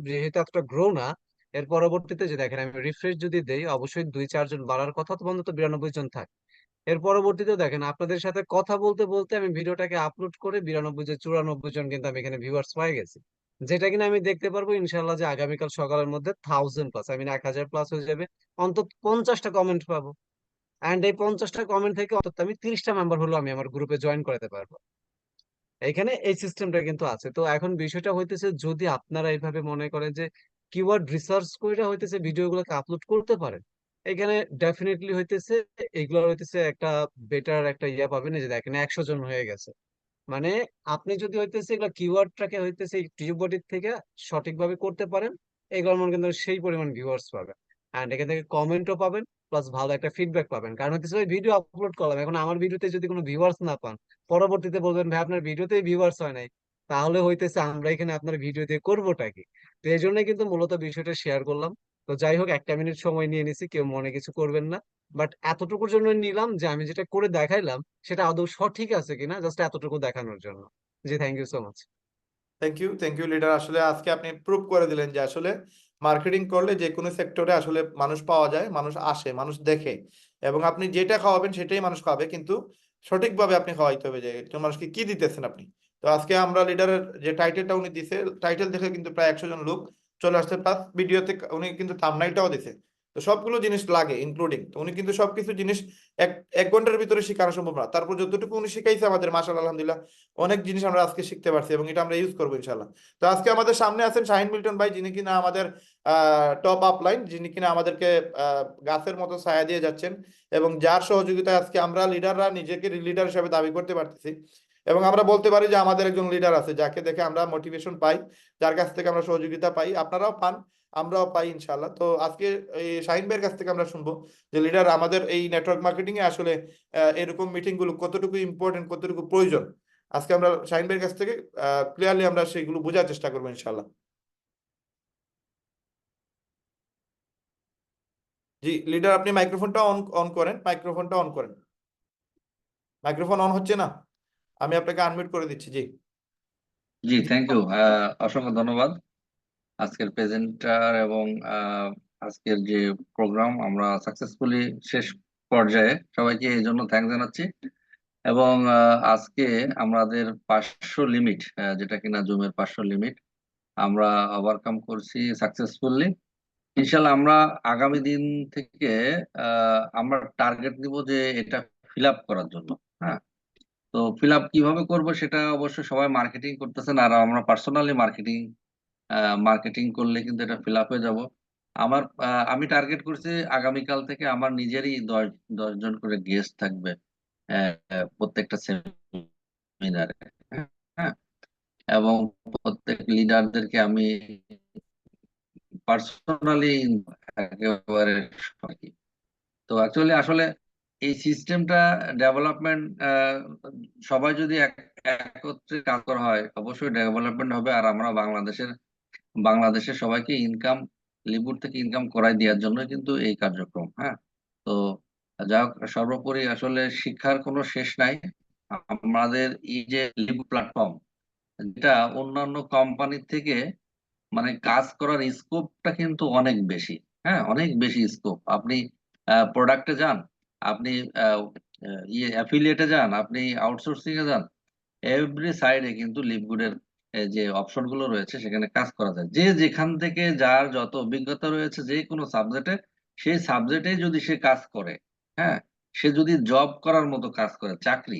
এতটা গ্রো না, এর পরবর্তীতে যে দেখেন আমি রিফ্রেশ যদি দেই, অবশ্যই 2-4 জন বাড়ার কথা, তো অন্তত 92 জন থাকে। এর পরবর্তীতে দেখেন আপনাদের সাথে কথা বলতে বলতে আমি ভিডিওটাকে আপলোড করে 92-94 জন কিন্তু আমি এখানে ভিউয়ার্স পাই গেছি, যেটা কিনা আমি দেখতে পারবো ইনশাল্লাহ যে আগামীকাল সকালের মধ্যে 1000+, আমি 1000+ হয়ে যাবে, অন্তত 50টা কমেন্ট পাবো। অ্যান্ড এই 50টা কমেন্ট থেকে অন্তত আমি 30টা মেম্বার হলো আমি আমার গ্রুপে জয়েন করাতে পারবো। এখানে এই সিস্টেমটা কিন্তু আছে। তো এখন বিষয়টা হইতেছে, যদি আপনারা এইভাবে মনে করেন যে কিওয়ার্ড রিসার্চ করে হইতেছে ভিডিওগুলোকে আপলোড করতে পারেন, এখানে ডেফিনেটলি হইতেছে এগুলো হইতেছে একটা বেটার একটা ইয়া পাবেন। এই যে দেখেন 100 জন হয়ে গেছে, মানে আপনি যদি হইতেছে এগুলো কিওয়ার্ডটাকে হইতেছে টিউব বডির থেকে সঠিকভাবে করতে পারেন, এগুলোর মনে কিন্তু সেই পরিমাণ ভিউয়ার্স পাবেন, এন্ড এখান থেকে কমেন্টও পাবেন, প্লাস ভালো একটা ফিডব্যাক পাবেন। কারণ হচ্ছে ওই ভিডিও আপলোড করলাম, এখন আমার ভিডিওতে যদি কোনো ভিউয়ার্স না পান, পরবর্তীতে বলবেন ভাই আপনার ভিডিওতেই ভিউয়ার্স হয় নাই, তাহলে হইতেছে আমরা এখানে আপনার ভিডিও দিয়ে করবোটা কি? তো এই জন্যই কিন্তু মূলত বিষয়টা শেয়ার করলাম। তো যাই হোক, 1 মিনিট সময় নিয়ে নিছি, কেউ মনে কিছু করবেন না। বাট এতটুকুর জন্য নিলাম যে আমি যেটা করে দেখাইলাম সেটা আদৌ সঠিক আছে কিনা, জাস্ট এতটুকু দেখানোর জন্য। জি, thank you so much. Thank you leader, আসলে আজকে আপনি প্রুভ করে দিলেন যে আসলে মার্কেটিং করলে যে কোনো সেক্টরে আসলে মানুষ পাওয়া যায়, মানুষ আসে, মানুষ দেখে, এবং আপনি যেটা খাওয়াবেন সেটাই মানুষ খাবে, কিন্তু সঠিকভাবে আপনি খাওয়াইতে হবে যে একজন মানুষকে কি দিতেছেন আপনি। তো আজকে আমরা লিডারের যে টাইটেলটা উনি দিছে, টাইটেল দেখে কিন্তু প্রায় 100 জন লোক চলে আসছে, প্লাস ভিডিওতে উনি কিন্তু থাম্বনেইলটাও দিছে। তো সবগুলো জিনিস লাগে ইনক্লুডিং, তো উনি কিন্তু সবকিছু জিনিস এক 1 ঘন্টার ভিতরে শেখানো সম্ভব না, তারপর যতটুকু উনি শিখাইছে আমাদের মাশাআল্লাহ আলহামদুলিল্লাহ অনেক জিনিস আমরা আজকে শিখতে পারছি এবং এটা আমরা ইউজ করবো ইনশাল্লাহ। তো আজকে আমাদের সামনে আছেন শাহিন মিল্টন ভাই, যিনি কিনা আমাদের টপ আপলাইন, যিনি কিনা আমাদেরকে গাছের মতো ছায়া দিয়ে যাচ্ছেন এবং যার সহযোগিতায় আজকে আমরা লিডাররা নিজেকে লিডার হিসেবে দাবি করতে পারতেছি এবং আমরা বলতে পারি যে আমাদের একজন লিডার আছে যাকে দেখে আমরা মোটিভেশন পাই, যার কাছ থেকে আমরা সহযোগিতা পাই, আপনারাও পান, আমরাও পাই ইনশাল্লাহ। তো আজকে এই শাহিন ভাইয়ের কাছ থেকে আমরা শুনবো যে লিডার আমাদের এই নেটওয়ার্ক মার্কেটিং এ আসলে এরকম মিটিং গুলো কতটুকু ইম্পর্টেন্ট, কতটুকু প্রয়োজন, আজকে আমরা শাহিন ভাইয়ের কাছ থেকে ক্লিয়ারলি আমরা সেগুলো বোঝার চেষ্টা করবো ইনশাল্লাহ। জি লিডার, আপনি মাইক্রোফোনটা অন অন করেন, মাইক্রোফোনটা অন করেন। মাইক্রোফোন অন হচ্ছে না, আমি আপনাকে আনমিউট করে দিচ্ছি। জি জি, থ্যাংক ইউ। অসংখ্য ধন্যবাদ আজকের প্রেজেন্টার এবং আজকের যে প্রোগ্রাম আমরা সাকসেসফুলি শেষ পর্যায়ে, সবাইকে এই জন্য থ্যাংক জানাচ্ছি। এবং আজকে আমাদের 500 লিমিট, যেটা কিনা জুমের 500 লিমিট আমরা ওভারকাম করছি সাকসেসফুলি। ইনশাল্লাহ আমরা আগামী দিন থেকে আমরা টার্গেট দিব যে এটা ফিল আপ করার জন্য। হ্যাঁ, তো ফিল আপ কিভাবে করবো সেটা অবশ্যই সবাই মার্কেটিং করতেছেন, আর আমরা পার্সোনালি মার্কেটিং করলে কিন্তু এটা ফিল আপ হয়ে যাব। আমি টার্গেট করছি আগামীকাল থেকে আমার নিজেরই 10 জন করে গেস্ট থাকবে প্রত্যেকটা সেমিনারে। হ্যাঁ, এবং প্রত্যেক লিডারদেরকে আমি পার্সোনালি একেবারে সঠিক। তো অ্যাকচুয়ালি আসলে এই সিস্টেমটা ডেভেলপমেন্ট, সবাই যদি একত্রে কাজ করা হয় অবশ্যই ডেভেলপমেন্ট হবে। আর আমরা বাংলাদেশের সবাইকে লিভগুড থেকে ইনকাম করাই দেওয়ার জন্য কিন্তু এই কার্যক্রম। হ্যাঁ, তো যা হোক, সর্বোপরি আসলে শিক্ষার কোনো শেষ নাই। আমাদের এই যে লিভগুড প্ল্যাটফর্ম, যেটা অন্যান্য কোম্পানির থেকে মানে কাজ করার স্কোপটা কিন্তু অনেক বেশি। হ্যাঁ, অনেক বেশি স্কোপ। আপনি প্রোডাক্টে যান, আপনি অ্যাফিলিয়েটে যান, আপনি আউটসোর্সিং এ যান, এভরি সাইডে কিন্তু লিভগুডের যে অপশন গুলো রয়েছে সেখানে কাজ করা যায়। যে যেখান থেকে যার যত অভিজ্ঞতা রয়েছে যে কোনো সাবজেক্টে, সেই সাবজেক্টে যদি সে কাজ করে, হ্যাঁ, সে যদি জব করার মতো কাজ করে, চাকরি,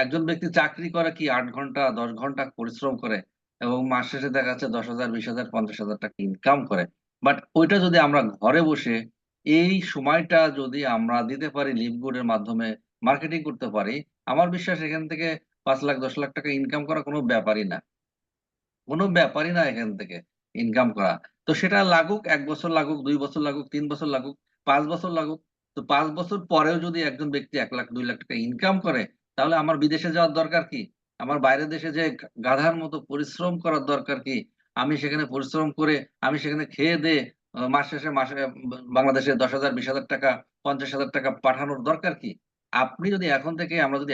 একজন ব্যক্তি চাকরি করে কি 8 ঘন্টা 10 ঘন্টা পরিশ্রম করে এবং মাস শেষে দেখা যাচ্ছে 10,000 20,000 50,000 টাকা ইনকাম করে। বাট ওইটা যদি আমরা ঘরে বসে এই সময়টা যদি আমরা দিতে পারি, লিভগুডের মাধ্যমে মার্কেটিং করতে পারি, আমার বিশ্বাস এখান থেকে 5 লাখ 10 লাখ টাকা ইনকাম করা কোনো ব্যাপারই না, কোনো ব্যাপারই না এখান থেকে ইনকাম করা। তো সেটা লাগুক 1 বছর, লাগুক 2 বছর, লাগুক 3 বছর, লাগুক 5 বছর লাগুক। তো 5 বছর পরেও যদি একজন ব্যক্তি 1 লাখ 2 লাখ টাকা ইনকাম করে, তাহলে আমার বিদেশে যাওয়ার দরকার কি? আমার বাইরের দেশে যে গাধার মতো পরিশ্রম করার দরকার কি? আমি সেখানে পরিশ্রম করে আমি সেখানে খেয়ে দেয়ে মাসে বাংলাদেশে 10,000 20,000 টাকা 50,000 টাকা পাঠানোর দরকার কি? আমরা যদি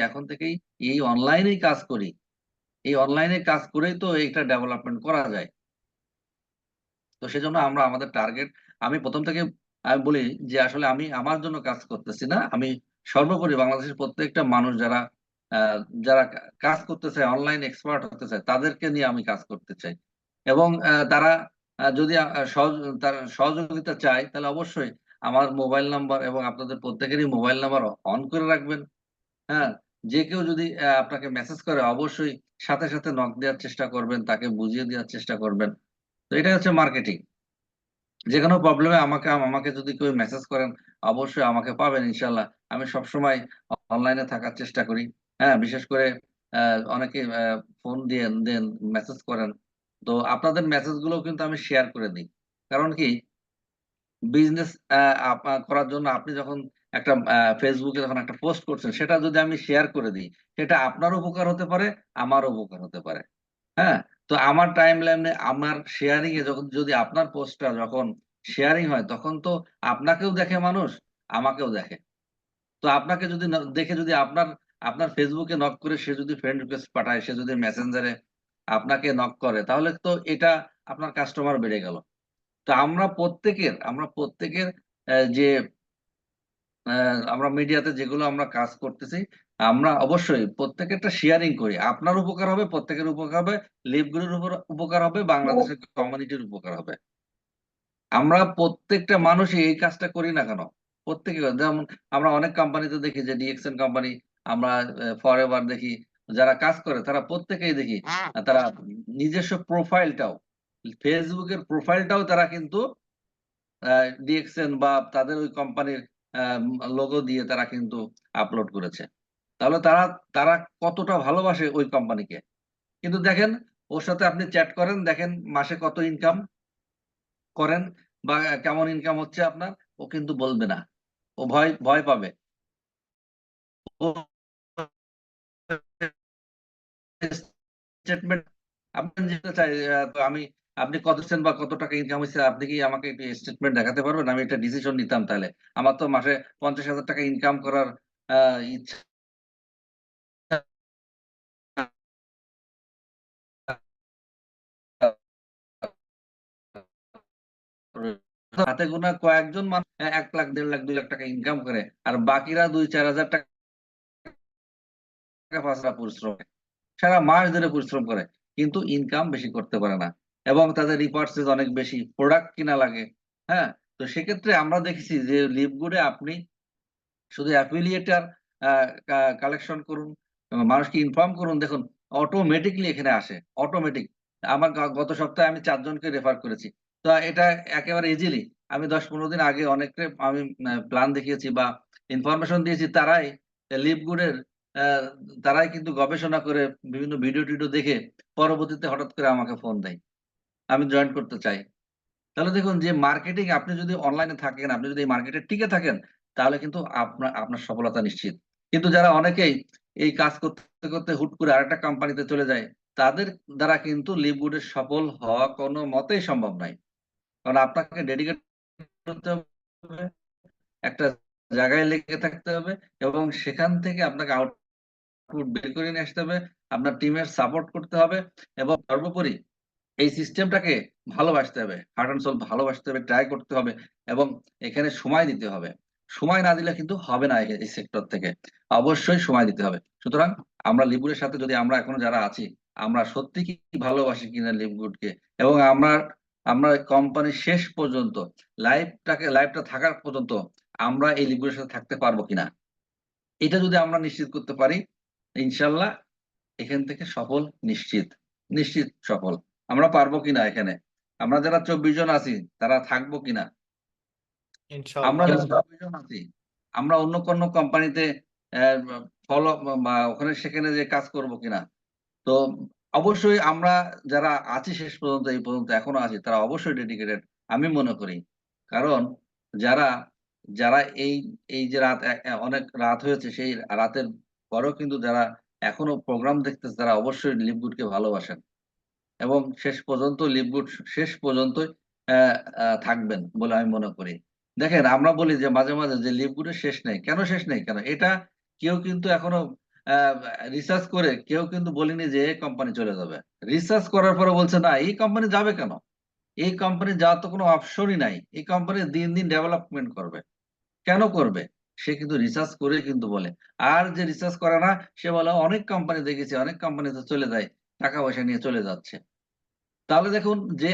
এখন থেকেই এই অনলাইনেই কাজ করি, এই অনলাইনে কাজ করেই তো এইটা ডেভেলপমেন্ট করা যায়। তো সেজন্য আমরা আমাদের টার্গেট, আমি প্রথম থেকে আমি বলি যে আসলে আমি আমার জন্য কাজ করতেছি না, আমি সর্বোপরি বাংলাদেশের প্রত্যেকটা মানুষ যারা যারা কাজ করতে চায়, অনলাইন এক্সপার্ট হতে চায়, তাদেরকে নিয়ে আমি কাজ করতে চাই। এবং তারা যদি তার সহযোগিতা চায়, তাহলে অবশ্যই আমার মোবাইল নাম্বার এবং আপনাদের প্রত্যেকেরই মোবাইল নাম্বার অন করে রাখবেন। হ্যাঁ, যে কেউ যদি আপনাকে মেসেজ করে অবশ্যই সাথে সাথে নক দেওয়ার চেষ্টা করবেন, তাকে বুঝিয়ে দেওয়ার চেষ্টা করবেন। তো এটাই হচ্ছে মার্কেটিং। যে কোনো প্রবলেমে আমাকে যদি কেউ মেসেজ করেন অবশ্যই আমাকে পাবেন ইনশাল্লাহ। আমি সবসময় অনলাইনে থাকার চেষ্টা করি। হ্যাঁ, বিশেষ করে অনেকে ফোন দেন, মেসেজ করেন। তো আপনাদের মেসেজ গুলো কিন্তু আমি শেয়ার করে দিই। কারণ কি, বিজনেস করার জন্য আপনি যখন একটা ফেসবুকে যখন একটা পোস্ট করছেন, সেটা যদি আমি শেয়ার করে দিই, সেটা আপনারও উপকার হতে পারে, আমারও উপকার হতে পারে। হ্যাঁ, তো আমার টাইমলাইনে আমার শেয়ারিং এ যদি আপনার পোস্টটা যখন শেয়ারিং হয়, তখন তো আপনাকেও দেখে মানুষ, আমাকেও দেখে। তো আপনাকে যদি দেখে যদি আপনার ফেসবুকে নক করে সে যদি ফ্রেন্ড রিকোয়েস্ট পাঠায়, সে যদি মেসেঞ্জারে আপনাকে নক করে, তাহলে তো এটা আপনার কাস্টমার বেড়ে গেল। তো আমরা প্রত্যেকের যে আমরা মিডিয়াতে যেগুলো আমরা কাজ করতেছি, আমরা অবশ্যই প্রত্যেকেরটা শেয়ারিং করি। আপনার উপকার হবে, প্রত্যেকের উপকার হবে, লিভগুলোর উপর উপকার হবে, বাংলাদেশের কমিউনিটির উপকার হবে। আমরা প্রত্যেকটা মানুষই এই কাজটা করি না কেন? প্রত্যেকে যেমন আমরা অনেক কোম্পানিতে দেখি যে ডিএক্সএন কোম্পানি, আমরা ফরএভার দেখি, যারা কাজ করে তারা প্রত্যেকেই দেখি তারা নিজস্ব প্রোফাইলটাও, ফেসবুকের প্রোফাইলটাও তারা কিন্তু ডিএক্সএন বা তাদের ওই কোম্পানির লোগো দিয়ে তারা কিন্তু আপলোড করেছে। তাহলে তারা তারা কতটা ভালোবাসে ওই কোম্পানিকে। কিন্তু দেখেন ওর সাথে আপনি চ্যাট করেন, দেখেন মাসে কত ইনকাম করেন বা কেমন ইনকাম হচ্ছে আপনার, ও কিন্তু বলবে না, ও ভয় ভয় পাবে। ও স্টেটমেন্ট আপনি যেটা চাই, তো আপনি কত সেন্ট বা কত টাকা ইনকাম হয়েছে, আপনি কি আমাকে একটু স্টেটমেন্ট দেখাতে পারবেন? আমি একটা ডিসিশন নিতাম তাহলে। আমার তো মাসে 50,000 টাকা ইনকাম করার ইচ্ছা হাতে গোনা কয়েকজন মানুষ 1 লাখ 1.5 লাখ 2 লাখ টাকা ইনকাম করে, আর বাকিরা 2-4 হাজার টাকা 5 লাখ পরিশ্রম করে। সারা মাস ধরে পরিশ্রম করে, কিন্তু ইনকাম বেশি করতে পারে না এবং তাদের রিপার্সেস অনেক বেশি, প্রোডাক্ট কিনা লাগে। হ্যাঁ, তো সেক্ষেত্রে আমরা দেখেছি যে লিভগুডে আপনি শুধু অ্যাফিলিয়েটার কালেকশন করুন, মানুষকে ইনফর্ম করুন, দেখুন অটোমেটিকলি এখানে আসে, অটোমেটিক। আমার গত সপ্তাহে আমি 4 জনকে রেফার করেছি। তো এটা একেবারে ইজিলি আমি 10-15 দিন আগে অনেককে আমি প্ল্যান দেখিয়েছি বা ইনফরমেশন দিয়েছি, তারাই লিভগুডের তারাই কিন্তু গবেষণা করে বিভিন্ন ভিডিও-টিডিও দেখে পরবর্তীতে হঠাৎ করে আমাকে ফোন দেয়, আমি জয়েন করতে চাই। তাহলে দেখুন যে মার্কেটিং, আপনি যদি অনলাইনে থাকেন, আপনি যদি এই মার্কেটে টিকে থাকেন, তাহলে কিন্তু আপনার সফলতা নিশ্চিত। কিন্তু যারা অনেকেই এই কাজ করতে, করতে হুট করে আরেকটা কোম্পানিতে চলে যায়, তাদের দ্বারা কিন্তু লিভগুডে সফল হওয়া কোনো মতেই সম্ভব নয়। কারণ আপনাকে ডেডিকেট করতে হবে, একটা জায়গায় লেগে থাকতে হবে এবং সেখান থেকে আপনাকে আউটপুট বের করে নিয়ে আসতে হবে। আপনার টিমের সাপোর্ট করতে হবে এবং সর্বোপরি এই সিস্টেমটাকে ভালোবাসতে হবে, হার্ট অ্যান্ড সোল ভালোবাসতে হবে, ট্রাই করতে হবে এবং এখানে সময় দিতে হবে। সময় না দিলে কিন্তু হবে না এই সেক্টর থেকে। অবশ্যই সময় দিতে হবে। সুতরাং আমরা লিভগুডের সাথে যদি আমরা এখনো যারা আছি, আমরা সত্যি কি ভালোবাসি কিনা লিভগুডকে এবং আমরা কোম্পানির শেষ পর্যন্ত লাইফটা থাকার পর্যন্ত আমরা এই লিভগুডের সাথে থাকতে পারবো কিনা, এটা যদি আমরা নিশ্চিত করতে পারি, ইনশাল্লাহ এখান থেকে সফল নিশ্চিত, নিশ্চিত সফল। আমরা পারবো কিনা এখানে, আমরা যারা 24 জন আছি তারা থাকবো কিনা, আমরা ইনশাআল্লাহ। যারা 24 জন আছি আমরা অন্য কোনো কোম্পানিতে ফলো বা ওখানে সেখানে যে কাজ করব কিনা। তো অবশ্যই আমরা যারা আছি শেষ পর্যন্ত, এই পর্যন্ত এখনো আছি, তারা অবশ্যই ডেডিকেটেড আমি মনে করি। কারণ যারা যারা এই এই যে অনেক রাত হয়েছে, সেই রাতের পরেও কিন্তু যারা এখনো প্রোগ্রাম দেখতেছে, তারা অবশ্যই লিভগুডকে ভালোবাসেন এবং শেষ পর্যন্ত লিভগুড শেষ পর্যন্তই থাকবেন বলে আমি মনে করি। দেখেন আমরা বলি যে মাঝে, মাঝে যে লিভগুডের শেষ নেই। কেন শেষ নেই? কেন? এটা কেউ কিন্তু এখনো আ রিসার্চ করে কেউ কিন্তু বলেনি যে এই কোম্পানি চলে যাবে। রিসার্চ করার পরে বলছে না, এই কোম্পানি যাবে কেন? এই কোম্পানি যাওয়ার তো কোনো অপশনই নাই। এই কোম্পানি দিন, দিন ডেভেলপমেন্ট করবে। কেন করবে? সে কিন্তু রিসার্চ করে কিন্তু বলে। আর যে রিসার্চ করে না, সে বলে অনেক কোম্পানি দেখেছি, অনেক কোম্পানিতে চলে যায়, টাকা পয়সা নিয়ে চলে যাচ্ছে। তাহলে দেখুন যে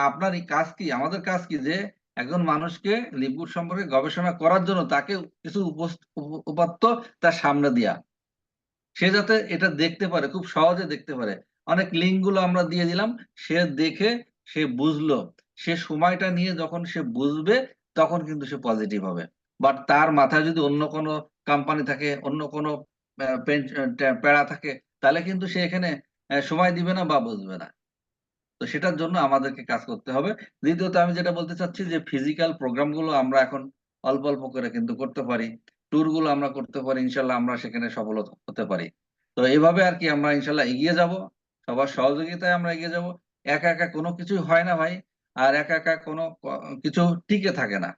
আপনার এই কাজ কি, আমাদের কাজ কি, যে একজন মানুষকে লিভগুড সম্পর্কে গবেষণা করার জন্য তাকে কিছু উপাত্ত তার সামনে দেয়া। সে যাতে এটা দেখতে পারে, খুব সহজে দেখতে পারে। অনেক লিঙ্ক গুলো আমরা দিয়ে দিলাম, সে দেখে সে বুঝলো। সে সময়টা নিয়ে যখন সে বুঝবে, তখন কিন্তু সে পজিটিভ হবে। বাট তার মাথায় যদি অন্য কোনো কোম্পানি থাকে, অন্য কোনো প্যারা থাকে, তাহলে কিন্তু সে এখানে সময় দিবে না বা বুঝবে না। তো সেটার জন্য আমাদেরকে কাজ করতে হবে। দ্বিতীয়ত আমি যেটা বলতে চাচ্ছি যে ফিজিক্যাল প্রোগ্রাম গুলো আমরা এখন অল্প, অল্প করে কিন্তু করতে পারি। ট্যুর গুলো আমরা করতে পারি। ইনশাআল্লাহ আমরা সেখানে সফল হতে পারি। তো এভাবে আরকি আমরা ইনশাআল্লাহ এগিয়ে যাবো। সবার সহযোগিতায় আমরা এগিয়ে যাবো। একা, একা কোনো কিছুই হয় না ভাই। আর একা, একা কোনো কিছু টিকে থাকে না।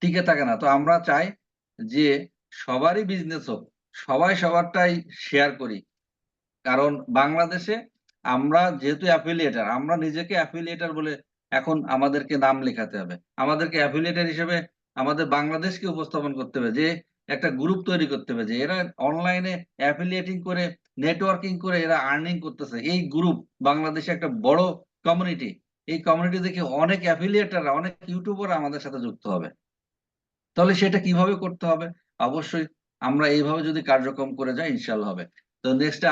টিকে থাকে না। তো আমরা চাই যে সবারই বিজনেস হোক। সবাই সবারটাই শেয়ার করি। কারণ বাংলাদেশে আমরা যেহেতু অ্যাফিলিয়েটর, আমরা নিজেকে অ্যাফিলিয়েটর বলে এখন আমাদেরকে নাম লেখাতে হবে। আমাদেরকে অ্যাফিলিয়েটর হিসেবে আমাদের বাংলাদেশকে উপস্থাপন করতে হবে, যে একটা গ্রুপ তৈরি করতে হবে যে এরা অনলাইনে অ্যাফিলিয়েটিং করে, নেটওয়ার্কিং করে এরা আর্নিং করতেছে। এই গ্রুপ বাংলাদেশে একটা বড় কমিউনিটি। এই কমিউনিটি থেকে অনেক অ্যাফিলিয়েটাররা, অনেক ইউটিউবার আমাদের সাথে যুক্ত হবে। তাহলে সেটা কিভাবে করতে হবে? অবশ্যই আমরা এইভাবে যদি কার্যক্রম করে যাই ইনশাল্লাহ হবে। তো নেক্সট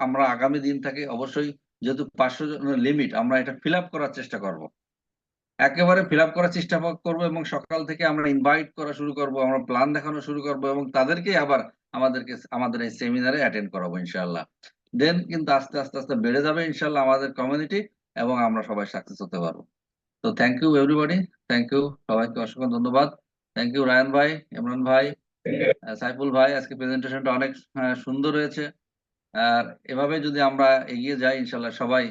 আমরা আগামী দিন থেকে অবশ্যই, যেহেতু 500 জনের লিমিট, আমরা এটা ফিল আপ করার চেষ্টা করব, একেবারে ফিল আপ করার চেষ্টা করব, এবং সকাল থেকে আমরা ইনভাইট করা শুরু করব, আমরা প্ল্যান দেখানো শুরু করব, এবং তাদেরকে আবার আমাদের এই সেমিনারে অ্যাটেন্ড করাবো ইনশাআল্লাহ। দেন কিন্তু আস্তে আস্তে আস্তে বেড়ে যাবে ইনশাআল্লাহ আমাদের কমিউনিটি, এবং আমরা সবাই সাকসেস হতে পারবো। তো thank you everybody, thank you সবাইকে, অসংখ্য ধন্যবাদ। থ্যাংক ইউ রায়ান ভাই, ইমরান ভাই, সাইফুল ভাই, আজকে প্রেজেন্টেশনটা অনেক সুন্দর হয়েছে। আর এভাবে যদি আমরা এগিয়ে যাই ইনশাল্লাহ সবাই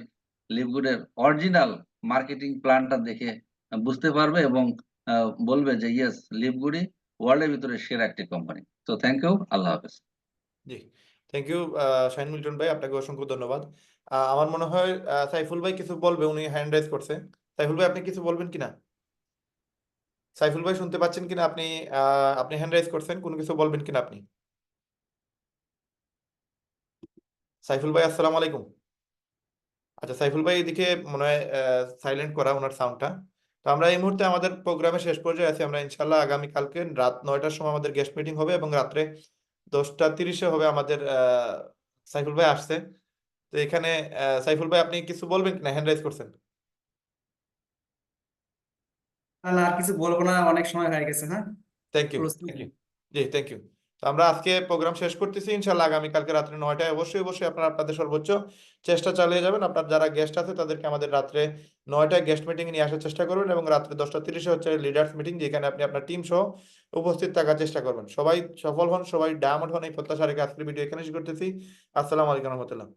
লিভগুডের অরিজিনাল মার্কেটিং প্ল্যানটা দেখে বুঝতে পারবে, এবং বলবে যে ইয়েস, লিভগুডই ওয়ার্ল্ডের ভিতরে সেরা একটি কোম্পানি। তো থ্যাংক ইউ, আল্লাহ হাফেজ। জি, থ্যাংক ইউ শাহিন মিল্টন ভাই, আপনাকে অসংখ্য ধন্যবাদ। আমার মনে হয় সাইফুল ভাই কিছু বলবে, উনি হ্যান্ড রাইজ করছে। সাইফুল ভাই, আপনি কিছু বলবেন কিনা? সাইফুল ভাই শুনতে পাচ্ছেন কিনা আপনি? আপনি হ্যান্ড রাইজ করছেন, কোনো কিছু বলবেন কিনা আপনি? সাইফুল ভাই, আসসালামু আলাইকুম। আচ্ছা, সাইফুল ভাই এদিকে মনে হয় সাইলেন্ট করা ওনার সাউন্ডটা। তো আমরা এই মুহূর্তে আমাদের প্রোগ্রামের শেষ পর্যায়ে আছি। আমরা ইনশাল্লাহ আগামীকালকে রাত 9টার সময় আমাদের গেস্ট মিটিং হবে, এবং রাত্রে 10টা 30-এ হবে আমাদের সাইফুল ভাই আসছে। তো এখানে সাইফুল ভাই, আপনি কিছু বলবেন কিনা? হ্যান্ড রাইজ করছেন। না, আর কিছু বলবো না, অনেক সময় হয়ে গেছে। হ্যাঁ, থ্যাংক ইউ, প্রস্তুত। Thank you. জি, থ্যাংক ইউ। তো আমরা আজকে প্রোগ্রাম শেষ করতেছি। ইনশাল্লাহ আগামীকালকে রাত্রে 9টায় অবশ্যই আপনারা আপনাদের সর্বোচ্চ চেষ্টা চালিয়ে যাবেন। আপনার যারা গেস্ট আছে তাদেরকে আমাদের রাত্রে 9টায় গেস্ট মিটিং নিয়ে আসার চেষ্টা করবেন, এবং রাত্রে 10টা 30-এ হচ্ছে লিডার্স মিটিং, যেখানে আপনি আপনার টিম সহ উপস্থিত থাকার চেষ্টা করবেন। সবাই সফল হন, সবাই ডায়মন্ড হন, এই প্রত্যাশা রেখে আজকের ভিডিও এখানে শেষ করতেছি। আসসালামু আলাইকুম রহমতুল্লাহ।